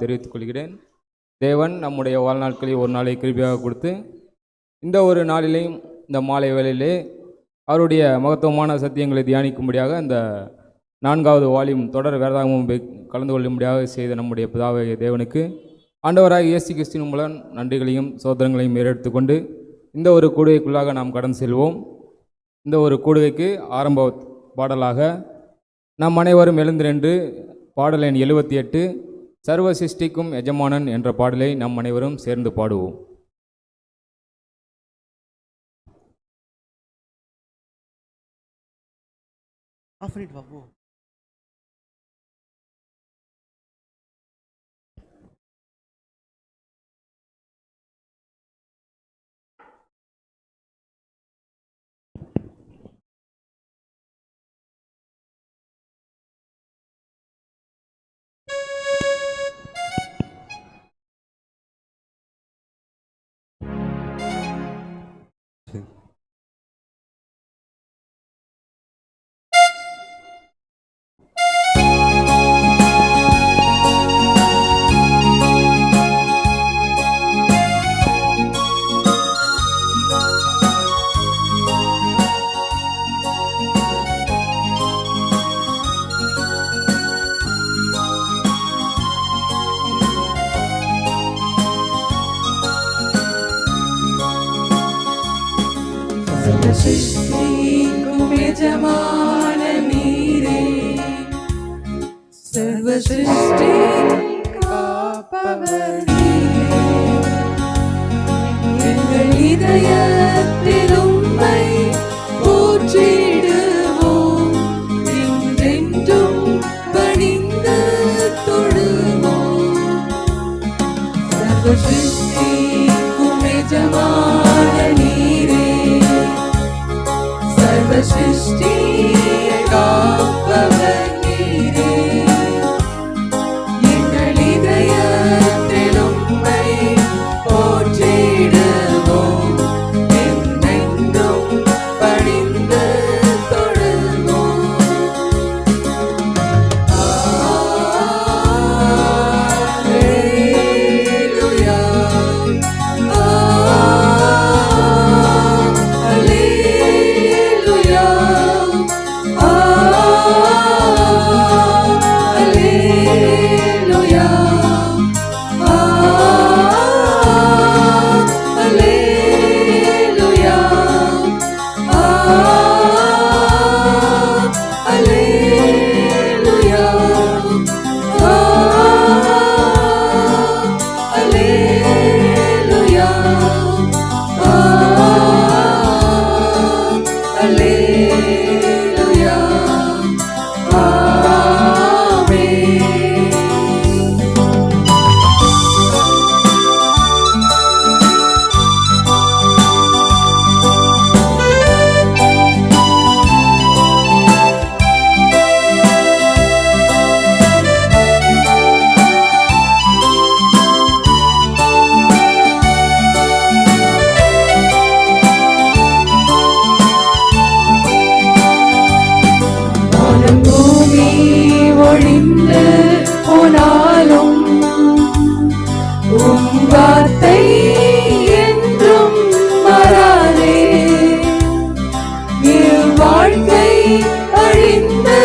தெரிவித்துக் கொள்கிறேன். தேவன் நம்முடைய வாழ்நாட்களில் ஒரு நாளை கிருபையாக கொடுத்து இந்த ஒரு நாளிலேயும் இந்த மாலை வேளையிலே அவருடைய மகத்துவமான சத்தியங்களை தியானிக்கும்படியாக இந்த 4வது வால்யூம் தொடர் வேதாகமம் கலந்து கொள்ளும்படியாக செய்த நம்முடைய பிதாவாகிய தேவனுக்கு ஆண்டவராக இயேசு கிறிஸ்துவின் மூலம் நன்றிகளையும் சோதரங்களையும் ஏறெடுத்துக்கொண்டு இந்த ஒரு கூடுகைக்குள்ளாக நாம் கடந்து செல்வோம். இந்த ஒரு கூடுகைக்கு ஆரம்ப பாடலாக நாம் அனைவரும் எழுந்திரண்டு பாடல் எண் 78 சர்வ சிருஷ்டிக்கும் எஜமானன் என்ற பாடலை நாம் அனைவரும் சேர்ந்து பாடுவோம். சிருஷ்டிக்கும் எஜமான நீரே, சர்வ சிருஷ்டி காப்பவர் நீரே. எங்கள் இதயத்தில் உம்மை போற்றிடுவோம், என்றென்றும் பணிந்து தொழுவோம். சர்வ சிருஷ்டிக்கும் எஜமான நீரே, சர்வ சிருஷ்டியை காப்பவர் நீரே. எங்கள் இதயத்தில் உம்மை போற்றிடுவோம், என்றென்றும் பணிந்து தொழுவோம். அல்லேலூயா, ஒழிந்து போனாலும் உம் வார்த்தை என்றும் மாறாதே. வாழ்க்கை அழிந்து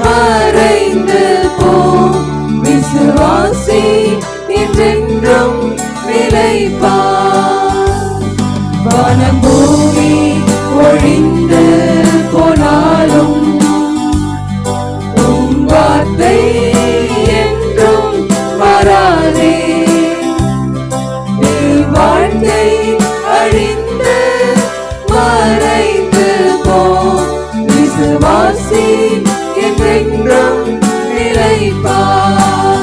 மறைந்து போம் விசுவாசி என்றென்றும் நிலைப்பார். வானம் பூமி ஒழிந்து போனாலும் வார்த்தை என்றும் மாறாதே. வாழ்க்கை அழிந்து மறைந்து போம் விசுவாசி என்றென்றும் நிலைப்பார்.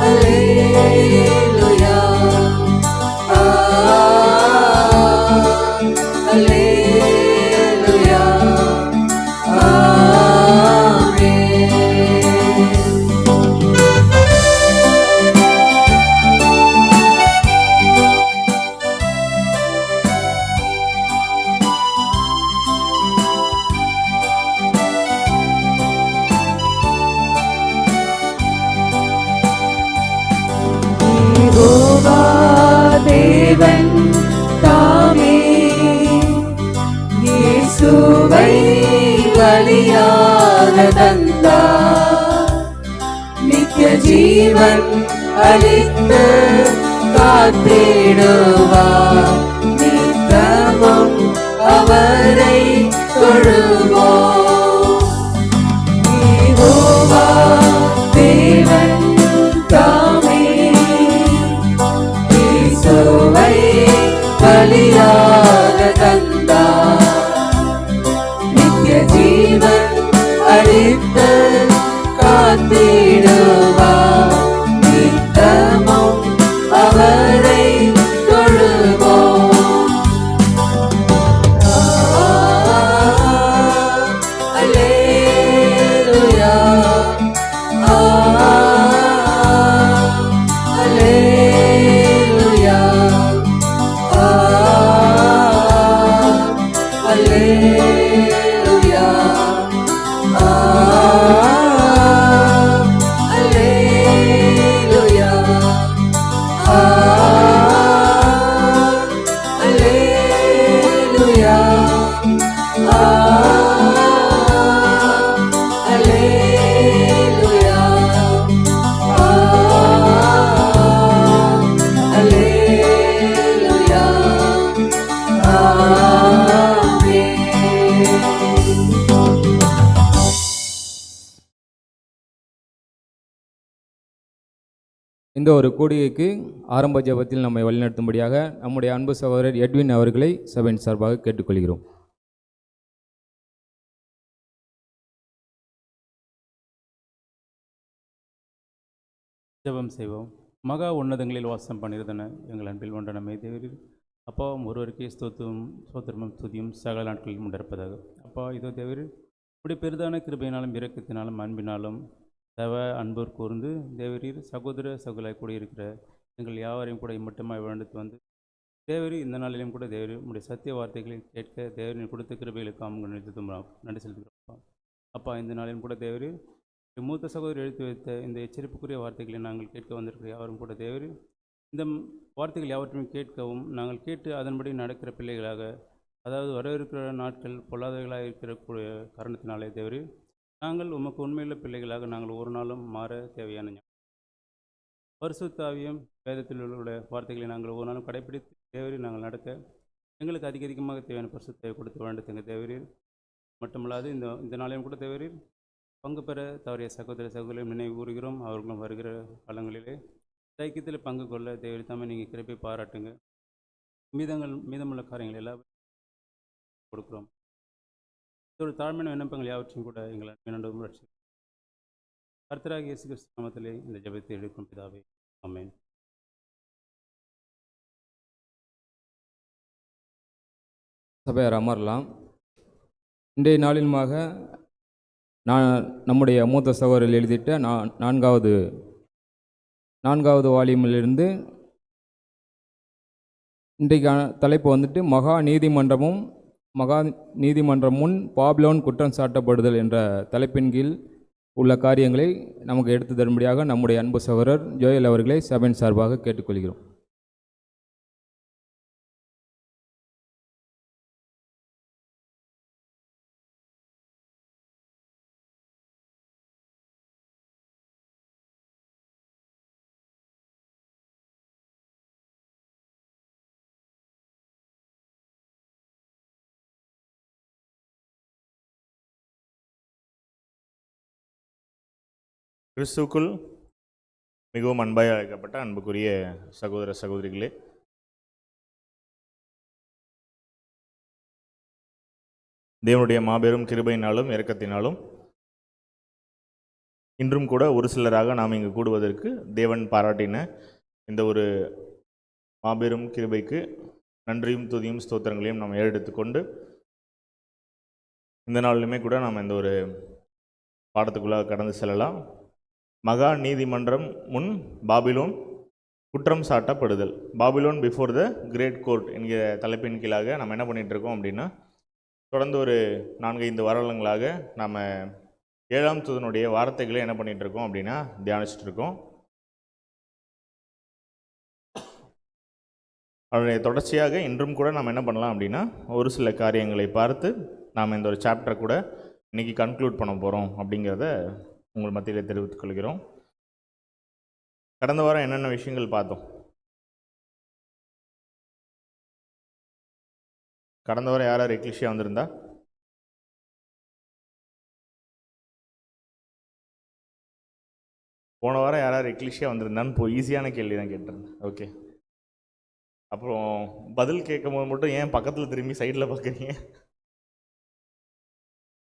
Alleluia. Alleluia. Amen. யெகோவா தேவன் தாமே இயேசுவை பலியாக தந்தார். நித்திய ஜீவன் அளித்து காத்திடுவார். நித்தமும் அவரை தொழுவோம். யெகோவா தேவன் தாமே இயேசுவை பலியாக தந்தார். நித்திய ஜீவன் அளித்து காத்திடுவார். நித்தமும் அவரை தொழுவோம். அல்லேலூயா. அல்லேலூயா. அல்லேலூயா. அல்லேலூயா. அல்லேலூயா. அல்லேலூயா. அல்லேலூயா. ஆமென். இந்த ஒரு கூடிகைக்கு ஆரம்ப ஜெபத்தில் நம்மை வழிநடத்தும்படியாக நம்முடைய அன்பு சகோதரர் எட்வின் அவர்களை சபையின் சார்பாக கேட்டுக்கொள்கிறோம். ஜெபம் செய்வோம். மகா உன்னதங்களில் வாசம் பண்ணியிருந்தன எங்கள் அன்பில் ஒன்ற நம்மை தேவரீர் அப்பாவும் ஒருவருக்கே ஸ்தோத்திரமும் துதியும் சகல நாட்களில் உண்டிருப்பதாக. அப்பா இதோ தேவரீர் இப்படி பெரிதான கிருபையினாலும் இரக்கத்தினாலும் அன்பினாலும் தவ அன்போர் கூர்ந்து தேவரீர் சகோதர சகோதராய் கூடியிருக்கிற எங்கள் யாவரையும் கூட மட்டுமாய் வாழ்ந்துட்டு வந்து தேவரீர் இந்த நாளிலும் கூட தேவரீர் உடைய சத்திய வார்த்தைகளை கேட்க தேவரின் கொடுத்த கிருபைகளுக்கு அவங்க நன்றி செலுத்துகிறோம். அப்பா இந்த நாளிலும் கூட தேவரீர் மூத்த சகோதரர் எழுத்து வைத்த இந்த எச்சரிப்புக்குரிய வார்த்தைகளை நாங்கள் கேட்க வந்திருக்கிற யாவரும் கூட தேவரீர் இந்த வார்த்தைகள் யாவற்றையும் கேட்கவும் நாங்கள் கேட்டு அதன்படி நடக்கிற பிள்ளைகளாக, அதாவது வரவிருக்கிற நாட்கள் பொல்லாதவைகளாக இருக்கிற காரணத்தினாலே தேவரீர் நாங்கள் உமக்கு உண்மையுள்ள பிள்ளைகளாக நாங்கள் ஒரு நாளும் மாற தேவையான பரிசுத்தாவியும் வேதத்தில் உள்ள வார்த்தைகளை நாங்கள் ஒரு நாளும் கடைப்பிடித்து தேவரீர் நாங்கள் நடக்க எங்களுக்கு அதிகமாக தேவையான பரிசுத்தாவை கொடுத்து வாழ்ந்துங்க தேவரீர். மட்டுமல்லாது இந்த நாளையும் கூட தேவரீர் பங்கு பெற தவறிய சகோதர சகோதரியும் நினைவு கூறுகிறோம். அவர்களும் வருகிற காலங்களிலே ஐக்கியத்தில் பங்கு கொள்ள தேவரீர் தாமே நீங்கள் கிருபை பாராட்டுங்க. மீதமுள்ள காரியங்கள் எல்லாம் கொடுக்குறோம். ஒரு தாழ்மையான விண்ணப்பங்கள் யாவற்றையும் கூட எங்கள் அன்பினோடும் ரட்சி கர்த்தராகிய இயேசு கிறிஸ்து நாமத்திலே இந்த ஜெபத்தை எடுக்கும் பிதாவே, ஆமென். சபையார் அமரலாம். இன்றைய நாளிலுமாக நம்முடைய மூத்த சகோதரர்கள் எழுதிட்ட நான்காவது வால்யூமிலிருந்து இன்றைக்கான தலைப்பு வந்துட்டு மகா நீதிமன்றம் முன் பாபிலோன் குற்றம் சாட்டப்படுதல் என்ற தலைப்பின் கீழ் உள்ள காரியங்களை நமக்கு எடுத்து தரும்படியாக நம்முடைய அன்பு சகோதரர் ஜோயல் அவர்களை சபையின் சார்பாக கேட்டுக்கொள்கிறோம். கிறிஸ்துவுக்குள் மிகவும் அன்பாய் அழைக்கப்பட்ட அன்புக்குரிய சகோதர சகோதரிகளே, தேவனுடைய மாபெரும் கிருபையினாலும் இரக்கத்தினாலும் இன்றும் கூட ஒரு சிலராக நாம் இங்கு கூடுவதற்கு தேவன் பாராட்டின இந்த ஒரு மாபெரும் கிருபைக்கு நன்றியும் துதியும் ஸ்தோத்திரங்களையும் நாம் ஏறெடுத்துக்கொண்டு இந்த நாளிலுமே கூட நாம் இந்த ஒரு பாடத்துக்குள்ளாக கடந்து செல்லலாம். மகா நீதிமன்றம் முன் பாபிலோன் குற்றம் சாட்டப்படுதல். Babylon before the great court என்கிற தலைப்பின் கீழாக நம்ம என்ன பண்ணிகிட்டு இருக்கோம் அப்படின்னா, தொடர்ந்து ஒரு 4-5 வாரங்களாக நாம் 7ஆம் தூதனுடைய வார்த்தைகளை என்ன பண்ணிகிட்டு இருக்கோம் அப்படின்னா தியானிச்சுட்டு இருக்கோம். அதனுடைய தொடர்ச்சியாக இன்றும் கூட நாம் என்ன பண்ணலாம் அப்படின்னா, ஒரு சில காரியங்களை பார்த்து நாம் இந்த ஒரு சாப்டரை கூட இன்றைக்கி கன்க்ளூட் பண்ண போகிறோம் அப்படிங்கிறத உங்கள் மத்தியில் தெரிவித்துக் கொள்கிறோம். கடந்த வாரம் என்னென்ன விஷயங்கள் பார்த்தோம்? கடந்த வாரம் யார் எக்லிஷியா வந்திருந்தா? போன வாரம் யார் எக்லிஷியா வந்திருந்தான்னு ஈஸியான கேள்வி தான் கேட்டிருந்தேன். ஓகே, அப்புறம் பதில் கேட்கும் போது மட்டும் ஏன் பக்கத்தில் திரும்பி சைடில் பார்க்குறீங்க?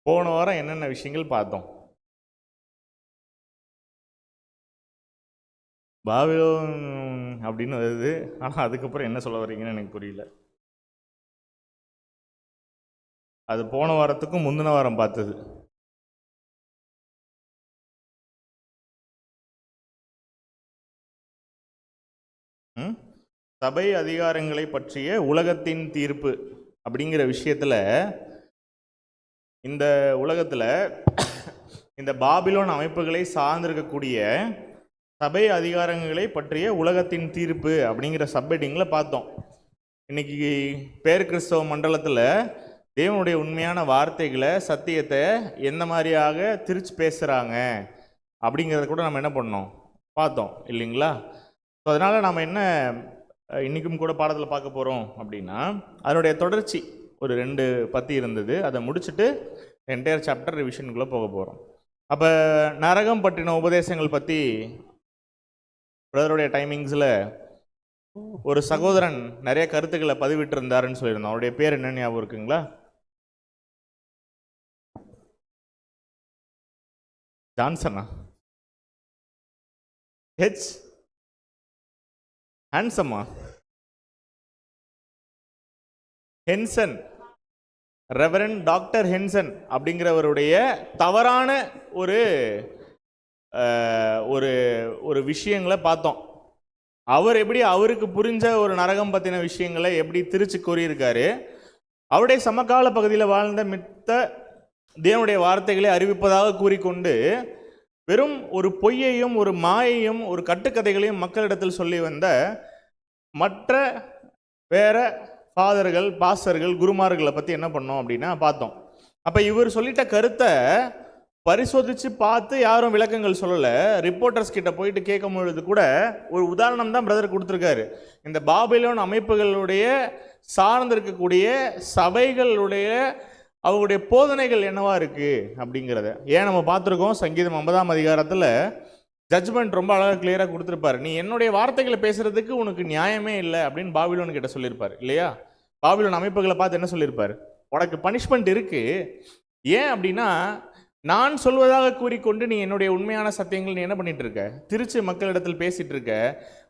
போன வாரம் என்னென்ன விஷயங்கள் பார்த்தோம்? பாபிலோன் அப்படின்னு வருது, ஆனால் அதுக்கப்புறம் என்ன சொல்ல வர்றீங்கன்னு எனக்கு புரியல. அது போன வாரத்துக்கும் முந்தின வாரம் பார்த்தது. சபை அதிகாரங்களை பற்றிய உலகத்தின் தீர்ப்பு அப்படிங்கிற விஷயத்தில் இந்த உலகத்தில் இந்த பாபிலோன் அமைப்புகளை சார்ந்திருக்கக்கூடிய சபை அதிகாரங்களை பற்றிய உலகத்தின் தீர்ப்பு அப்படிங்கிற சப்ஹெட்டிங்கில் பார்த்தோம். இன்றைக்கி பேர் கிறிஸ்தவ மண்டலத்தில் தேவனுடைய உண்மையான வார்த்தைகளை சத்தியத்தை எந்த மாதிரியாக திரிச்சு பேசுகிறாங்க அப்படிங்கிறத கூட நம்ம என்ன பண்ணோம் பார்த்தோம் இல்லைங்களா? ஸோ அதனால் நம்ம என்ன இன்றைக்கும் கூட பாடத்தில் பார்க்க போகிறோம் அப்படின்னா, அதனுடைய தொடர்ச்சி ஒரு 2 பத்தி இருந்தது. அதை முடிச்சுட்டு என்டையர் சாப்டர் ரிவிஷனுக்குள்ளே போக போகிறோம். அப்போ நரகம் பற்றின உபதேசங்கள் பற்றி பிரதருடைய டைமிங்ஸில் ஒரு சகோதரன் நிறைய கருத்துக்களை பதிவிட்டிருந்தாருன்னு சொல்லியிருந்தோம். அவருடைய பேர் என்ன ஞாபகம் இருக்குங்களா? ஜான்சனா? ஹெச் ஹான்சமா? ஹென்சன், ரெவரண்ட் டாக்டர் ஹென்சன் அப்படிங்கிறவருடைய தவறான ஒரு ஒரு ஒரு விஷயங்களை பார்த்தோம். அவர் எப்படி அவருக்கு புரிஞ்ச ஒரு நரகம் பற்றின விஷயங்களை எப்படி திரிச்சு கூறியிருக்காரு. அவருடைய சமகால பகுதியில் வாழ்ந்த மித்த தேவனுடைய வார்த்தைகளை அறிவிப்பதாக கூறிக்கொண்டு வெறும் ஒரு பொய்யையும் ஒரு மாயையும் ஒரு கட்டுக்கதைகளையும் மக்களிடத்தில் சொல்லி வந்த மற்ற வேற ஃபாதர்கள், பாஸ்டர்கள், குருமார்களை பற்றி என்ன பண்ணோம் அப்படின்னா பார்த்தோம். அப்போ இவர் சொல்லிட்ட கருத்தை பரிசோதித்து பார்த்து யாரும் விளக்கங்கள் சொல்லலை. ரிப்போர்ட்டர்ஸ் கிட்ட போயிட்டு கேட்கும் பொழுது கூட ஒரு உதாரணம் தான் பிரதர் கொடுத்துருக்காரு. இந்த பாபிலோன் அமைப்புகளுடைய சார்ந்திருக்கக்கூடிய சபைகளுடைய அவருடைய போதனைகள் என்னவா இருக்குது அப்படிங்கிறத ஏன் நம்ம பார்த்துருக்கோம். சங்கீதம் 50ஆம் அதிகாரத்தில் ஜட்ஜ்மெண்ட் ரொம்ப அழகாக கிளியராக கொடுத்துருப்பார். நீ என்னுடைய வார்த்தைகளை பேசுகிறதுக்கு உனக்கு நியாயமே இல்லை அப்படின்னு பாபிலோன் கிட்ட சொல்லியிருப்பார் இல்லையா? பாபிலோன் அமைப்புகளை பார்த்து என்ன சொல்லியிருப்பார்? உனக்கு பனிஷ்மெண்ட் இருக்குது. ஏன் அப்படின்னா, நான் சொல்வதாக கூறிக்கொண்டு நீ என்னுடைய உண்மையான சத்தியங்கள் நீ என்ன பண்ணிட்டு இருக்க, திருச்சி மக்களிடத்தில் பேசிகிட்டு இருக்க,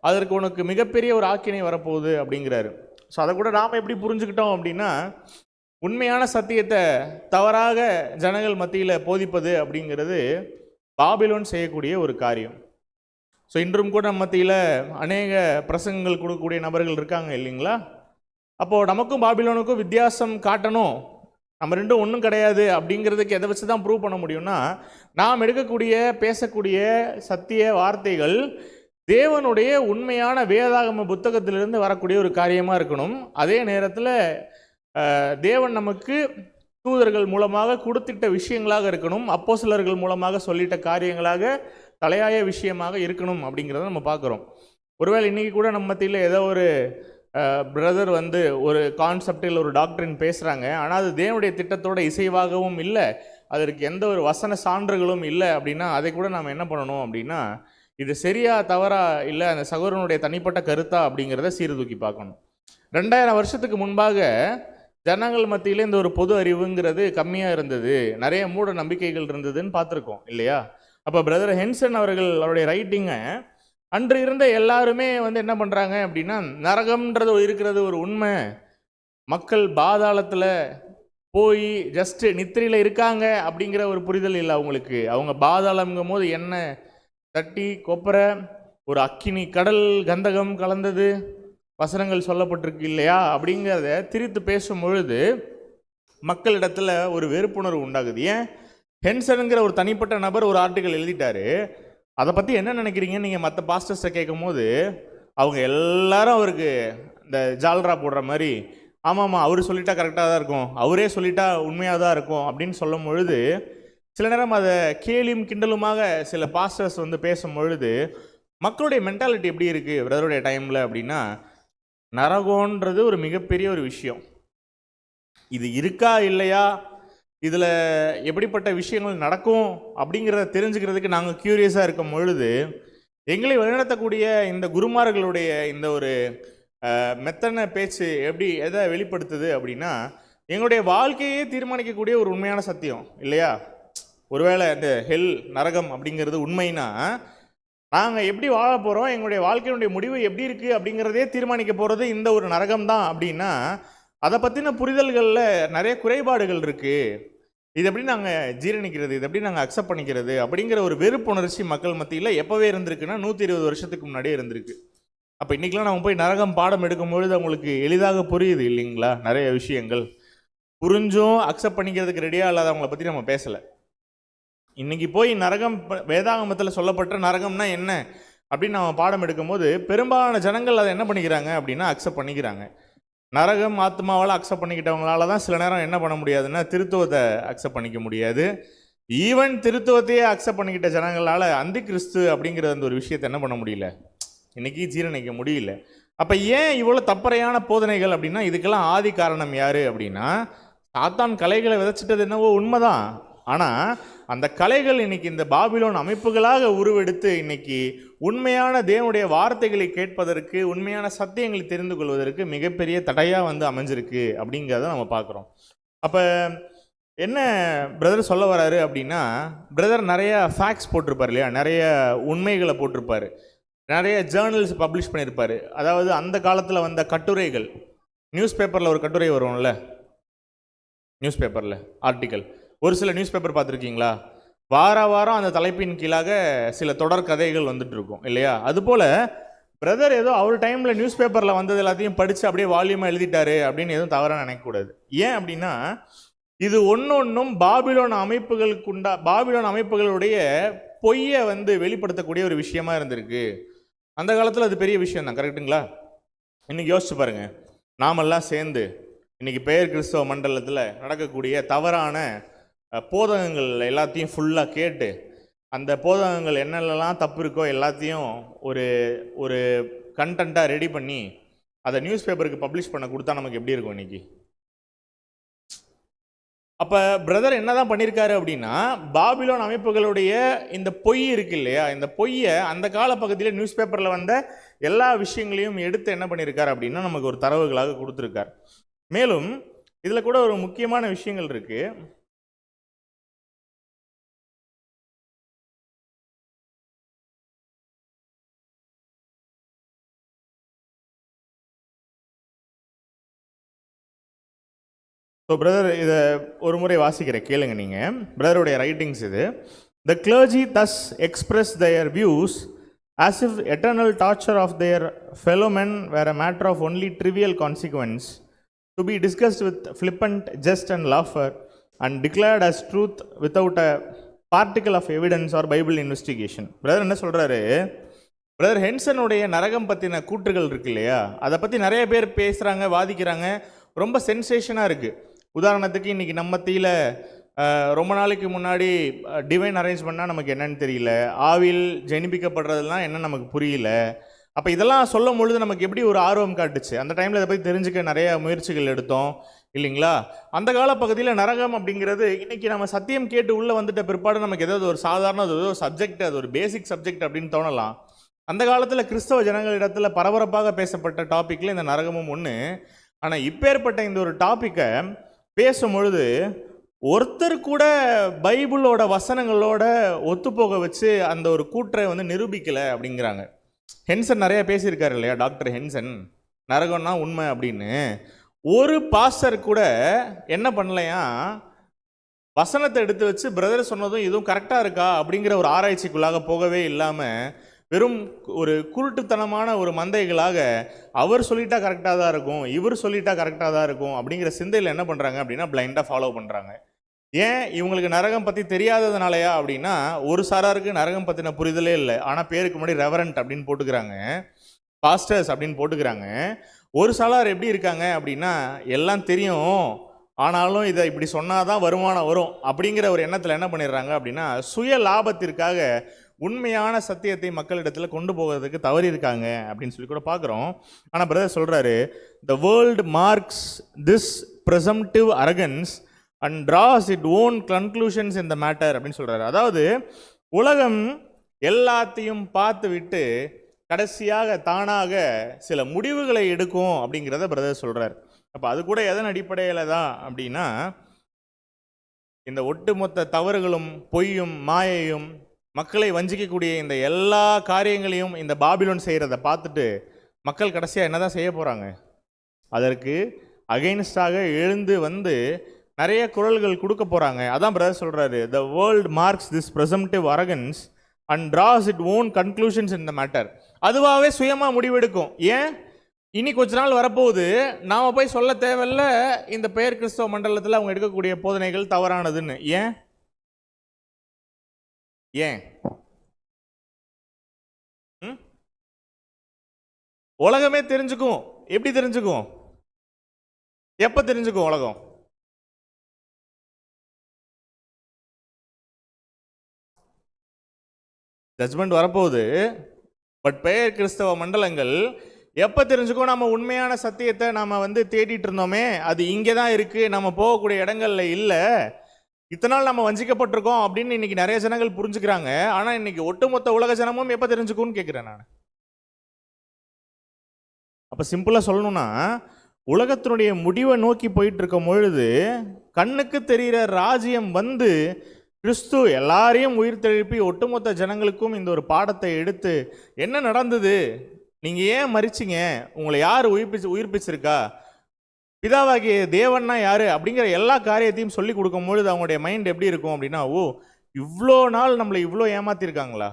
அதற்கு உனக்கு மிகப்பெரிய ஒரு ஆக்கினை வரப்போகுது அப்படிங்கிறாரு. ஸோ அதை கூட நாம் எப்படி புரிஞ்சுக்கிட்டோம் அப்படின்னா, உண்மையான சத்தியத்தை தவறாக ஜனங்கள் மத்தியில் போதிப்பது அப்படிங்கிறது பாபிலோன் செய்யக்கூடிய ஒரு காரியம். ஸோ இன்றும் கூட நம்ம மத்தியில் அநேக பிரசங்கங்கள் கொடுக்கக்கூடிய நபர்கள் இருக்காங்க இல்லைங்களா? அப்போது நமக்கும் பாபிலோனுக்கும் வித்தியாசம் காட்டணும், நம்ம ரெண்டும் ஒன்றும் கிடையாது அப்படிங்கிறதுக்கு எதை வச்சு தான் ப்ரூவ் பண்ண முடியும்னா, நாம் எடுக்கக்கூடிய பேசக்கூடிய சத்திய வார்த்தைகள் தேவனுடைய உண்மையான வேதாகம புத்தகத்திலிருந்து வரக்கூடிய ஒரு காரியமாக இருக்கணும். அதே நேரத்தில் தேவன் நமக்கு தூதர்கள் மூலமாக கொடுத்திட்ட விஷயங்களாக இருக்கணும், அப்போஸ்தலர்கள் மூலமாக சொல்லிட்ட காரியங்களாக தலையாய விஷயமாக இருக்கணும் அப்படிங்கிறத நம்ம பார்க்குறோம். ஒருவேளை இன்றைக்கி கூட நம்ம மத்தியில் ஏதோ ஒரு பிரதர் ஒரு கான்செப்டில் ஒரு டாக்டரின் பேசுகிறாங்க, ஆனால் அது தேவனுடைய திட்டத்தோட இசைவாகவும் இல்லை, அதற்கு எந்த ஒரு வசன சான்றுகளும் இல்லை அப்படின்னா அதை கூட நம்ம என்ன பண்ணணும் அப்படின்னா, இது சரியா தவறா இல்லை அந்த சகோதரனுடைய தனிப்பட்ட கருத்தா அப்படிங்கிறத சீர்தூக்கி பார்க்கணும். 2000 வருஷத்துக்கு முன்பாக ஜனங்கள் மத்தியில் இந்த ஒரு பொது அறிவுங்கிறது கம்மியாக இருந்தது, நிறைய மூட நம்பிக்கைகள் இருந்ததுன்னு பார்த்துருக்கோம் இல்லையா? அப்போ பிரதர் ஹென்சன் அவருடைய ரைட்டிங்கை அன்று இருந்த எல்லாருமே வந்து என்ன பண்ணுறாங்க அப்படின்னா, நரகம்ன்றது இருக்கிறது ஒரு உண்மை, மக்கள் பாதாளத்தில் போய் ஜஸ்ட் நித்திரையில் இருக்காங்க அப்படிங்கிற ஒரு புரிதல் இல்லை அவங்களுக்கு. அவங்க பாதாளம்ங்கும் போது என்ன தட்டி கொப்பரை, ஒரு அக்கினி கடல் கந்தகம் கலந்தது வசனங்கள் சொல்லப்பட்டிருக்கு இல்லையா அப்படிங்கிறத திரித்து பேசும் பொழுது மக்களிடத்தில் ஒரு வெறுப்புணர்வு உண்டாகுது. ஏன்? ஹென்சனுங்கிற ஒரு தனிப்பட்ட நபர் ஒரு ஆர்டிக்கல் எழுதிட்டாரு, அதை பற்றி என்ன நினைக்கிறீங்கன்னு நீங்கள் மற்ற பாஸ்டர்ஸை கேட்கும் போது அவங்க எல்லாரும் அவருக்கு இந்த ஜால்ரா போடுற மாதிரி, ஆமாம்மா அவர் சொல்லிட்டா கரெக்டாக தான் இருக்கும், அவரே சொல்லிட்டா உண்மையாக தான் இருக்கும் அப்படின்னு சொல்லும் பொழுது, சில நேரம் அதை கேலியும் கிண்டலுமாக சில பாஸ்டர்ஸ் வந்து பேசும் பொழுது மக்களுடைய மென்டாலிட்டி எப்படி இருக்குது பிரதருடைய டைமில் அப்படின்னா, நரகோன்றது ஒரு மிகப்பெரிய ஒரு விஷயம், இது இருக்கா இல்லையா, இதில் எப்படிப்பட்ட விஷயங்கள் நடக்கும் அப்படிங்கிறத தெரிஞ்சுக்கிறதுக்கு நாங்கள் க்யூரியஸாக இருக்கும் பொழுது எங்களை வழிநடத்தக்கூடிய இந்த குருமார்களுடைய இந்த ஒரு மெத்தன பேச்சு எதை வெளிப்படுத்துது அப்படின்னா, எங்களுடைய வாழ்க்கையே தீர்மானிக்கக்கூடிய ஒரு உண்மையான சத்தியம் இல்லையா. ஒருவேளை இந்த ஹெல் நரகம் அப்படிங்கிறது உண்மைனா நாங்கள் எப்படி வாழ போகிறோம், எங்களுடைய வாழ்க்கையினுடைய முடிவு எப்படி இருக்குது அப்படிங்கிறதே தீர்மானிக்க போகிறது இந்த ஒரு நரகம் தான் அப்படின்னா, அதை பற்றின புரிதல்களில் நிறைய குறைபாடுகள் இருக்குது. இது எப்படி நாங்கள் ஜீரணிக்கிறது, இது எப்படி நாங்கள் அக்செப்ட் பண்ணிக்கிறது அப்படிங்கிற ஒரு வெறுப்புணர்ச்சி மக்கள் மத்தியில் எப்போவே இருந்திருக்குன்னா 120 வருஷத்துக்கு முன்னாடியே இருந்திருக்கு. அப்போ இன்றைக்கெலாம் நம்ம போய் நரகம் பாடம் எடுக்கும்பொழுது அவங்களுக்கு எளிதாக புரியுது இல்லைங்களா. நிறைய விஷயங்கள் புரிஞ்சும் அக்செப்ட் பண்ணிக்கிறதுக்கு ரெடியாக இல்லாதவங்களை பற்றி நம்ம பேசலை. இன்றைக்கி போய் நரகம் வேதாகமத்தில் சொல்லப்பட்ட நரகம்னா என்ன அப்படின்னு நம்ம பாடம் எடுக்கும்போது பெரும்பாலான ஜனங்கள் அதை என்ன பண்ணிக்கிறாங்க அப்படின்னா அக்செப்ட் பண்ணிக்கிறாங்க. நரகம் ஆத்மாவால் அக்செப்ட் பண்ணிக்கிட்டவங்களால தான் சில நேரம் என்ன பண்ண முடியாதுன்னா திருத்துவத்தை அக்செப்ட் பண்ணிக்க முடியாது. ஈவன் திருத்துவத்தையே அக்செப்ட் பண்ணிக்கிட்ட ஜனங்களால் அந்தி கிறிஸ்து அப்படிங்கிற அந்த ஒரு விஷயத்தை என்ன பண்ண முடியல, இன்றைக்கி ஜீரணிக்க முடியல. அப்போ ஏன் இவ்வளோ தப்பறையான போதனைகள் அப்படின்னா, இதுக்கெல்லாம் ஆதி காரணம் யார் அப்படின்னா, சாத்தான் கலைகளை விதைச்சிட்டது என்னவோ உண்மைதான். ஆனால் அந்த கலைகள் இன்னைக்கு இந்த பாபிலோன் அமைப்புகளாக உருவெடுத்து இன்னைக்கு உண்மையான தேவனுடைய வார்த்தைகளை கேட்பதற்கு, உண்மையான சத்தியங்களை தெரிந்து கொள்வதற்கு மிகப்பெரிய தடையாக வந்து அமைஞ்சிருக்கு அப்படிங்கிறத நம்ம பார்க்குறோம். அப்போ என்ன பிரதர் சொல்ல வராரு அப்படின்னா, பிரதர் நிறைய ஃபேக்ட்ஸ் போட்டிருப்பார் இல்லையா, நிறைய உண்மைகளை போட்டிருப்பார், நிறைய ஜேர்னல்ஸ் பப்ளிஷ் பண்ணியிருப்பார். அதாவது அந்த காலத்தில் வந்த கட்டுரைகள், நியூஸ் பேப்பரில் ஒரு கட்டுரை வரும்ல, நியூஸ் பேப்பரில் ஆர்டிக்கல், ஒரு சில நியூஸ் பேப்பர் பார்த்துருக்கீங்களா, வாரம் அந்த தலைப்பின் கீழாக சில தொடர் கதைகள் வந்துட்டு இருக்கும் இல்லையா. அதுபோல் பிரதர் ஏதோ அவர் டைமில் நியூஸ் பேப்பரில் வந்தது எல்லாத்தையும் படித்து அப்படியே வால்யூமாக எழுதிட்டாரு அப்படின்னு எதுவும் தவறாக நினைக்கக்கூடாது. ஏன் அப்படின்னா, இது ஒன்றும் பாபிலோன் அமைப்புகளுடைய பொய்யை வந்து வெளிப்படுத்தக்கூடிய ஒரு விஷயமா இருந்திருக்கு. அந்த காலத்தில் அது பெரிய விஷயம் தான், கரெக்டுங்களா. இன்னைக்கு யோசிச்சு பாருங்க, நாமெல்லாம் சேர்ந்து இன்னைக்கு பெயர் கிறிஸ்தவ மண்டலத்தில் நடக்கக்கூடிய தவறான போதகங்கள் எல்லாத்தையும் ஃபுல்லாக கேட்டு, அந்த போதகங்கள் என்னென்னலாம் தப்பு இருக்கோ எல்லாத்தையும் ஒரு ஒரு கண்டென்ட்டாக ரெடி பண்ணி அதை நியூஸ் பேப்பருக்கு பப்ளிஷ் பண்ண கொடுத்தா நமக்கு எப்படி இருக்கும் இன்னைக்கு. அப்போ பிரதர் என்ன தான் பண்ணியிருக்காரு அப்படின்னா, பாபிலோன் அமைப்புகளுடைய இந்த பொய் இருக்கு இல்லையா, இந்த பொய்யை அந்த காலப்பகுதியில் நியூஸ் பேப்பரில் வந்த எல்லா விஷயங்களையும் எடுத்து என்ன பண்ணியிருக்காரு அப்படின்னா நமக்கு ஒரு தரவுகளாக கொடுத்துருக்கார். மேலும் இதில் கூட ஒரு முக்கியமான விஷயங்கள் இருக்குது. ஸோ பிரதர் இதை ஒரு முறை வாசிக்கிறேன், கேளுங்க நீங்கள். பிரதருடைய ரைட்டிங்ஸ் இது. The clergy thus express their views as if eternal torture of their fellow men were a matter of only trivial consequence, to be discussed with flippant jest and laughter, and declared as truth without a particle of evidence or Bible investigation. Brother என்ன சொல்கிறாரு, brother ஹென்சனுடைய நரகம் பற்றின கூற்றுகள் இருக்கு இல்லையா, அதை பற்றி நிறைய பேர் பேசுகிறாங்க, வாதிக்கிறாங்க, ரொம்ப சென்சேஷனாக இருக்குது. உதாரணத்துக்கு இன்றைக்கி நம்ம மத்தியில் ரொம்ப நாளைக்கு முன்னாடி டிவைன் அரேஞ்ச் பண்ணால் நமக்கு என்னன்னு தெரியல, ஆவில் ஜெனிப்பிக்கப்படுறதுலாம் என்ன நமக்கு புரியல. அப்போ இதெல்லாம் சொல்லும் பொழுது நமக்கு எப்படி ஒரு ஆர்வம் காட்டுச்சு, அந்த டைமில் இதை பற்றி தெரிஞ்சுக்க நிறைய முயற்சிகள் எடுத்தோம் இல்லைங்களா. அந்த காலப்பகுதியில் நரகம் அப்படிங்கிறது இன்றைக்கி நம்ம சத்தியம் கேட்டு உள்ளே வந்துட்ட பிற்பாடு நமக்கு ஏதாவது ஒரு சாதாரண ஏதோ சப்ஜெக்ட், அது ஒரு பேசிக் சப்ஜெக்ட் அப்படின்னு தோணலாம். அந்த காலத்தில் கிறிஸ்தவ ஜனங்களிடத்தில் பரபரப்பாக பேசப்பட்ட டாப்பிக்கில் இந்த நரகமும் ஒன்று. ஆனால் இப்பேற்பட்ட இந்த ஒரு டாப்பிக்கை பேசும்பொழுது ஒருத்தர் கூட பைபிளோட வசனங்களோட ஒத்துப்போக வச்சு அந்த ஒரு கூற்றை வந்து நிரூபிக்கலை அப்படிங்கிறாங்க. ஹென்சன் நிறைய பேசியிருக்காரு இல்லையா, டாக்டர் ஹென்சன், நரகம்னா உண்மை அப்படின்னு. ஒரு பாஸ்டர் கூட என்ன பண்ணலையா, வசனத்தை எடுத்து வச்சு பிரதர் சொன்னதும் இதுவும் கரெக்டாக இருக்கா அப்படிங்கிற ஒரு ஆராய்ச்சிக்குள்ளாக போகவே இல்லாமல் வெறும் ஒரு குருட்டுத்தனமான ஒரு மந்தைகளாக அவர் சொல்லிட்டா கரெக்டாக தான் இருக்கும், இவர் சொல்லிட்டா கரெக்டாக தான் இருக்கும் அப்படிங்கிற சிந்தையில் என்ன பண்ணுறாங்க அப்படின்னா பிளைண்டாக ஃபாலோ பண்ணுறாங்க. ஏன் இவங்களுக்கு நரகம் பற்றி தெரியாததுனாலயா அப்படின்னா, ஒரு சாராருக்கு நரகம் பற்றின புரிதலே இல்லை. ஆனால் பேருக்கு முன்னாடி ரெவரண்ட் அப்படின்னு போட்டுக்கிறாங்க, பாஸ்டர்ஸ் அப்படின்னு போட்டுக்கிறாங்க. ஒரு சாரார் எப்படி இருக்காங்க அப்படின்னா, எல்லாம் தெரியும் ஆனாலும் இதை இப்படி சொன்னாதான் வருமானம் வரும் அப்படிங்கிற ஒரு எண்ணத்தில் என்ன பண்ணிடுறாங்க அப்படின்னா, சுய லாபத்திற்காக உண்மையான சத்தியத்தை மக்களிடத்தில் கொண்டு போகிறதுக்கு தவறி இருக்காங்க அப்படின்னு சொல்லி கூட பார்க்குறோம். ஆனால் பிரதர் சொல்கிறாரு, the world marks this presumptive arrogance and draws it own conclusions in the matter அப்படின்னு சொல்கிறாரு. அதாவது உலகம் எல்லாத்தையும் பார்த்து விட்டு கடைசியாக தானாக சில முடிவுகளை எடுக்கும் அப்படிங்கிறத பிரதர் சொல்கிறார். அப்போ அது கூட எதன் அடிப்படையில் தான் அப்படின்னா, இந்த ஒட்டுமொத்த தவறுகளும் பொய்யும் மாயையும் மக்களை வஞ்சிக்கக்கூடிய இந்த எல்லா காரியங்களையும் இந்த பாபிலோன் செய்கிறத பார்த்துட்டு மக்கள் கடைசியாக என்ன தான் செய்ய போகிறாங்க, அதற்கு அகெயின்ஸ்டாக எழுந்து வந்து நிறைய குரல்கள் கொடுக்க போகிறாங்க. அதான் பிரதர் சொல்கிறாரு, the world marks this presumptive arrogance and draws it own conclusions in the matter. அதுவாகவே சுயமாக முடிவெடுக்கும். ஏன், இனி கொஞ்ச நாள் வரப்போகுது, நாம் போய் சொல்ல தேவையில்ல இந்த பெயர் கிறிஸ்தவ மண்டலத்தில் அவங்க எடுக்கக்கூடிய போதனைகள் தவறானதுன்னு. ஏன் ஏன் உலகமே தெரிஞ்சுக்கும். எப்படி தெரிஞ்சுக்கும், எப்போ தெரிஞ்சுக்கும் உலகம்? ஜட்ஜ்மெண்ட் வரப்போகுது. பட் பெயர் கிறிஸ்தவ மண்டலங்கள் எப்போ தெரிஞ்சுக்கோ, நம்ம உண்மையான சத்தியத்தை நாம் வந்து தேடிட்டு இருந்தோமே, அது இங்கே தான் இருக்குது, நம்ம போகக்கூடிய இடங்கள்ல இல்லை, இத்தனை நாள் நம்ம வஞ்சிக்கப்பட்டிருக்கோம் அப்படின்னு இன்னைக்கு நிறைய ஜனங்கள் புரிஞ்சுக்கிறாங்க. ஆனால் இன்னைக்கு ஒட்டுமொத்த உலக ஜனமும் எப்போ தெரிஞ்சுக்கும்னு கேட்குறேன் நான். அப்போ சிம்பிளாக சொல்லணும்னா, உலகத்தினுடைய முடிவை நோக்கி போயிட்டு இருக்கும் பொழுது கண்ணுக்கு தெரிகிற ராஜ்யம் வந்து கிறிஸ்து எல்லாரையும் உயிர்த்தெழுப்பி ஒட்டுமொத்த ஜனங்களுக்கும் இந்த ஒரு பாடத்தை எடுத்து, என்ன நடந்தது, நீங்கள் ஏன் மரிச்சிங்க, உங்களை யார் உயிர்ப்பிச்சிருக்கா, பிதாவாகிய தேவன்னா யார் அப்படிங்கிற எல்லா காரியத்தையும் சொல்லி கொடுக்கும்பொழுது அவங்களுடைய மைண்ட் எப்படி இருக்கும் அப்படின்னா, ஓ இவ்வளோ நாள் நம்மளை இவ்வளோ ஏமாத்திருக்காங்களா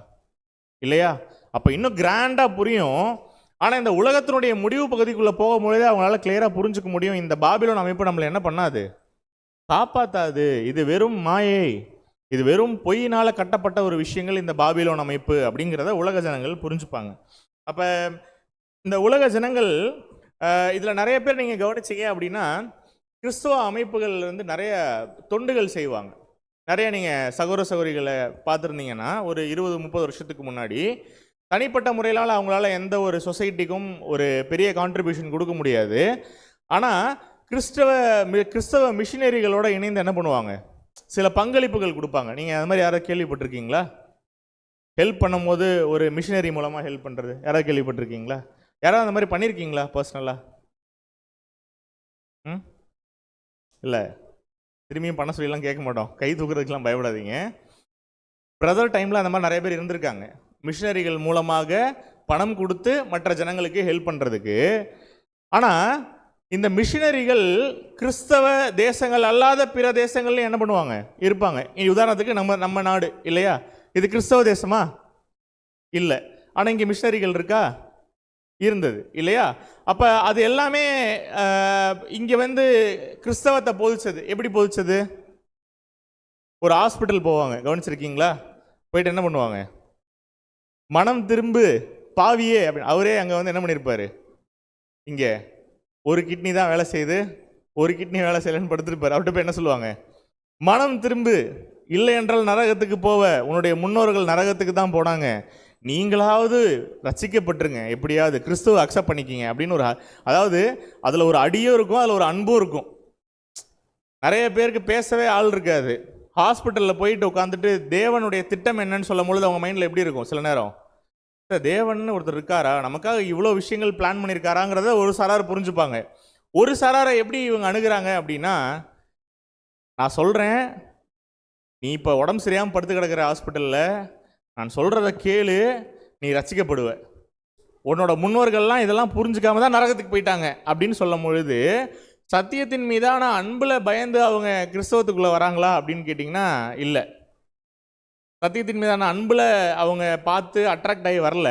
இல்லையா, அப்போ இன்னும் கிராண்டாக புரியும். ஆனால் இந்த உலகத்தினுடைய முடிவு பகுதிக்குள்ளே போகும்பொழுது அவங்களால கிளியராக புரிஞ்சுக்க முடியும், இந்த பாபிலோன் அமைப்பு நம்மளை என்ன பண்ணாது, காப்பாற்றாது, இது வெறும் மாயை, இது வெறும் பொய்யினால் கட்டப்பட்ட ஒரு விஷயங்கள் இந்த பாபிலோன் அமைப்பு அப்படிங்கிறத உலக ஜனங்கள் புரிஞ்சுப்பாங்க. அப்போ இந்த உலக ஜனங்கள் இதில் நிறைய பேர் நீங்கள் கவனிச்சிங்க அப்படின்னா, கிறிஸ்துவ அமைப்புகள் வந்து நிறைய தொண்டுகள் செய்வாங்க. நிறைய நீங்கள் சகோதர சகோதரிகளை பார்த்துருந்தீங்கன்னா, ஒரு 20-30 வருஷத்துக்கு முன்னாடி தனிப்பட்ட முறையிலால் அவங்களால எந்த ஒரு சொசைட்டிக்கும் ஒரு பெரிய கான்ட்ரிபியூஷன் கொடுக்க முடியாது. ஆனால் கிறிஸ்தவ மிஷினரிகளோடு இணைந்து என்ன பண்ணுவாங்க, சில பங்களிப்புகள் கொடுப்பாங்க. நீங்கள் அது மாதிரி யாராவது கேள்விப்பட்டிருக்கீங்களா? ஹெல்ப் பண்ணும்போது ஒரு மிஷினரி மூலமாக ஹெல்ப் பண்ணுறது யாராவது கேள்விப்பட்டிருக்கீங்களா? யாராவது அந்த மாதிரி பண்ணியிருக்கீங்களா பர்சனலாக? இல்லை, திரும்பியும் பண்ண சொல்லிலாம் கேட்க மாட்டோம், கை தூக்குறதுக்கெலாம் பயப்படாதீங்க. பிரதர் டைமில் அந்த மாதிரி நிறைய பேர் இருந்திருக்காங்க, மிஷினரிகள் மூலமாக பணம் கொடுத்து மற்ற ஜனங்களுக்கு ஹெல்ப் பண்ணுறதுக்கு. ஆனால் இந்த மிஷினரிகள் கிறிஸ்தவ தேசங்கள் அல்லாத பிற தேசங்கள்லையும் என்ன பண்ணுவாங்க, இருப்பாங்க. உதாரணத்துக்கு நம்ம நாடு இல்லையா, இது கிறிஸ்தவ தேசமா? இல்லை. ஆனால் இங்கே மிஷினரிகள் இருக்கா? இருந்தது இல்லையா? அப்போ அது எல்லாமே இங்கே வந்து கிறிஸ்தவத்தை போதிச்சது. எப்படி போதிச்சது? ஒரு ஹாஸ்பிட்டல் போவாங்க, கவனிச்சிருக்கீங்களா? போயிட்டு என்ன பண்ணுவாங்க, மனம் திரும்பு பாவியே அப்படின்னு. அவரே அங்கே வந்து என்ன பண்ணியிருப்பார், இங்கே ஒரு கிட்னி தான் வேலை செய்யுது, ஒரு கிட்னி வேலை செய்யலன்னு படுத்துருப்பார். அவர்கிட்ட போய் என்ன சொல்லுவாங்க, மனம் திரும்பு, இல்லை என்றால் நரகத்துக்கு போவ, உன்னுடைய முன்னோர்கள் நரகத்துக்கு தான் போனாங்க, நீங்களாவது ரசிக்கப்பட்டுருங்க, எப்படியாவது கிறிஸ்துவ அக்செப்ட் பண்ணிக்கிங்க அப்படின்னு ஒரு, அதாவது அதில் ஒரு அடியும் இருக்கும், அதில் ஒரு அன்பும் இருக்கும். நிறைய பேருக்கு பேசவே ஆள் இருக்காது. ஹாஸ்பிட்டலில் போயிட்டு உட்காந்துட்டு தேவனுடைய திட்டம் என்னன்னு சொல்லும் பொழுது அவங்க மைண்டில் எப்படி இருக்கும், சில நேரம் தேவன் ஒருத்தர் இருக்காரா, நமக்காக இவ்வளோ விஷயங்கள் பிளான் பண்ணியிருக்காராங்கிறத ஒரு சாரார் புரிஞ்சுப்பாங்க. ஒரு சாராரை எப்படி இவங்க அணுகிறாங்க அப்படின்னா, நான் சொல்கிறேன், நீ இப்போ உடம்பு சரியாமல் படுத்து கிடக்கிற ஹாஸ்பிட்டலில் நான் சொல்கிறத கேளு, நீ ரட்சிக்கப்படுவ. உன்னோட முன்னோர்கள்லாம் இதெல்லாம் புரிஞ்சுக்காம தான் நரகத்துக்கு போயிட்டாங்க அப்படின்னு சொல்லும் பொழுது, சத்தியத்தின் மீதான அன்பில் பயந்து அவங்க கிறிஸ்தவத்துக்குள்ளே வராங்களா அப்படின்னு கேட்டிங்கன்னா இல்லை. சத்தியத்தின் மீதான அன்பில் அவங்க பார்த்து அட்ராக்ட் ஆகி வரல.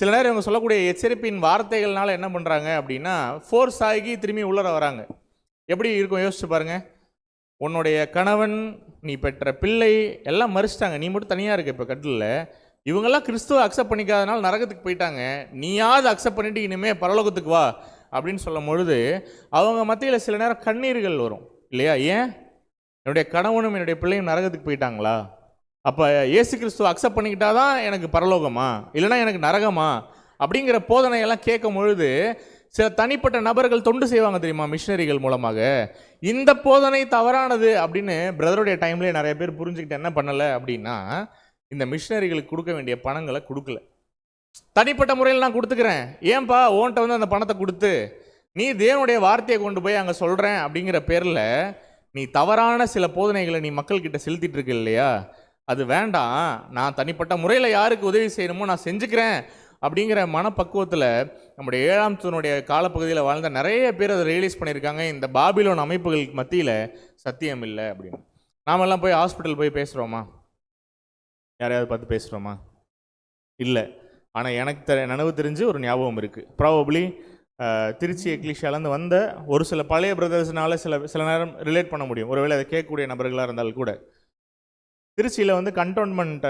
சில நேரம் இவங்க சொல்லக்கூடிய எச்சரிப்பின் வார்த்தைகள்னால என்ன பண்ணுறாங்க அப்படின்னா ஃபோர்ஸ் ஆகி திரும்பி உள்ளர வராங்க. எப்படி இருக்கும் யோசிச்சு பாருங்கள். உன்னுடைய கணவன், நீ பெற்ற பிள்ளை எல்லாம் மறிச்சிட்டாங்க, நீ மட்டும் தனியாக இருக்க இப்போ கட்டிலில். இவங்கெல்லாம் கிறிஸ்துவ அக்செப்ட் பண்ணிக்காதனால நரகத்துக்கு போயிட்டாங்க, நீயாவது அக்செப்ட் பண்ணிட்டு இனிமேல் பரலோகத்துக்கு வா அப்படின்னு சொல்லும் பொழுது அவங்க மத்தியில் சில நேரம் கண்ணீர்கள் வரும் இல்லையா? ஏன் என்னுடைய கணவனும் என்னுடைய பிள்ளையும் நரகத்துக்கு போயிட்டாங்களா, அப்போ இயேசு கிறிஸ்துவ அக்செப்ட் பண்ணிக்கிட்டாதான் எனக்கு பரலோகமா இல்லைனா எனக்கு நரகமா அப்படிங்கிற போதனையெல்லாம் கேட்கும் பொழுது சில தனிப்பட்ட நபர்கள் தொண்டு செய்வாங்க தெரியுமா, மிஷினரிகள் மூலமாக. இந்த போதனை தவறானது அப்படின்னு பிரதருடைய டைம்லேயே நிறைய பேர் புரிஞ்சுக்கிட்டு என்ன பண்ணலை அப்படின்னா, இந்த மிஷினரிகளுக்கு கொடுக்க வேண்டிய பணங்களை கொடுக்கல. தனிப்பட்ட முறையில் நான் கொடுத்துக்கிறேன், ஏன்பா ஓன்ட்ட வந்து அந்த பணத்தை கொடுத்து நீ தேவனுடைய வார்த்தையை கொண்டு போய் அங்கே சொல்கிறேன் அப்படிங்கிற பேரில் நீ தவறான சில போதனைகளை நீ மக்கள்கிட்ட செலுத்திட்டு இருக்க இல்லையா, அது வேண்டாம். நான் தனிப்பட்ட முறையில் யாருக்கு உதவி செய்யணுமோ நான் செஞ்சுக்கிறேன் அப்படிங்கிற மனப்பக்குவத்தில் நம்முடைய 7ஆம் தூதனுடைய காலப்பகுதியில் வாழ்ந்த நிறைய பேர் அதை ரியலைஸ் பண்ணியிருக்காங்க. இந்த பாபிலோன் அமைப்புகளுக்கு மத்தியில் சத்தியம் இல்லை அப்படின்னு. நாமெல்லாம் போய் ஹாஸ்பிட்டல் போய் பேசுகிறோமா? யாரையாவது பார்த்து பேசுகிறோமா? இல்லை. ஆனால் எனக்கு நினைவு தெரிஞ்சு ஒரு ஞாபகம் இருக்குது. ப்ராபப்ளி திருச்சி எக்லிஷாலேருந்து வந்த ஒரு சில பழைய பிரதர்ஸ்னால சில நேரம் ரிலேட் பண்ண முடியும், ஒருவேளை அதை கேட்கக்கூடிய நபர்களாக இருந்தாலும் கூட. திருச்சியில் வந்து கண்டோன்மெண்ட்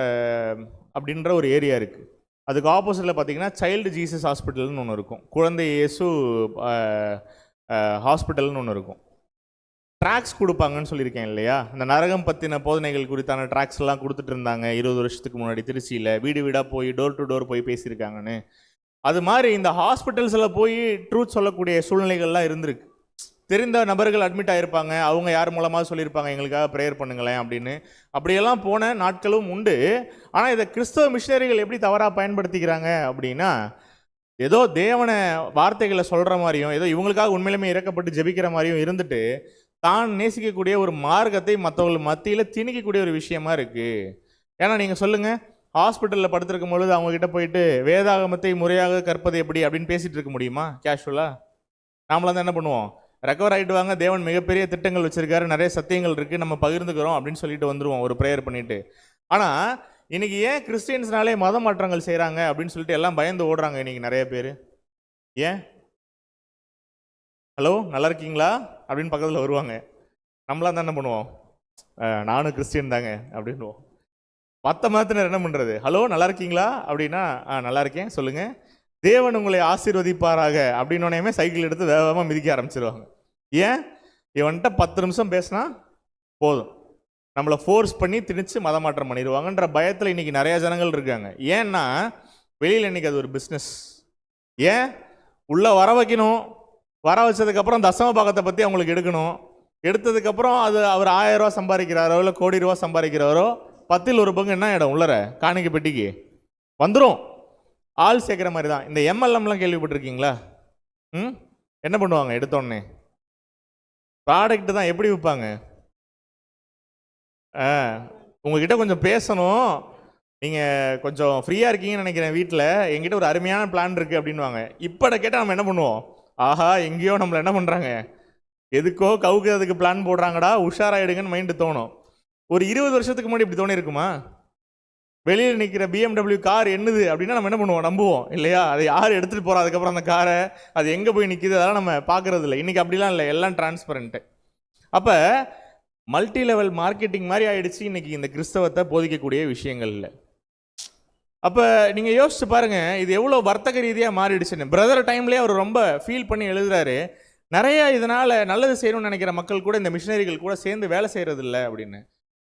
அப்படின்ற ஒரு ஏரியா இருக்குது. அதுக்கு ஆப்போசிட்டில் பார்த்தீங்கன்னா சைல்டு ஜீசஸ் ஹாஸ்பிட்டல்னு ஒன்று இருக்கும், குழந்தை இயேசு ஹாஸ்பிட்டல்னு ஒன்று இருக்கும். ட்ராக்ஸ் கொடுப்பாங்கன்னு சொல்லியிருக்கேன் இல்லையா, இந்த நரகம் பற்றின போதனைகள் குறித்தான ட்ராக்ஸ் எல்லாம் கொடுத்துட்டு இருந்தாங்க 20 வருஷத்துக்கு முன்னாடி திருச்சியில். வீடு வீடாக போய் டோர் டு டோர் போய் பேசியிருக்காங்கன்னு. அது மாதிரி இந்த ஹாஸ்பிட்டல்ஸில் போய் ட்ரூத் சொல்லக்கூடிய சூழ்நிலைகள்லாம் இருந்திருக்கு. தெரிந்த நபர்கள் அட்மிட் ஆகிருப்பாங்க, அவங்க யார் மூலமாக சொல்லியிருப்பாங்க எங்களுக்காக ப்ரேயர் பண்ணுங்களேன் அப்படின்னு. அப்படியெல்லாம் போன நாட்களும் உண்டு. ஆனால் இதை கிறிஸ்தவ மிஷினரிகள் எப்படி தவறாக பயன்படுத்திக்கிறாங்க அப்படின்னா, ஏதோ தேவனை வார்த்தைகளை சொல்கிற மாதிரியும் ஏதோ இவங்களுக்காக உண்மையிலுமே இறக்கப்பட்டு ஜெபிக்கிற மாதிரியும் இருந்துட்டு தான் நேசிக்கக்கூடிய ஒரு மார்க்கத்தை மற்றவர்கள் மத்தியில் திணிக்கக்கூடிய ஒரு விஷயமா இருக்குது. ஏன்னா நீங்கள் சொல்லுங்கள், ஹாஸ்பிட்டலில் படுத்திருக்கும் பொழுது அவங்கக்கிட்ட போயிட்டு வேதாகமத்தை முறையாக கற்பது எப்படி அப்படின்னு பேசிகிட்டு இருக்க முடியுமா கேஷுவலாக? நாமளாம் தான் என்ன பண்ணுவோம், ரெக்கவர் ஆகிட்டு வாங்க, தேவன் மிகப்பெரிய திட்டங்கள் வச்சுருக்காரு, நிறைய சத்தியங்கள் இருக்குது, நம்ம பகிர்ந்துக்கிறோம் அப்படின்னு சொல்லிட்டு வந்துடுவோம் ஒரு ப்ரேயர் பண்ணிவிட்டு. ஆனால் இன்றைக்கி ஏன் கிறிஸ்டியன்ஸ்னாலே மத மாற்றங்கள் செய்கிறாங்க அப்படின்னு சொல்லிட்டு எல்லாம் பயந்து ஓடுறாங்க இன்றைக்கி நிறைய பேர்? ஏன்? ஹலோ நல்லா இருக்கீங்களா அப்படின்னு பக்கத்தில் வருவாங்க. நம்மளாம் தான் என்ன பண்ணுவோம், நானும் கிறிஸ்டியன் தாங்க அப்படின்வோம். மற்ற மதத்தினர் என்ன பண்ணுறது, ஹலோ நல்லா இருக்கீங்களா அப்படின்னா நல்லா இருக்கேன் சொல்லுங்கள், தேவன் உங்களை ஆசீர்வதிப்பாராக அப்படின்னோடனே சைக்கிள் எடுத்து வேகமாக மிதிக்க ஆரம்பிச்சிருவாங்க. ஏன்? இவன்கிட்ட 10 நிமிஷம் பேசினா போதும், நம்மளை ஃபோர்ஸ் பண்ணி திணிச்சு மதமாற்றம் பண்ணிடுவாங்கன்ற பயத்தில் இன்றைக்கி நிறையா ஜனங்கள் இருக்காங்க. ஏன்னா வெளியில் இன்றைக்கி அது ஒரு பிஸ்னஸ். ஏன்? உள்ளே வர வைக்கணும், வர வச்சதுக்கப்புறம் தசம பாகத்தை பற்றி அவங்களுக்கு எடுக்கணும், எடுத்ததுக்கப்புறம் அது அவர் 1000 ரூபா சம்பாதிக்கிறாரோ இல்லை கோடி ரூபா சம்பாதிக்கிறாரோ 10ல் 1 பங்கு என்ன இடம் உள்ளர காணிக்கை பெட்டிக்கு வந்துடும். ஆள் சேர்க்குற மாதிரி தான். இந்த எம்எல்எம்லாம் கேள்விப்பட்டிருக்கீங்களா? என்ன பண்ணுவாங்க, எடுத்தோடனே ப்ராடக்ட் தான் எப்படி விற்பாங்க? உங்ககிட்ட கொஞ்சம் பேசணும், நீங்கள் கொஞ்சம் ஃப்ரீயாக இருக்கீங்கன்னு நினைக்கிறேன், வீட்டில் எங்கிட்ட ஒரு அருமையான பிளான் இருக்குது அப்படின்வாங்க. இப்போ கேட்டால் நம்ம என்ன பண்ணுவோம், ஆஹா எங்கேயோ நம்மளை என்ன பண்ணுறாங்க, எதுக்கோ கவுக்கிறதுக்கு பிளான் போடுறாங்கடா, உஷாராயிடுங்கன்னு மைண்டு தோணும். ஒரு 20 வருஷத்துக்கு முன்னாடி இப்படி தோணி இருக்குமா? வெளியில் நிற்கிற BMW கார் என்னது அப்படின்னா நம்ம என்ன பண்ணுவோம், நம்புவோம் இல்லையா? அதை யார் எடுத்துகிட்டு போகிறோம், அதுக்கப்புறம் அந்த காரை அது எங்கே போய் நிற்கிது அதெல்லாம் நம்ம பார்க்குறது இல்லை. இன்றைக்கி அப்படிலாம் இல்லை, எல்லாம் டிரான்ஸ்பரண்ட்டு. அப்போ மல்டி லெவல் மார்க்கெட்டிங் மாதிரி ஆகிடுச்சு இன்றைக்கி இந்த கிறிஸ்தவத்தை போதிக்கக்கூடிய விஷயங்கள் இல்லை. அப்போ நீங்கள் யோசிச்சு பாருங்கள், இது எவ்வளோ வர்த்தக ரீதியாக மாறிடுச்சுன்னு. பிரதர் டைம்லேயே அவர் ரொம்ப ஃபீல் பண்ணி எழுதுறாரு, நிறைய இதனால் நல்லது செய்யணும்னு நினைக்கிற மக்கள் கூட இந்த மிஷினரிகள் கூட சேர்ந்து வேலை செய்கிறதில்ல அப்படின்னு.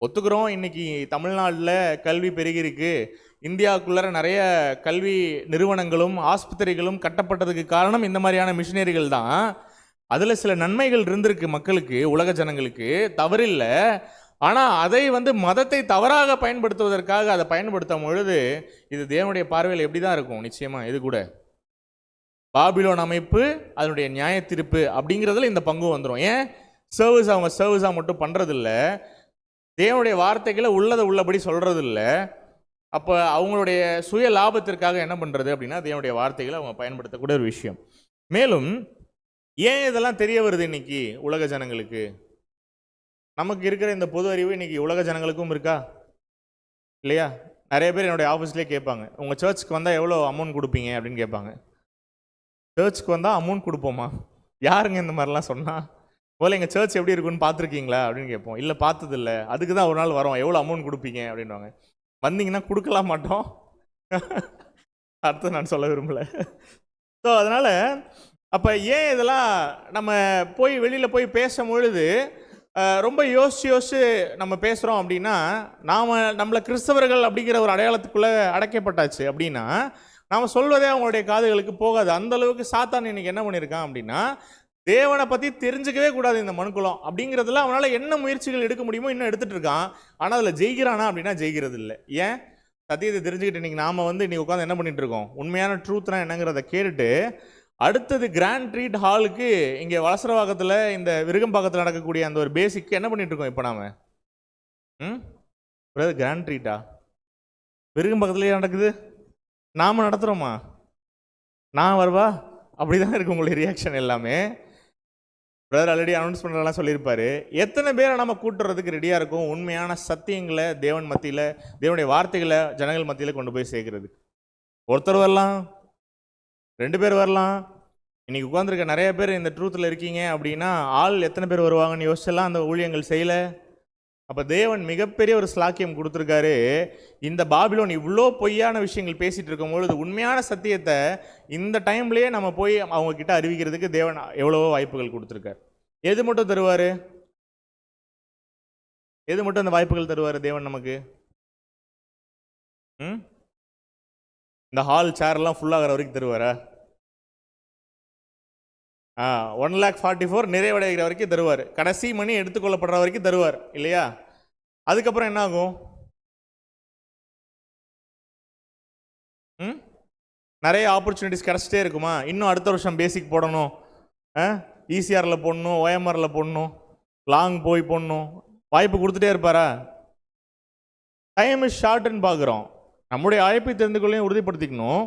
ஒத்துக்கிறோம், இன்றைக்கி தமிழ்நாட்டில் கல்வி பெருகிருக்கு, இந்தியாவுக்குள்ளார நிறைய கல்வி நிறுவனங்களும் ஆஸ்பத்திரிகளும் கட்டப்பட்டதுக்கு காரணம் இந்த மாதிரியான மிஷினரிகள் தான். அதில் சில நன்மைகள் இருந்திருக்கு மக்களுக்கு, உலக ஜனங்களுக்கு, தவறில்லை. ஆனால் அதை மதத்தை தவறாக பயன்படுத்துவதற்காக அதை பயன்படுத்தும் பொழுது இது தேவனுடைய பார்வையில் எப்படி தான் இருக்கும்? நிச்சயமாக இது கூட பாபிலோன் அமைப்பு அதனுடைய நியாய தீர்ப்பு அப்படிங்கிறதுல இந்த பங்கு வந்துடும். ஏன்? சர்வீஸாக மட்டும் பண்ணுறதில்ல, தேவனுடைய வார்த்தைகளை உள்ளதை உள்ளபடி சொல்கிறதில்ல. அப்போ அவங்களுடைய சுய லாபத்திற்காக என்ன பண்ணுறது அப்படின்னா தேவனுடைய வார்த்தைகளை அவங்க பயன்படுத்தக்கூடிய ஒரு விஷயம். மேலும் ஏன் இதெல்லாம் தெரிய வருது இன்னைக்கு உலக ஜனங்களுக்கு? நமக்கு இருக்கிற இந்த பொது அறிவு இன்னைக்கு உலக ஜனங்களுக்கும் இருக்கா இல்லையா? நிறைய பேர் என்னுடைய ஆஃபீஸ்லேயே கேட்பாங்க, உங்கள் சர்ச்சுக்கு வந்தால் எவ்வளோ அமௌண்ட் கொடுப்பீங்க அப்படின்னு கேட்பாங்க. சர்ச்சுக்கு வந்தால் அமௌண்ட் கொடுப்போமா? யாருங்க இந்த மாதிரிலாம் சொன்னால்? போல எங்கள் சர்ச் எப்படி இருக்குன்னு பார்த்துருக்கீங்களா அப்படின்னு கேட்போம். இல்லை பார்த்ததில்ல, அதுக்கு தான் ஒரு நாள் வரோம், எவ்வளோ அமௌண்ட் கொடுப்பீங்க அப்படின்வாங்க. வந்தீங்கன்னா கொடுக்கலாம் மாட்டோம். அடுத்து நான் சொல்ல விரும்பலை. ஸோ அதனால் அப்போ ஏன் இதெல்லாம் நம்ம போய் வெளியில் போய் பேசும்பொழுது ரொம்ப யோசிச்சு நம்ம பேசுகிறோம் அப்படின்னா, நம்மளை கிறிஸ்தவர்கள் அப்படிங்கிற ஒரு அடையாளத்துக்குள்ளே அடைக்கப்பட்டாச்சு அப்படின்னா நாம் சொல்வதே அவங்களுடைய காதுகளுக்கு போகாது. அந்தளவுக்கு சாத்தான் இன்னைக்கு என்ன பண்ணியிருக்கான் அப்படின்னா, தேவனை பற்றி தெரிஞ்சுக்கவே கூடாது இந்த மனுக்குலம் அப்படிங்கிறதுல அவனால் என்ன முயற்சிகள் எடுக்க முடியுமோ இன்னும் எடுத்துகிட்டு இருக்கான். ஆனால் அதில் ஜெயிக்கிறானா அப்படின்னா ஜெயிக்கிறது இல்லை. ஏன்? சத்தியத்தை தெரிஞ்சுக்கிட்டு இன்றைக்கி நாம் இன்றைக்கி உட்காந்து என்ன பண்ணிகிட்டு இருக்கோம்? உண்மையான ட்ரூத்னா என்னங்கிறத கேட்டுட்டு அடுத்தது கிராண்ட் ட்ரீட் ஹாலுக்கு இங்கே வலசரவாக்கத்தில் இந்த விருகம்பாக்கத்தில் நடக்கக்கூடிய அந்த ஒரு பேசிக்கு என்ன பண்ணிட்டு இருக்கோம் இப்போ நாம? கிராண்ட் ட்ரீட்டா விருகம்பாக்கத்துலேயே நடக்குது, நாம் நடத்துகிறோமா? நான் வருவா? அப்படி தான் இருக்கு உங்களுடைய ரியாக்ஷன் எல்லாமே. பிரதர் ஆல்ரெடி அனௌன்ஸ்மெண்ட்லாம் சொல்லியிருப்பாரு. எத்தனை பேரை நம்ம கூட்டுறதுக்கு ரெடியாக இருக்கும் உண்மையான சத்தியங்களை தேவன் மத்தியில், தேவனுடைய வார்த்தைகளை ஜனங்கள் மத்தியில் கொண்டு போய் சேர்க்கறதுக்கு? ஒருத்தர் வரலாம், 2 பேர் வரலாம். இன்றைக்கி உட்காந்துருக்க நிறைய பேர் இந்த ட்ரூத்தில் இருக்கீங்க அப்படின்னா ஆள் எத்தனை பேர் வருவாங்கன்னு யோசிச்செல்லாம் அந்த ஊழியங்கள் செய்யலை. அப்போ தேவன் மிகப்பெரிய ஒரு ஸ்லாக்கியம் கொடுத்துருக்காரு. இந்த பாபிலோன் இவ்வளோ பொய்யான விஷயங்கள் பேசிகிட்டு இருக்கும்பொழுது உண்மையான சத்தியத்தை இந்த டைம்லேயே நம்ம போய் அவங்கக்கிட்ட அறிவிக்கிறதுக்கு தேவன் எவ்வளவோ வாய்ப்புகள் கொடுத்துருக்காரு. எது மட்டும் தருவார்? எது மட்டும் அந்த வாய்ப்புகள் தருவார் தேவன் நமக்கு? இந்த ஹால் சேர்லாம் ஃபுல்லாகிற வரைக்கும் தருவாரா? 1,44,000 நிறைவடைகிற வரைக்கும் தருவார். கடைசி மணி எடுத்துக்கொள்ளப்படுற வரைக்கும் தருவார் இல்லையா? அதுக்கப்புறம் என்ன ஆகும்? நிறைய ஆப்பர்ச்சுனிட்டிஸ் கிடச்சிட்டே இருக்குமா? இன்னும் அடுத்த வருஷம் பேசிக் போடணும், ஈசிஆரில் போடணும், ஓஎம்ஆரில் போடணும், லாங் போய் போடணும், வாய்ப்பு கொடுத்துட்டே இருப்பாரா? டைம் இஸ் ஷார்ட்னு பார்க்குறோம். நம்முடைய அழைப்பை தெரிந்து கொள்ளையும் உறுதிப்படுத்திக்கணும்,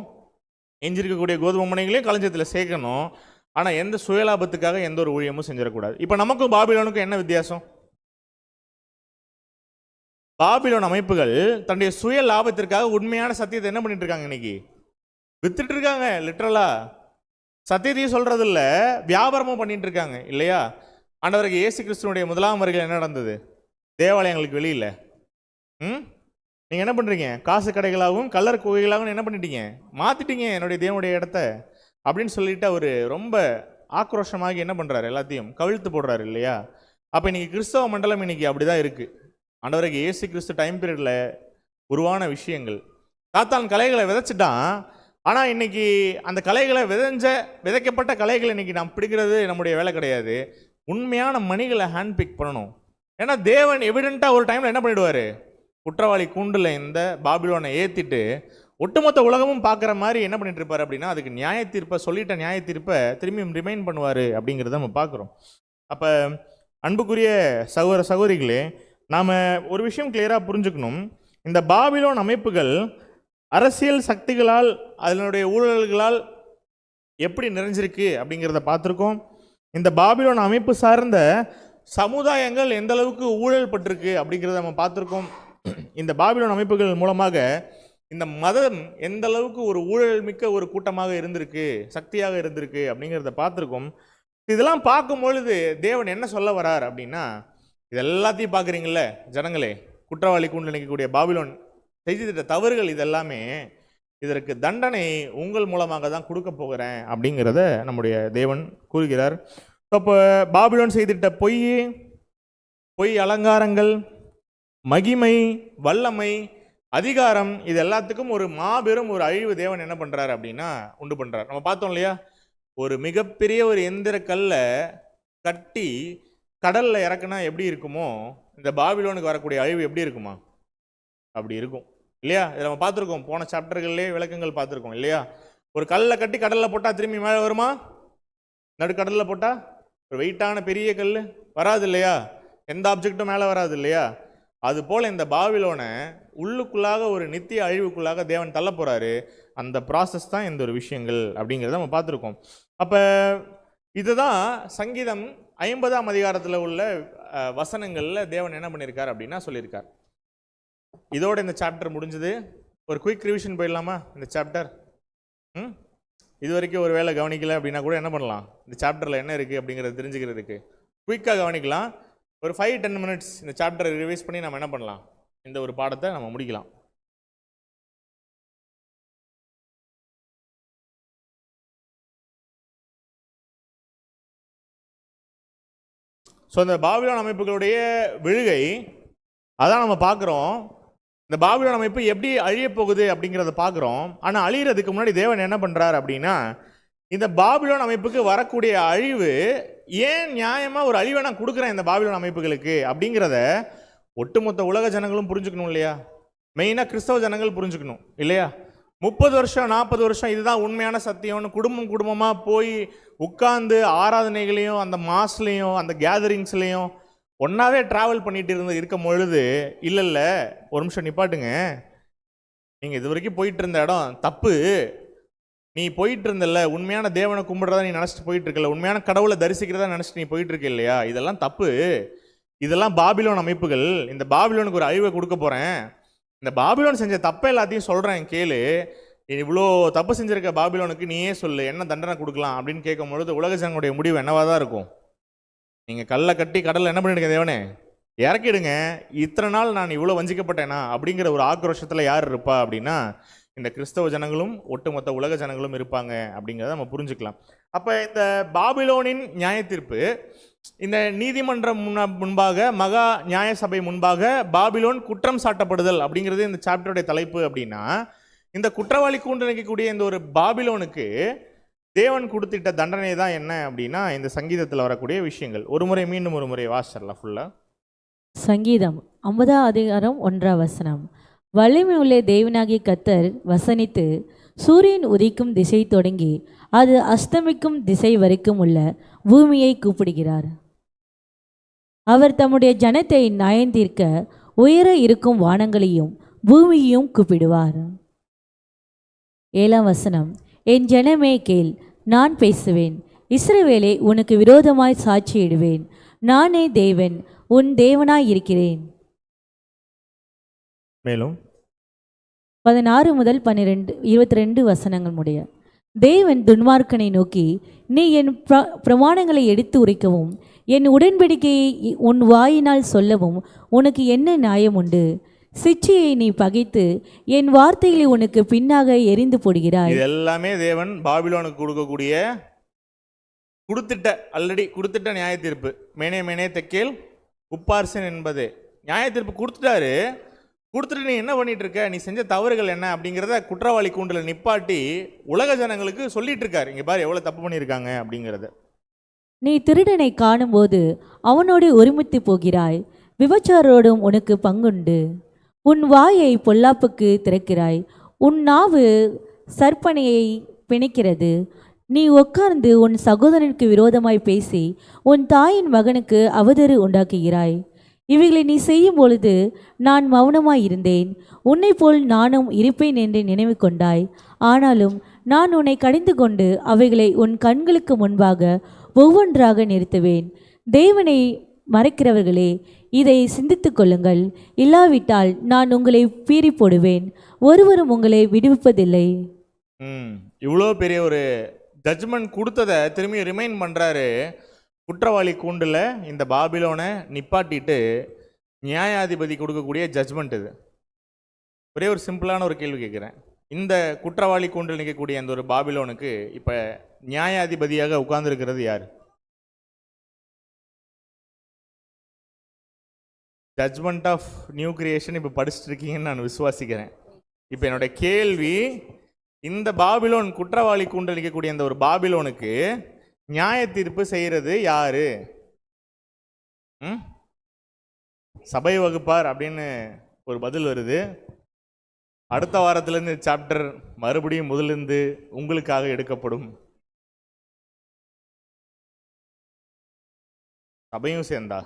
எஞ்சிருக்கக்கூடிய கோதுமை மணிகளையும் களஞ்சியத்தில் சேர்க்கணும். ஆனால் எந்த சுயலாபத்துக்காக எந்த ஒரு ஊழியமும் செஞ்சிடக்கூடாது. இப்போ நமக்கும் பாபிலோனுக்கும் என்ன வித்தியாசம்? பாபிலோன் அமைப்புகள் தன்னுடைய சுய லாபத்திற்காக உண்மையான சத்தியத்தை என்ன பண்ணிட்டு இருக்காங்க? இன்னைக்கு வித்துட்டு இருக்காங்க. லிட்டரலா சத்தியத்தையும் சொல்றது இல்லை, வியாபாரமும் பண்ணிட்டு இருக்காங்க இல்லையா? ஆண்டவருக்கு இயேசு கிறிஸ்துவனுடைய முதலாம் வருகை என்ன நடந்தது? தேவாலயங்களுக்கு வெளியில் நீங்கள் என்ன பண்ணுறீங்க? காசு கடைகளாகவும் கல்லர் கோயிலாகவும் என்ன பண்ணிட்டீங்க? மாற்றிட்டீங்க என்னுடைய தேவனுடைய இடத்த அப்படின்னு சொல்லிட்டு அவர் ரொம்ப ஆக்ரோஷமாகி என்ன பண்ணுறாரு? எல்லாத்தையும் கவிழ்த்து போடுறாரு இல்லையா? அப்போ இன்றைக்கி கிறிஸ்தவ மண்டலம் இன்றைக்கி அப்படி தான் இருக்குது. ஆண்டவருக்கு இயேசு கிறிஸ்து டைம் பீரியடில் உருவான விஷயங்கள். சாத்தான் கலைகளை விதைச்சிட்டான். ஆனால் இன்றைக்கி அந்த கலைகளை விதைக்கப்பட்ட கலைகளை இன்றைக்கி நாம் பிடிக்கிறது நம்முடைய வேலை கிடையாது. உண்மையான மணிகளை ஹேண்ட் பிக் பண்ணணும். ஏன்னா தேவன் எவிடெண்ட்டாக ஒரு டைமில் என்ன பண்ணிவிடுவார்? குற்றவாளி கூண்டில் இந்த பாபிலோனை ஏற்றிட்டு ஒட்டுமொத்த உலகமும் பார்க்குற மாதிரி என்ன பண்ணிட்டு இருப்பார் அப்படின்னா, அதுக்கு நியாய தீர்ப்பை சொல்லிட்ட நியாய தீர்ப்பை திரும்பியும் ரிமைண்ட் பண்ணுவார் அப்படிங்கிறத நம்ம பார்க்குறோம். அப்போ அன்புக்குரிய சகோதர சகோதரிகளே, நாம் ஒரு விஷயம் கிளியராக புரிஞ்சுக்கணும். இந்த பாபிலோன் அமைப்புகள் அரசியல் சக்திகளால் அதனுடைய ஊழல்களால் எப்படி நிறைஞ்சிருக்கு அப்படிங்கிறத பார்த்துருக்கோம். இந்த பாபிலோன் அமைப்பு சார்ந்த சமுதாயங்கள் எந்த அளவுக்கு ஊழல் பட்டிருக்கு அப்படிங்கிறத நம்ம பார்த்துருக்கோம். இந்த பாபிலோன் அமைப்புகள் மூலமாக இந்த மதம் எந்த அளவுக்கு ஒரு ஊழல் மிக்க ஒரு கூட்டமாக இருந்திருக்கு, சக்தியாக இருந்திருக்கு அப்படிங்கிறத பார்த்துருக்கோம். இதெல்லாம் பார்க்கும்பொழுது தேவன் என்ன சொல்ல வரார் அப்படின்னா, இது எல்லாத்தையும் பார்க்குறீங்கள ஜனங்களே, குற்றவாளி கூண்டு நினைக்கக்கூடிய பாபிலோன் செய்திட்ட தவறுகள் இதெல்லாமே, இதற்கு தண்டனை உங்கள் மூலமாக தான் கொடுக்க போகிறேன் அப்படிங்கிறத நம்முடைய தேவன் கூறுகிறார். அப்போ பாபிலோன் செய்திட்ட பொய் அலங்காரங்கள், மகிமை, வல்லமை, அதிகாரம், இது எல்லாத்துக்கும் ஒரு மாபெரும் ஒரு அழிவு தேவன் என்ன பண்ணுறாரு அப்படின்னா உண்டு பண்ணுறார். நம்ம பார்த்தோம் இல்லையா? ஒரு மிகப்பெரிய ஒரு எந்திர கல்லை கட்டி கடலில் இறக்குனா எப்படி இருக்குமோ, இந்த பாபிலோனுக்கு வரக்கூடிய அழிவு எப்படி இருக்குமா? அப்படி இருக்கும் இல்லையா? இதை நம்ம பார்த்துருக்கோம், போன சாப்டர்கள்லேயே விளக்கங்கள் பார்த்துருக்கோம் இல்லையா? ஒரு கல்லை கட்டி கடலில் போட்டால் திரும்பி மேலே வருமா? நடுக்கடலில் போட்டால் ஒரு வெயிட்டான பெரிய கல் வராது இல்லையா, எந்த ஆப்ஜெக்டும் மேலே வராது இல்லையா, அது போல் இந்த பாபிலோனை உள்ளுக்குள்ளாக ஒரு நித்திய அழிவுக்குள்ளாக தேவன் தள்ள போகிறாரு. அந்த ப்ராசஸ் தான் இந்த ஒரு விஷயங்கள் அப்படிங்கிறத நம்ம பார்த்துருக்கோம். அப்போ இதுதான் சங்கீதம் 50ஆம் அதிகாரத்தில் உள்ள வசனங்களில் தேவன் என்ன பண்ணியிருக்கார் அப்படின்னா சொல்லியிருக்கார். இதோட இந்த சாப்டர் முடிஞ்சது. ஒரு குயிக் ரிவிஷன் போயிடலாமா இந்த சாப்டர்? இது வரைக்கும் ஒரு வேளை கவனிக்கல அப்படின்னா கூட என்ன பண்ணலாம், இந்த சாப்டரில் என்ன இருக்குது அப்படிங்கிறத தெரிஞ்சுக்கிறதுக்கு குயிக்காக கவனிக்கலாம். ஒரு 5-10 மினிட்ஸ் இந்த சாப்டரை ரிவைஸ் பண்ணி நம்ம என்ன பண்ணலாம், இந்த ஒரு பாடத்தை நம்ம முடிக்கலாம். ஸோ இந்த பாபிலோன் அமைப்புகளுடைய விழுகை அதான் நம்ம பார்க்குறோம். இந்த பாபிலோன் அமைப்பு எப்படி அழிய போகுது அப்படிங்கிறத பார்க்குறோம். ஆனால் அழிகிறதுக்கு முன்னாடி தேவன் என்ன பண்ணுறார் அப்படின்னா, இந்த பாபிலோன் அமைப்புக்கு வரக்கூடிய அழிவு ஏன் நியாயமாக ஒரு அழிவை நான் கொடுக்குறேன் இந்த பாபிலோன் அமைப்புகளுக்கு அப்படிங்கிறத ஒட்டுமொத்த உலக ஜனங்களும் புரிஞ்சுக்கணும் இல்லையா, மெயினாக கிறிஸ்தவ ஜனங்கள் புரிஞ்சுக்கணும் இல்லையா. 30 வருஷம் 40 வருஷம் இதுதான் உண்மையான சத்தியம்னு குடும்பமாக போய் உட்கார்ந்து ஆராதனைகளையும் அந்த மாஸ்லையும் அந்த கேதரிங்ஸ்லையும் ஒன்றாவே ட்ராவல் பண்ணிட்டு இருக்கும் பொழுது, இல்லை ஒரு நிமிஷம் நிப்பாட்டுங்க, நீங்கள் இது வரைக்கும் போயிட்டு இருந்த இடம் தப்பு, நீ போயிட்டு இருந்தல உண்மையான தேவனை கும்பிட்றதா நீ நினச்சிட்டு போயிட்டு இருக்கல, உண்மையான கடவுளை தரிசிக்கிறதா நினச்சிட்டு நீ போயிட்டு இருக்க இல்லையா, இதெல்லாம் தப்பு, இதெல்லாம் பாபிலோன் அமைப்புகள், இந்த பாபிலோனுக்கு ஒரு அழிவை கொடுக்க போகிறேன், இந்த பாபிலோன் செஞ்ச தப்பை எல்லாத்தையும் சொல்கிறேன் கேளு, இவ்வளோ தப்பு செஞ்சிருக்க பாபிலோனுக்கு நீயே சொல்லு என்ன தண்டனை கொடுக்கலாம் அப்படின்னு கேட்கும் பொழுது உலக ஜனங்களுடைய முடிவு என்னவாக தான் இருக்கும், நீங்கள் கல்லை கட்டி கடலில் என்ன பண்ணிடுங்க தேவனே இறக்கிடுங்க, இத்தனை நாள் நான் இவ்வளோ வஞ்சிக்கப்பட்டேனா அப்படிங்கிற ஒரு ஆக்ரோஷத்தில் யார் இருப்பா அப்படின்னா இந்த கிறிஸ்தவ ஜனங்களும் ஒட்டுமொத்த உலக ஜனங்களும் இருப்பாங்க அப்படிங்கிறத நம்ம புரிஞ்சுக்கலாம். அப்போ இந்த பாபிலோனின் நியாய தீர்ப்பு, இந்த நீதிமன்றம் முன்பாக மகா நியாய சபை முன்பாக பாபிலோன் குற்றம் சாட்டப்படுதல் அப்படிங்கிறது இந்த சாப்டருடைய தலைப்பு. அப்படின்னா இந்த குற்றவாளி கூண்டு நிற்கக்கூடிய இந்த ஒரு பாபிலோனுக்கு தேவன் கொடுத்திட்ட தண்டனை தான் என்ன அப்படின்னா இந்த சங்கீதத்தில் வரக்கூடிய விஷயங்கள். மீண்டும் ஒரு முறை வாசிச்சிடலாம் ஃபுல்லாக. சங்கீதம் 50ஆம் அதிகாரம் 1ஆம் வசனம். வலிமை உள்ள தேவனாகிய கர்த்தர் வசனித்து சூரியன் உதிக்கும் திசை தொடங்கி அது அஸ்தமிக்கும் திசை வரைக்கும் உள்ள பூமியை கூப்பிடுகிறார். அவர் தம்முடைய ஜனத்தை நயந்தீர்க்க உயர இருக்கும் வானங்களையும் பூமியையும் கூப்பிடுவார். 7ஆம் வசனம். என் ஜனமே கேள், நான் பேசுவேன், இஸ்ரவேலே உனக்கு விரோதமாய் சாட்சியிடுவேன், நானே தேவன் உன் தேவனாய் இருக்கிறேன். மேலும் 16 முதல் 22 வசனங்கள் முடிய. தேவன் துன்மார்க்கனை நோக்கி, நீ என் பிரமாணங்களை எடுத்து உரைக்கவும் என் உடன்படிக்கையை உன் வாயினால் சொல்லவும் உனக்கு என்ன நியாயம் உண்டு? சிட்சியை நீ பகைத்து என் வார்த்தைகளை உனக்கு பின்னாக எரிந்து போடுகிறாய். இது எல்லாமே தேவன் பாபிலோனுக்கு கொடுக்கக்கூடிய ஆல்ரெடி கொடுத்துட்ட நியாய தீர்ப்பு. மேனே தெக்கேல் உப்பார்சன் என்பது நியாய தீர்ப்பு கொடுத்துட்டாரு. கொடுத்துட்டு நீ என்ன பண்ணிட்டு இருக்க, நீ செஞ்ச தவறுகள் என்ன அப்படிங்கிறத குற்றவாளி கூண்டில் நிப்பாட்டி உலக ஜனங்களுக்கு சொல்லிட்டு இருக்காரு, இங்கே பாரு எவ்வளோ தப்பு பண்ணியிருக்காங்க அப்படிங்கிறத. நீ திருடனை காணும்போது அவனோடு ஒருமித்து போகிறாய், விபச்சாரோடும் உனக்கு பங்குண்டு. உன் வாயை பொல்லாப்புக்கு திறக்கிறாய், உன் நாவு சற்பனையை பிணைக்கிறது. நீ உட்கார்ந்து உன் சகோதரனுக்கு விரோதமாய் பேசி உன் தாயின் மகனுக்கு அவதறு உண்டாக்குகிறாய். இவைகளை நீ செய்யும் பொழுது நான் மௌனமாய் இருந்தேன், உன்னை போல் நானும் இருப்பேன் என்று நினைவு கொண்டாய். ஆனாலும் நான் உன்னை கடிந்து கொண்டு அவைகளை உன் கண்களுக்கு முன்பாக ஒவ்வொன்றாக நிறுத்துவேன். தேவனை மறைக்கிறவர்களே, இதை சிந்தித்து கொள்ளுங்கள், இல்லாவிட்டால் நான் உங்களை பீறி போடுவேன், ஒருவரும் உங்களை விடுவிப்பதில்லை. இவ்வளோ பெரிய ஒரு ஜட்ஜ்மெண்ட் கொடுத்ததை திரும்பி ரிமைண்ட் பண்ணுறாரு. குற்றவாளி கூண்டில் இந்த பாபிலோனை நிப்பாட்டிட்டு நியாயாதிபதி கொடுக்கக்கூடிய ஜட்ஜ்மெண்ட் இது. ஒரே ஒரு சிம்பிளான ஒரு கேள்வி கேட்குறேன். இந்த குற்றவாளி கூண்டில் நிற்கக்கூடிய அந்த ஒரு பாபிலோனுக்கு இப்போ நியாயாதிபதியாக உட்கார்ந்துருக்கிறது யார்? ஜட்ஜ்மெண்ட் ஆஃப் நியூ கிரியேஷன் இப்போ படிச்சுட்டு இருக்கீங்கன்னு நான் விசுவாசிக்கிறேன். இப்போ என்னோட கேள்வி, இந்த பாபிலோன் குற்றவாளி கூண்டில் நிற்கக்கூடிய அந்த ஒரு பாபிலோனுக்கு நியாய தீர்ப்பு செய்கிறது யாரு? சபை வகுப்பார் அப்படின்னு ஒரு பதில் வருது. அடுத்த வாரத்திலேருந்து சாப்டர் மறுபடியும் முதலிருந்து உங்களுக்காக எடுக்கப்படும். சபையும் சேர்ந்தா?